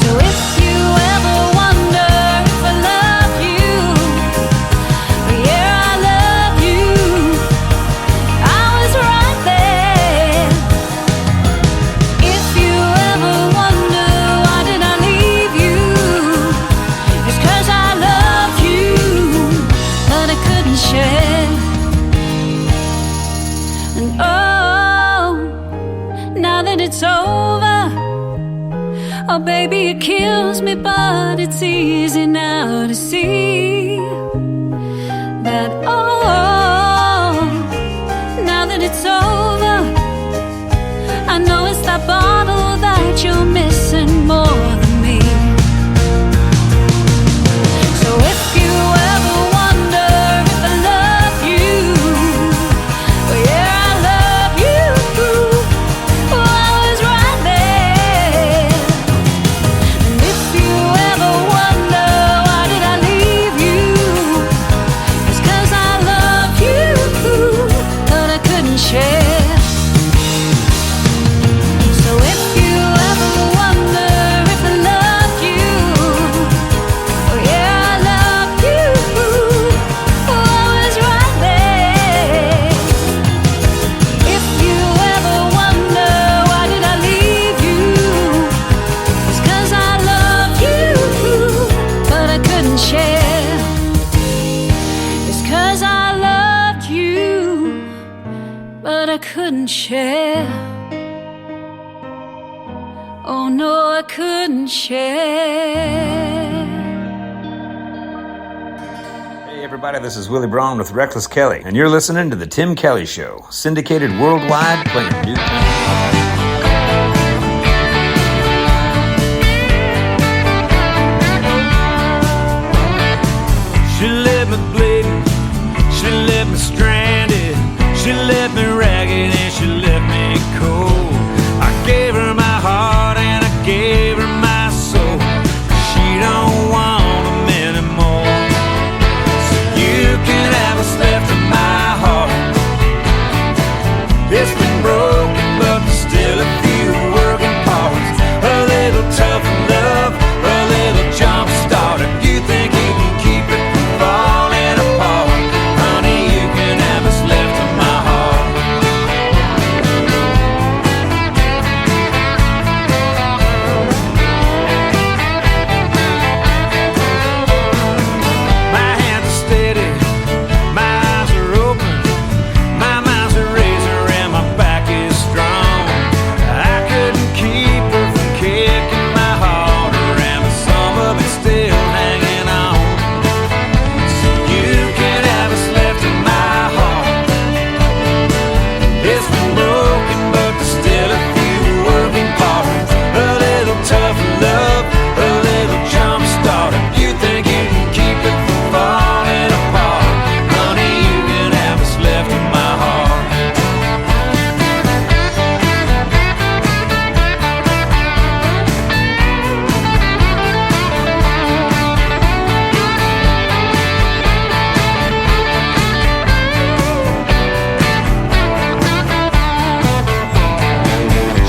So if you ever wonder if I love you, yeah, I love you. I was right there. If you ever wonder why did I leave you, it's 'cause I loved you, but I couldn't share. And oh, now that it's over, oh baby, it kills me, but it's easy now to see that, oh, now that it's over, I know it's that bottle that you're missing more than me. So if you ever wonder if I love you, well, yeah, I love you. Well, I was right there. And if you ever wonder why did I leave you, it's 'cause I love you. but I couldn't share. Oh no, I couldn't share. Hey everybody, this is Willie Braun with Reckless Kelly, and you're listening to The Tim Kelly Show, syndicated worldwide, playing new country. She left me bleeding, she left me stranded, she left me ragged and she left me cold. I gave her my heart and I gave her my soul. She don't want them anymore. So you can have what's left of my heart. It's been broken, but there's still a few working parts. A little tough love, a little jump start. If you think you can keep it from falling apart, honey, you can have what's left of my heart. My hands are steady, my eyes are open, my mind's a razor and my back is strong. I couldn't keep her from kicking my heart around, but some of it's still hanging on. So you can have what's left of my heart. It's been broken, but there's still a few working parts. A little tough love, a little jump start. If you think you can keep it from falling apart, honey, you can have what's left of my heart.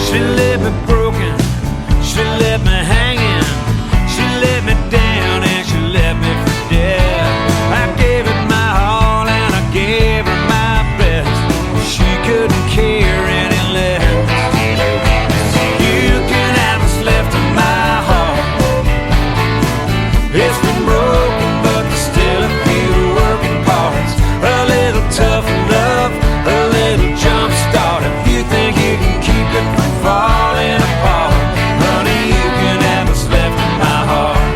She left me broken, she left me hanging, she let me down and she left me for dead. I gave it my all and I gave her my best. She couldn't care any less. You can have what's left of my heart. It's been broken, but there's still a few working parts. A little tough love, a little jump start. If you think you can keep it from falling apart, honey, you can have what's left of my heart.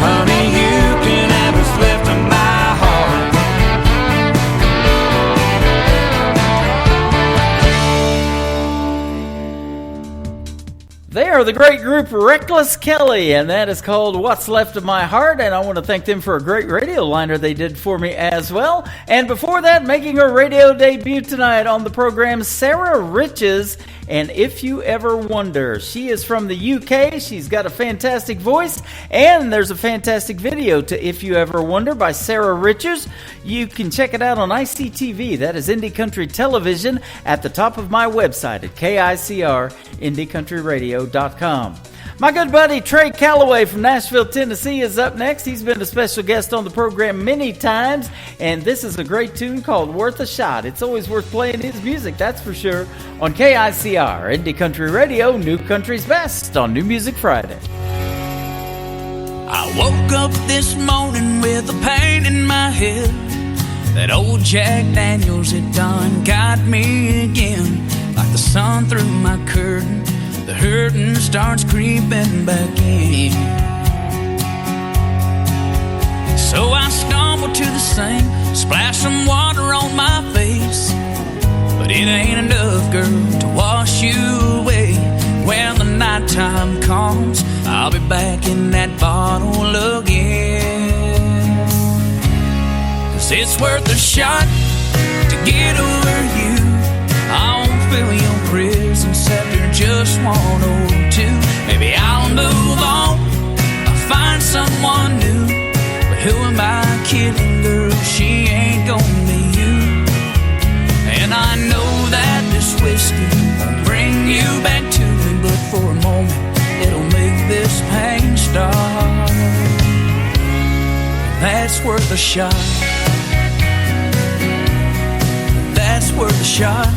Honey, you can have what's left of my heart. They are the great group Reckless Kelly, and that is called What's Left of My Heart, and I want to thank them for a great radio liner they did for me as well. And before that, making her radio debut tonight on the program, Sarah Riches, and If You Ever Wonder. She is from the UK, she's got a fantastic voice, and there's a fantastic video to If You Ever Wonder by Sarah Riches. You can check it out on ICTV, that is Indie Country Television, at the top of my website at KICR-IndieCountryRadio.com. My good buddy Trey Calloway from Nashville, Tennessee is up next. He's been a special guest on the program many times, and this is a great tune called Worth a Shot. It's always worth playing his music, that's for sure, on KICR, Indie Country Radio, New Country's Best on New Music Friday. I woke up this morning with a pain in my head. That old Jack Daniels had done got me again. Like the sun through my curtain, the hurting starts creeping back in. So I stumble to the sink, splash some water on my face. But it ain't enough, girl, to wash you away. When the nighttime comes, I'll be back in that bottle again. 'Cause it's worth a shot to get over you. I won't fill your prison after just 1 or 2. Maybe I'll move on, I'll find someone new. But who am I kidding, girl? She ain't gonna be you. And I know that this whiskey won't bring you back to me, but for a moment it'll make this pain stop. That's worth a shot. That's worth a shot.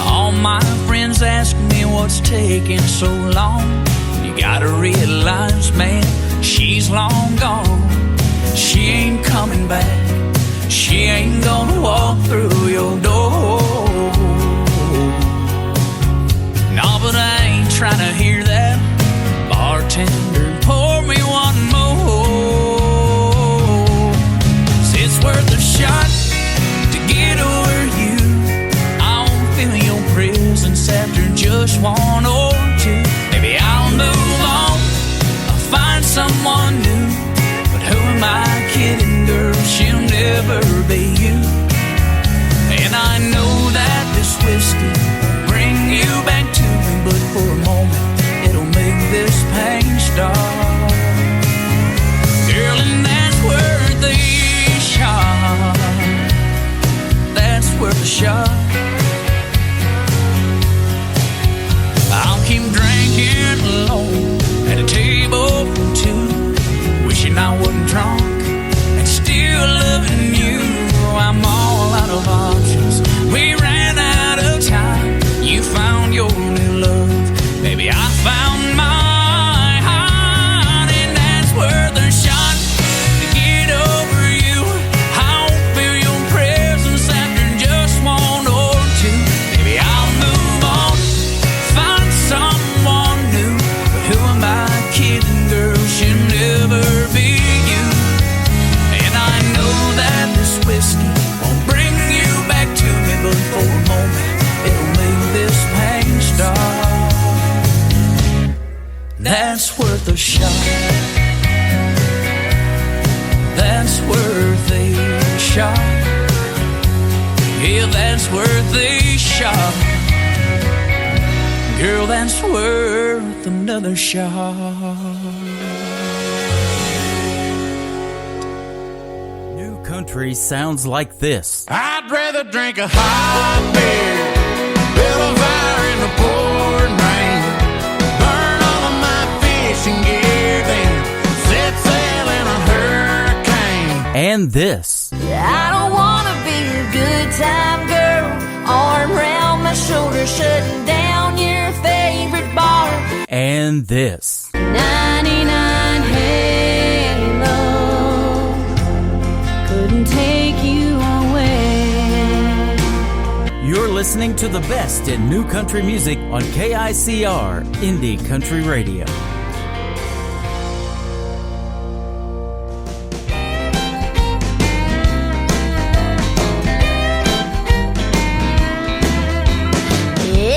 All my friends ask me what's taking so long. You gotta realize, man, she's long gone. She ain't coming back. never be you. And I know that this whiskey will bring you back to me, but for a moment it'll make this pain stop. Girl, and that's worth the shot. That's worth the shot. I'll keep drinking alone at a table for two, wishing I wasn't drunk and still loving you. I'm all out of options. We ran out of time. You found your new love. Maybe I found mine. And that's worth a shot to get over you. I won't feel your presence after just one or two. Maybe I'll move on, find someone new. But who am I kidding, girl? She'll never be you. And I know that this whiskey won't bring you back to me, but for a moment it'll make this pain stop. That's worth a shot. That's worth a shot. Yeah, that's worth a shot. Girl, that's worth another shot. New country sounds like this. I'd rather drink a hot beer, build a fire in the pouring rain, burn all of my fishing gear, then set sail in a hurricane. And this. I don't wanna be a good time girl, arm around my shoulder, shutting down your favorite bar. And this. 99 Halo couldn't take you away. You're listening to the best in new country music on KICR Indie Country Radio.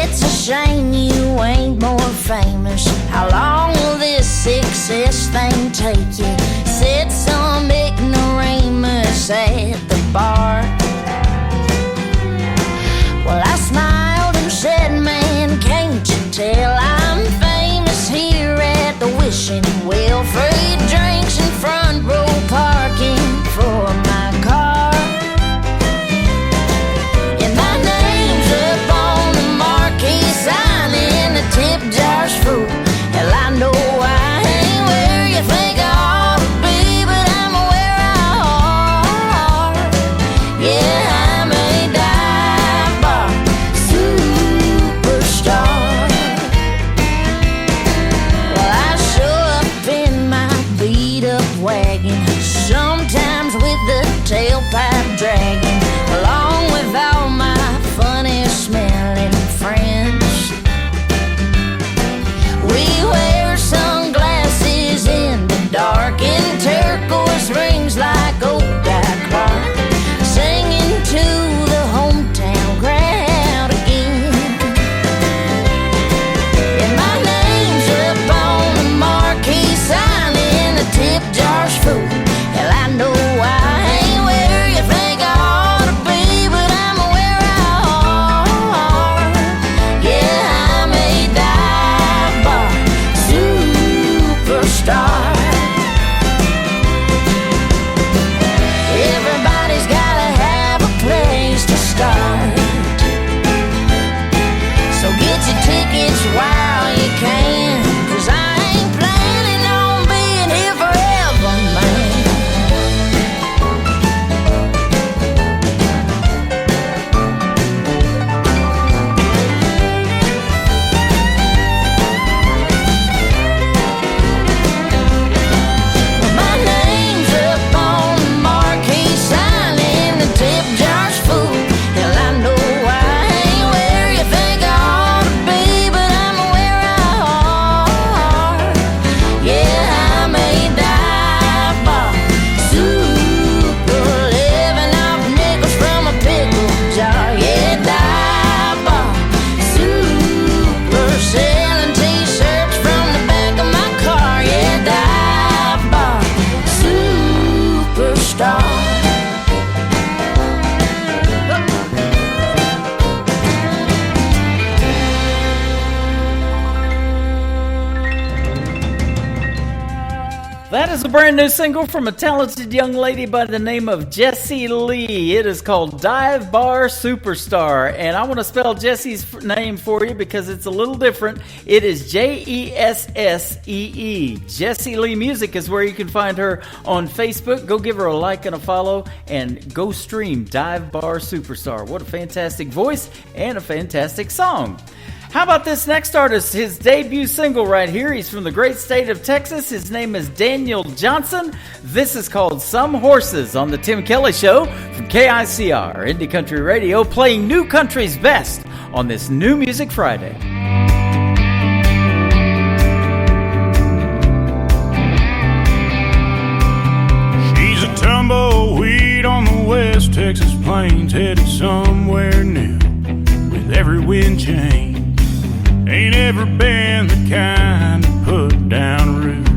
It's a shame you ain't more famous. How long will this success thing take you? Said some ignoramus at the bar. Well, I smiled and said, man, can't you tell I'm famous here at the Wishing Well? Free drinks and front row parking for my car. And my name's up on the marquee sign in the tip jar's full. Hell, I know I ain't where you think I ought to be, but I'm where I are. Yeah, I'm a dive bar superstar. Well, I show up in my beat up wagon, sometimes with the tailpipe dragging, along with all my funny smelling friends. We wear sunglasses in the dark and turquoise rings like old Guy Clark, singing to the hometown crowd again. And my name's up on the marquee sign in the tip jar's full. Hell, I know I ain't where you think a brand new single from a talented young lady by the name of Jessie Lee. It is called Dive Bar Superstar. And I want to spell Jessie's name for you because it's a little different. It is Jessee. Jessie Lee Music is where you can find her on Facebook. Go give her a like and a follow and go stream Dive Bar Superstar. What a fantastic voice and a fantastic song. How about this next artist? His debut single right here. He's from the great state of Texas. His name is Daniel Johnson. This is called Some Horses on the Tim Kelly Show from KICR Indie Country Radio, playing new country's best on this New Music Friday. She's a tumbleweed on the West Texas plains, headed somewhere new with every wind change. Ain't ever been the kind to put down roots.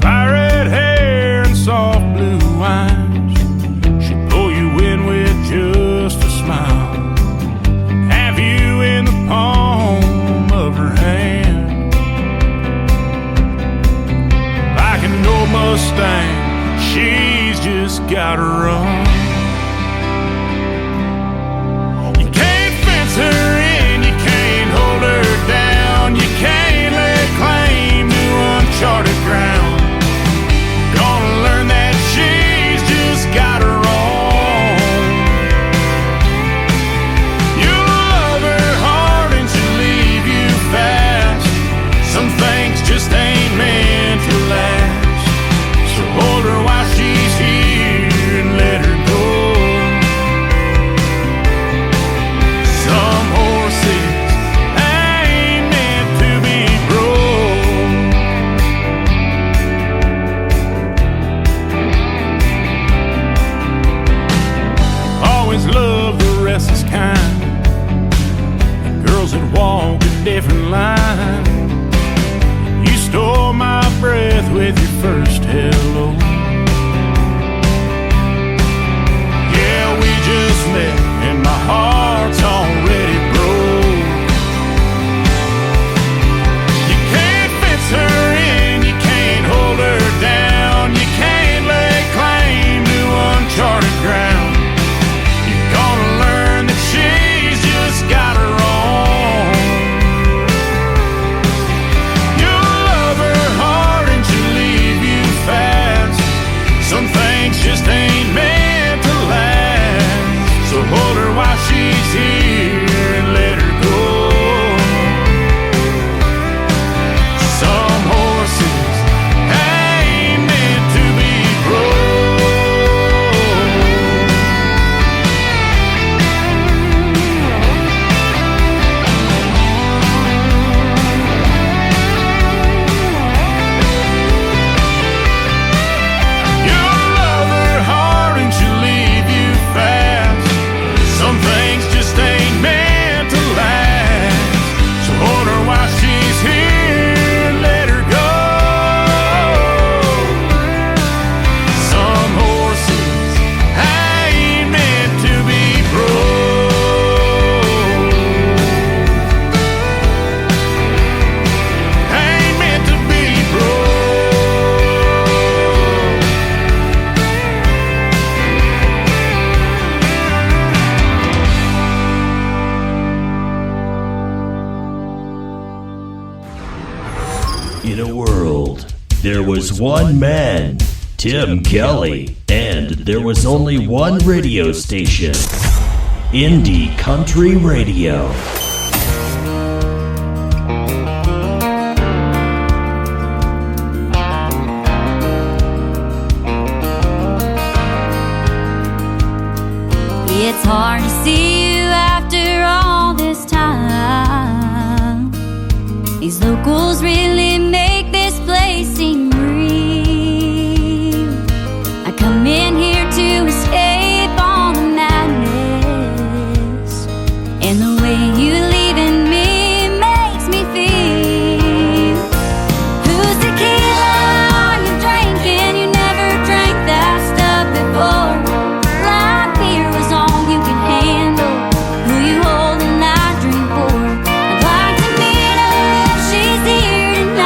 Fire red hair and soft blue eyes, she'll pull you in with just a smile. Have you in the palm of her hand. Like an old Mustang, she's just gotta run. Her in, you can't hold her down, you can't lay claim to uncharted ground. Gonna learn that she's just got her own. You'll love her hard and she'll leave you fast. Some things just ain't meant to last. So hold her while she's here and let her go. Walk a different line. You stole my breath with your first hello. Yeah, we just met and my heart's already broke. You can't fence her in, you can't hold her down, you can't lay claim to uncharted ground. You're gonna learn that she's just got her own. Some things just ain't meant to last. So hold her while she's here and let her go. Some horses ain't meant to be There was one man, Tim Kelly, and there was only one radio station, Indie Country Radio. It's hard to see you after all this time. These locals really make this place seem real. I come in here to escape all the madness, and the way you leaving me makes me feel. Whose tequila are you drinking? You never drank that stuff before. Light beer was all you could handle. Who you holding that drink for? I'd like to meet her if she's here tonight.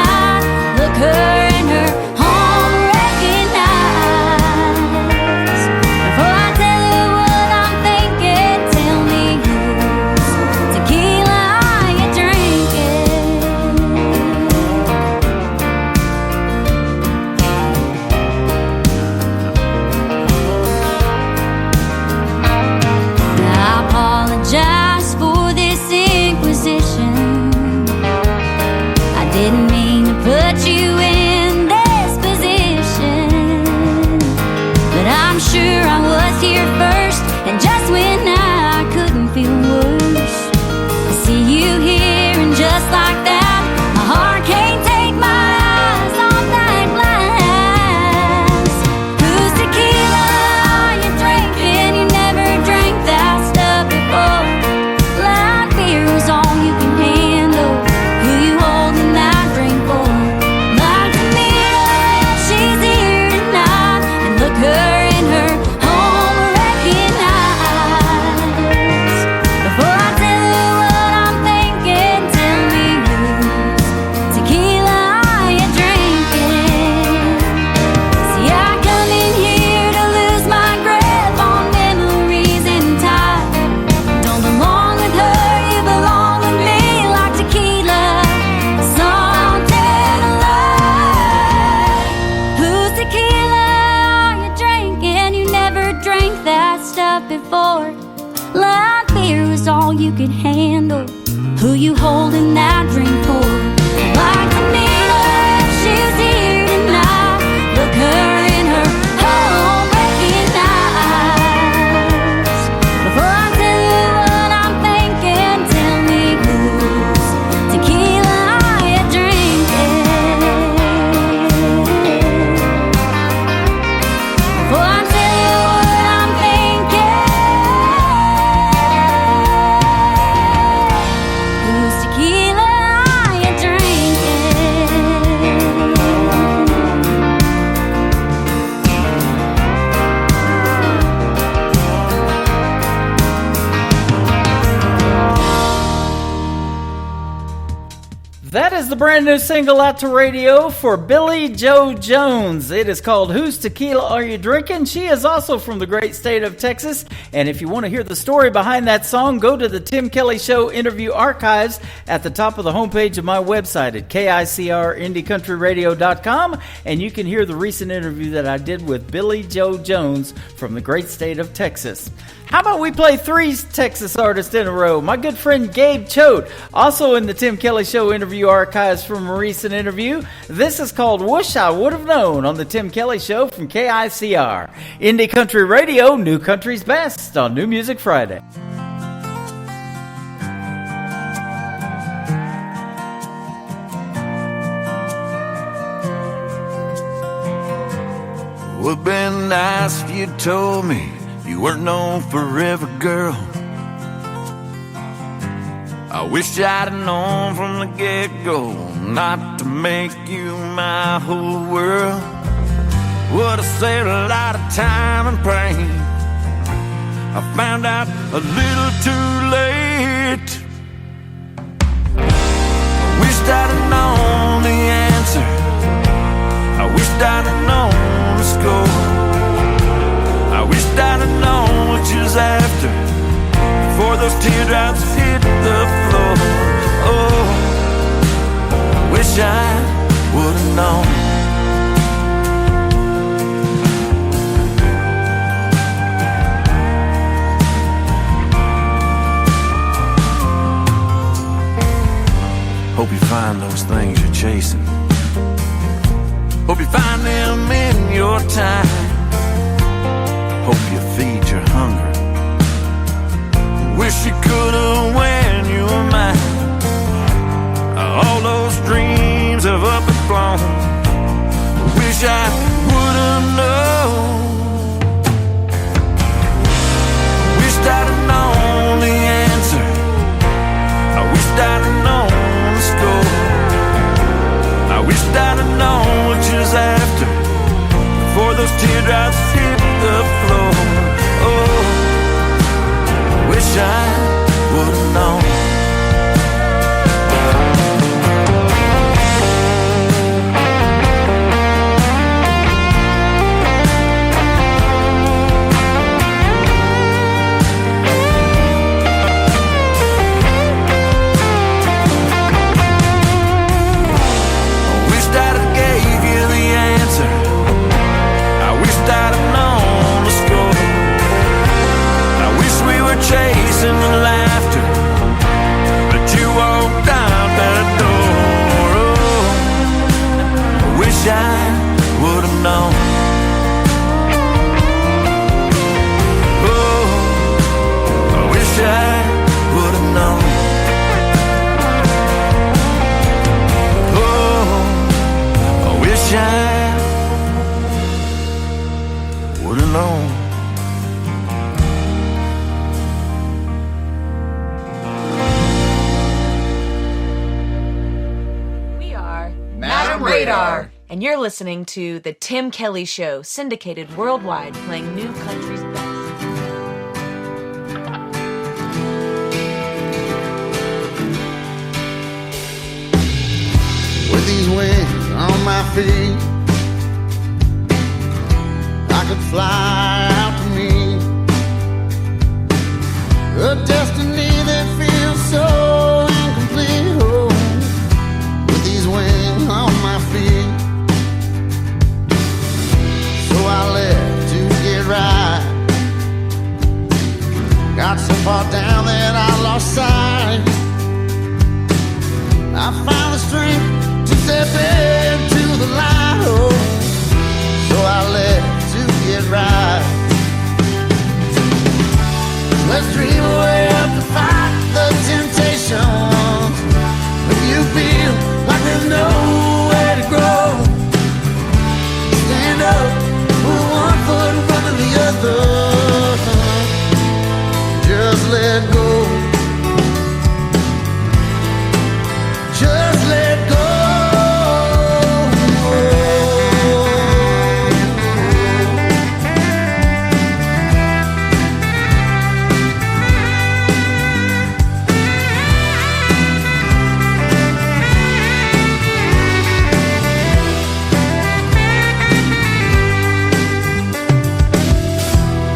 before. Like fear is all you could handle. Who you holding that drink for? Like to meet her if she's here tonight. Look her in her heartbreaking eyes. Before I tell you what I'm thinking, tell me whose tequila are you drinking? Before I tell you what I'm thinking, whose tequila are you drinking? That is the brand new single out to radio for Billy Joe Jones. It is called Whose Tequila Are You Drinking? She is also from the great state of Texas. And if you want to hear the story behind that song, go to the Tim Kelly Show interview archives at the top of the homepage of my website at KICRIndieCountryRadio.com. And you can hear the recent interview that I did with Billy Joe Jones from the great state of Texas. How about we play three Texas artists in a row? My good friend Gabe Choate, also in the Tim Kelly Show interview archives from a recent interview. This is called Wish I Would Have Known on the Tim Kelly Show from KICR. Indie Country Radio, New Country's Best on New Music Friday. Would've been nice if you told me you weren't known forever, girl. I wish I'd have known from the get-go not to make you my whole world. Would've saved a lot of time and pain. I found out a little too late. I wished I'd have known the answer. I wished I'd have known the score. I wished I'd have known what you was after before those teardrops hit the floor. Oh, wish I would have known. Hope you find those things you're chasing. Hope you find them in your time. Hope you feed your hunger. Wish you could've when you were mine. All those dreams have up and flown. Wish I would've known. Wished I'd have known the answer. I wished I'd have known the score. I wished I'd have known what you was after before those teardrops hit the floor. Oh, wish I would have known. Chasing the laughter, but you walked out that door. Oh, I wish I would have known. Oh, I wish I would have known. Oh, I wish I would have known. Radar. And you're listening to The Tim Kelly Show, syndicated worldwide, playing new country's best. With these wings on my feet, I could fly out to me a destiny that feels so incomplete. Oh, with these wings on my feet, so I left to get right let go. Just let go.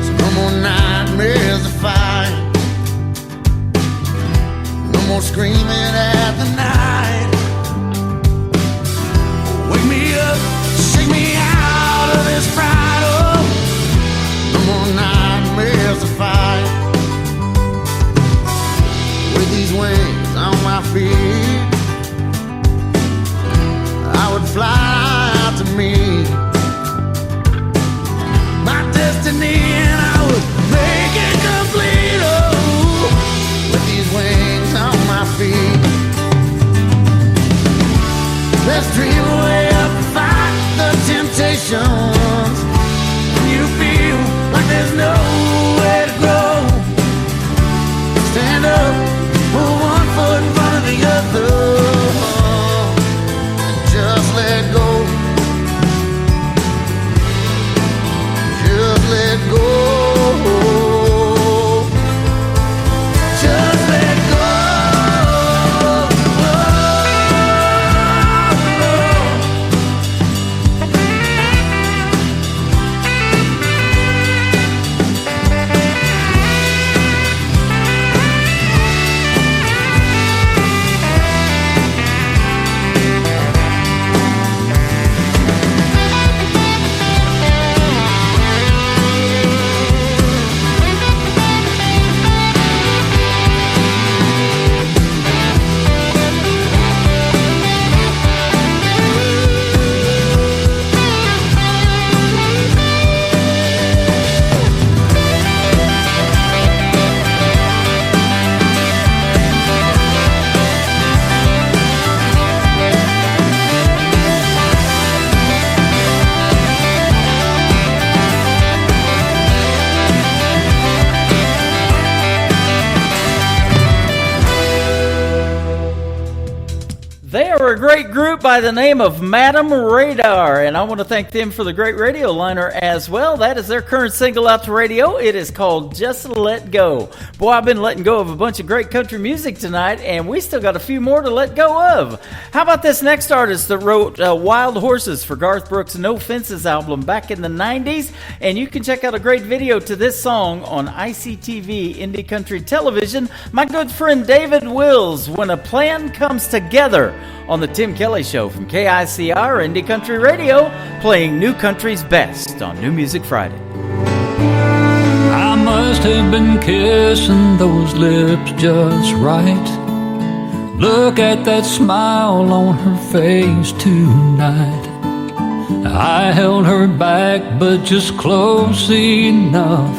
So no more nightmares of fire, no more screaming at the night. Wake me up, shake me out of this fright. Oh, no more nightmares of fire. With these wings on my feet, I would fly out to meet my destiny, and I would make it complete. Oh, with these wings on my feet, let's dream away up and fight the temptations. When you feel like there's nowhere to go, stand up, put one foot in front of the other, and just let go. Just let go. Just let go. They are a great group by the name of Madam Radar, and I want to thank them for the great radio liner as well. That is their current single out to radio. It is called Just Let Go. Boy, I've been letting go of a bunch of great country music tonight, and we still got a few more to let go of. How about this next artist that wrote Wild Horses for Garth Brooks' No Fences album back in the 90s? And you can check out a great video to this song on ICTV Indie Country Television. My good friend David Wills, When a Plan Comes Together, on the Tim Kelly Show from KICR Indie Country Radio, playing New Country's best on New Music Friday. I must have been kissing those lips just right. Look at that smile on her face tonight. I held her back, but just close enough.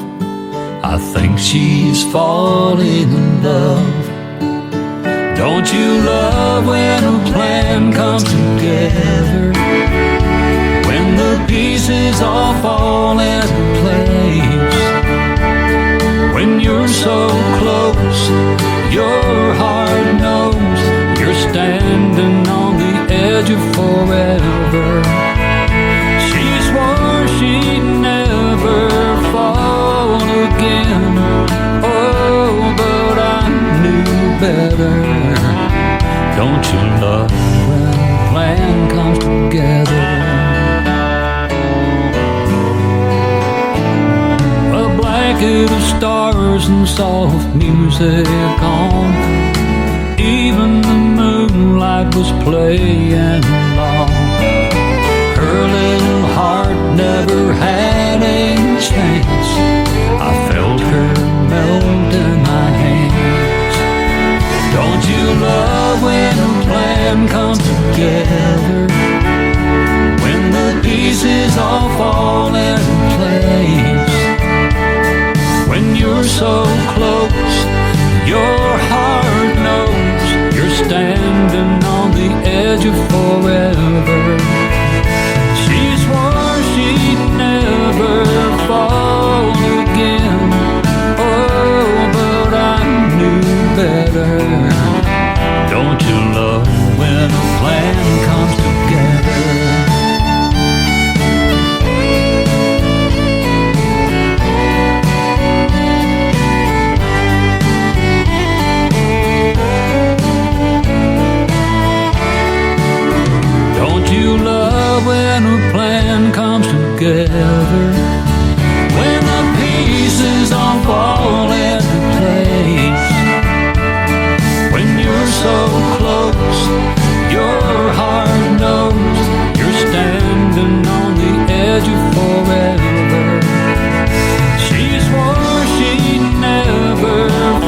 I think she's falling in love. Don't you love when a plan comes together? When the pieces all fall into place? When you're so close, your heart knows you're standing on the edge of forever. She swore she'd never fall again. Oh, but I knew better. Don't you love when a plan comes together? A blanket of stars and soft music on. Even the moonlight was playing along. Her little heart never had a chance. I felt her melt in my hands. Don't you love when a plan comes together? When the pieces all fall into place? When you're so close, your heart knows you're standing on the edge of forever. She swore she'd never fall again. Oh, but I together. When the pieces all fall into place, when you're so close, your heart knows you're standing on the edge of forever. She swore she'd never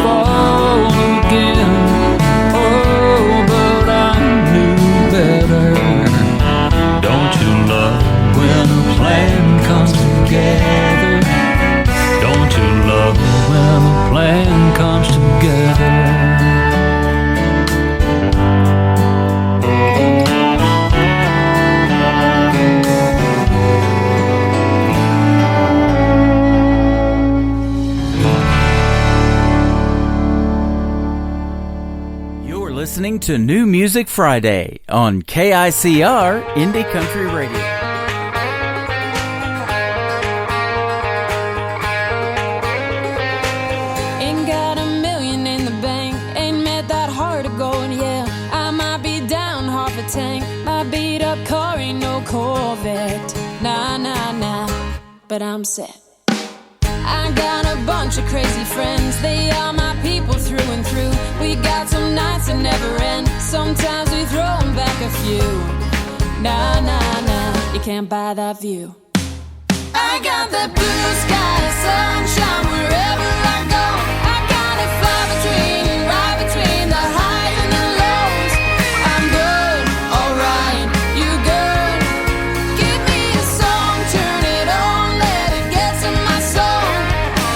fall again. Oh, but I knew better. Don't you love when a plan comes together? Don't you love when a plan comes together? Listening to New Music Friday on KICR Indie Country Radio. Ain't got a million in the bank, ain't met that hard of gold, yeah. I might be down half a tank, my beat up car ain't no Corvette. Nah, nah, nah, but I'm set. I got a bunch of crazy friends, they are my people through and through. We got some nights that never end, sometimes we throw them back a few. Nah, nah, nah, you can't buy that view. I got that blue sky, sunshine wherever I go. I gotta fly between, right between the highs and the lows. I'm good, alright, you good? Give me a song, turn it on, let it get to my soul.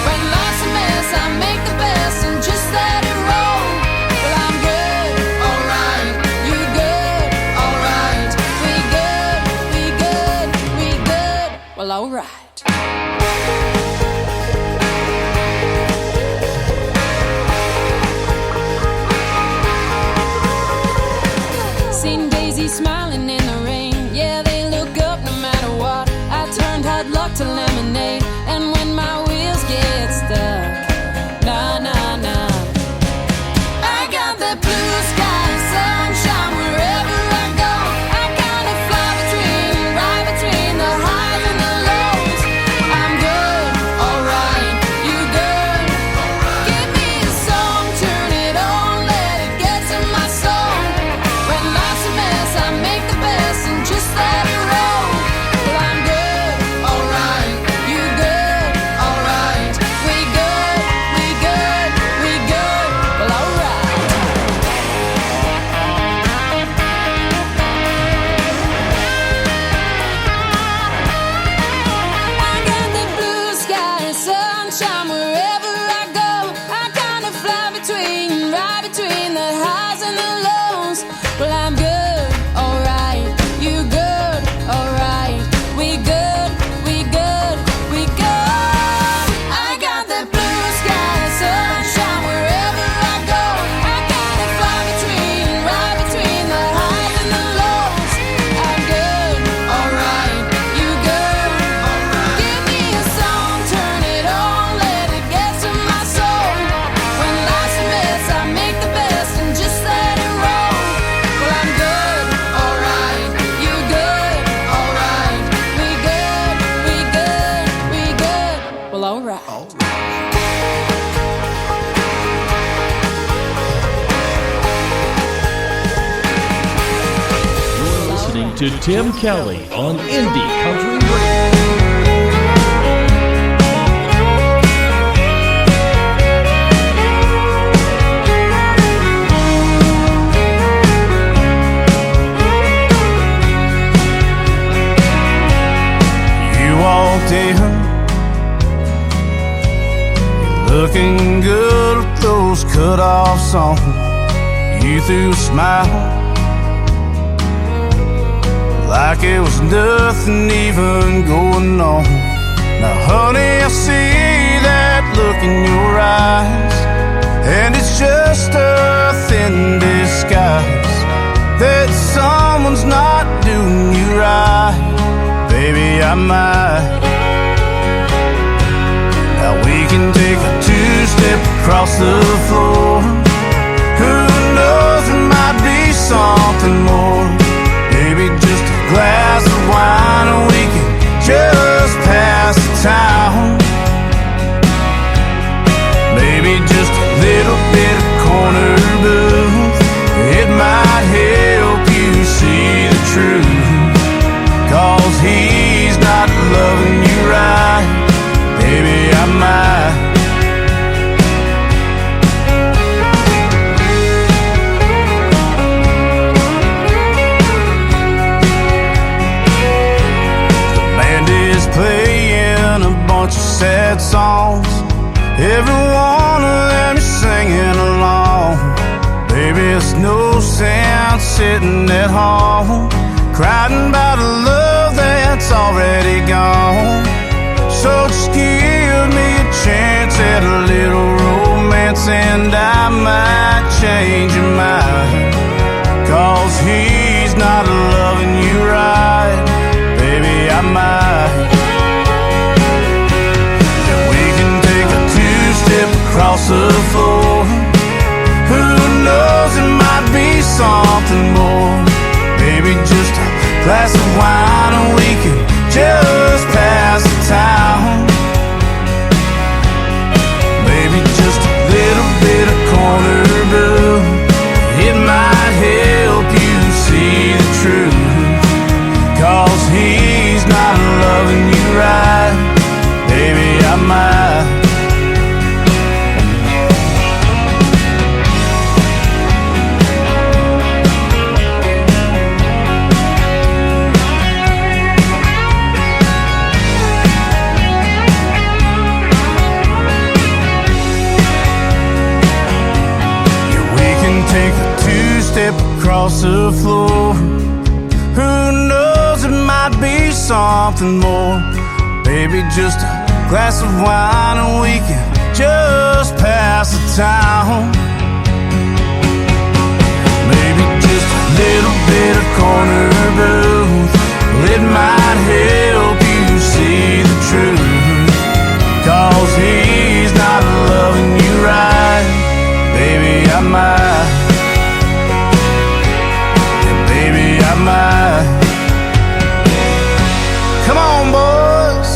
When life's a mess, I make the best and just let it roll. Well, I'm good, alright, you good, alright. We good, we good, we good, well, alright. Seen Daisy smiling in the rain, yeah, they look up no matter what. I turned hard luck to lemonade, and when my wheels get stuck, nah, nah, nah. I got the blue sky, sunshine wherever I go. I gotta fly between, right between the highs and the lows. I'm good, alright, you good? Give me a song, turn it on, let it get to my soul. When life's a mess, I make the best and just let it roll. Well, I'm good, alright, you good, alright. We good, we good, we good, well, alright. I got the blue sky and sunshine wherever I go. I kinda fly between, right between the highs and the lows. Well, I'm good, alright, you good, alright. We good, we good, we good. I got the blue sky and sunshine wherever I go. I kinda fly between, right between the highs and the lows. I'm good, alright, you good, alright. Give me a song, turn it on, let it get to my soul. When life's a mess, I make the best and just let it roll. Well, I'm good, alright, you good, alright. We good, we good, we good, well, alright. You're listening to Tim Kelly on Indie Country Radio. You walked in, you're looking good with those cut-offs on. You threw a smile like it was nothing even going on. Now, honey, I see that look in your eyes, and it's just a thin disguise that someone's not doing you right. Baby, I might. Now we can take a two-step across the floor. Who knows, there might be something more. Maybe just a glass of wine and we can just bunch of sad songs. Every one of them is singing along. Baby, it's no sense sitting at home crying about a love that's already gone. So just give me a chance at a little romance, and I might change your mind. 'Cause he's not loving you right, baby, I might. Yeah, we can take a two-step across the floor. Who knows, it might be something more. Baby, just a glass of wine and we can just pass the time. Baby, just a little bit of corner blue, it might help you see the truth. 'Cause he's not loving you right, baby, I might. Take a two-step across the floor. Who knows, it might be something more. Baby, just a glass of wine and we can just pass the time. Maybe just a little bit of corner booth, it might help you see the truth. 'Cause he's not loving you right, baby, I might. Yeah, baby, I might. Come on, boys.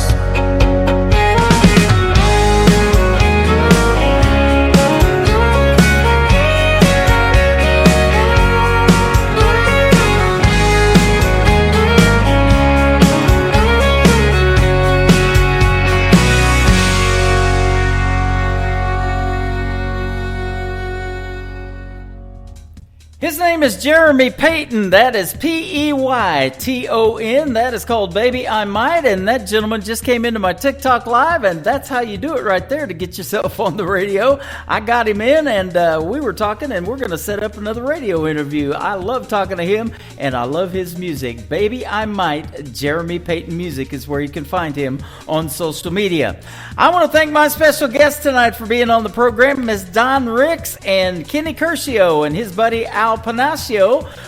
His name is Jeremy Payton. That is Peyton. That is called Baby I Might. And that gentleman just came into my TikTok live, and that's how you do it right there to get yourself on the radio. I got him in, and we were talking, and we're going to set up another radio interview. I love talking to him, and I love his music. Baby I Might, Jeremy Payton Music is where you can find him on social media. I want to thank my special guests tonight for being on the program, Ms. Don Ricks and Kenny Curcio and his buddy Al Panaccio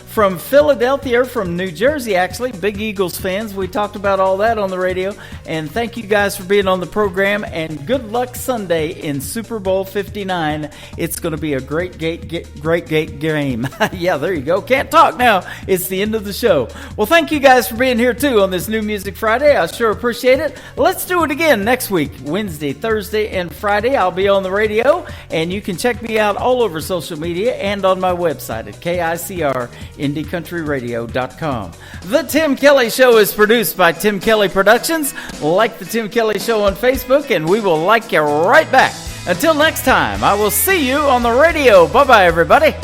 from Philadelphia, from New Jersey, actually. Big Eagles fans. We talked about all that on the radio. And thank you guys for being on the program. And good luck Sunday in Super Bowl 59. It's going to be a great game. Yeah, there you go. Can't talk now. It's the end of the show. Well, thank you guys for being here, too, on this New Music Friday. I sure appreciate it. Let's do it again next week, Wednesday, Thursday, and Friday. I'll be on the radio. And you can check me out all over social media and on my website at KICRIndieCountryRadio.com. The Tim Kelly Show is produced by Tim Kelly Productions. Like the Tim Kelly Show on Facebook, and we will like you right back. Until next time, I will see you on the radio. Bye-bye, everybody.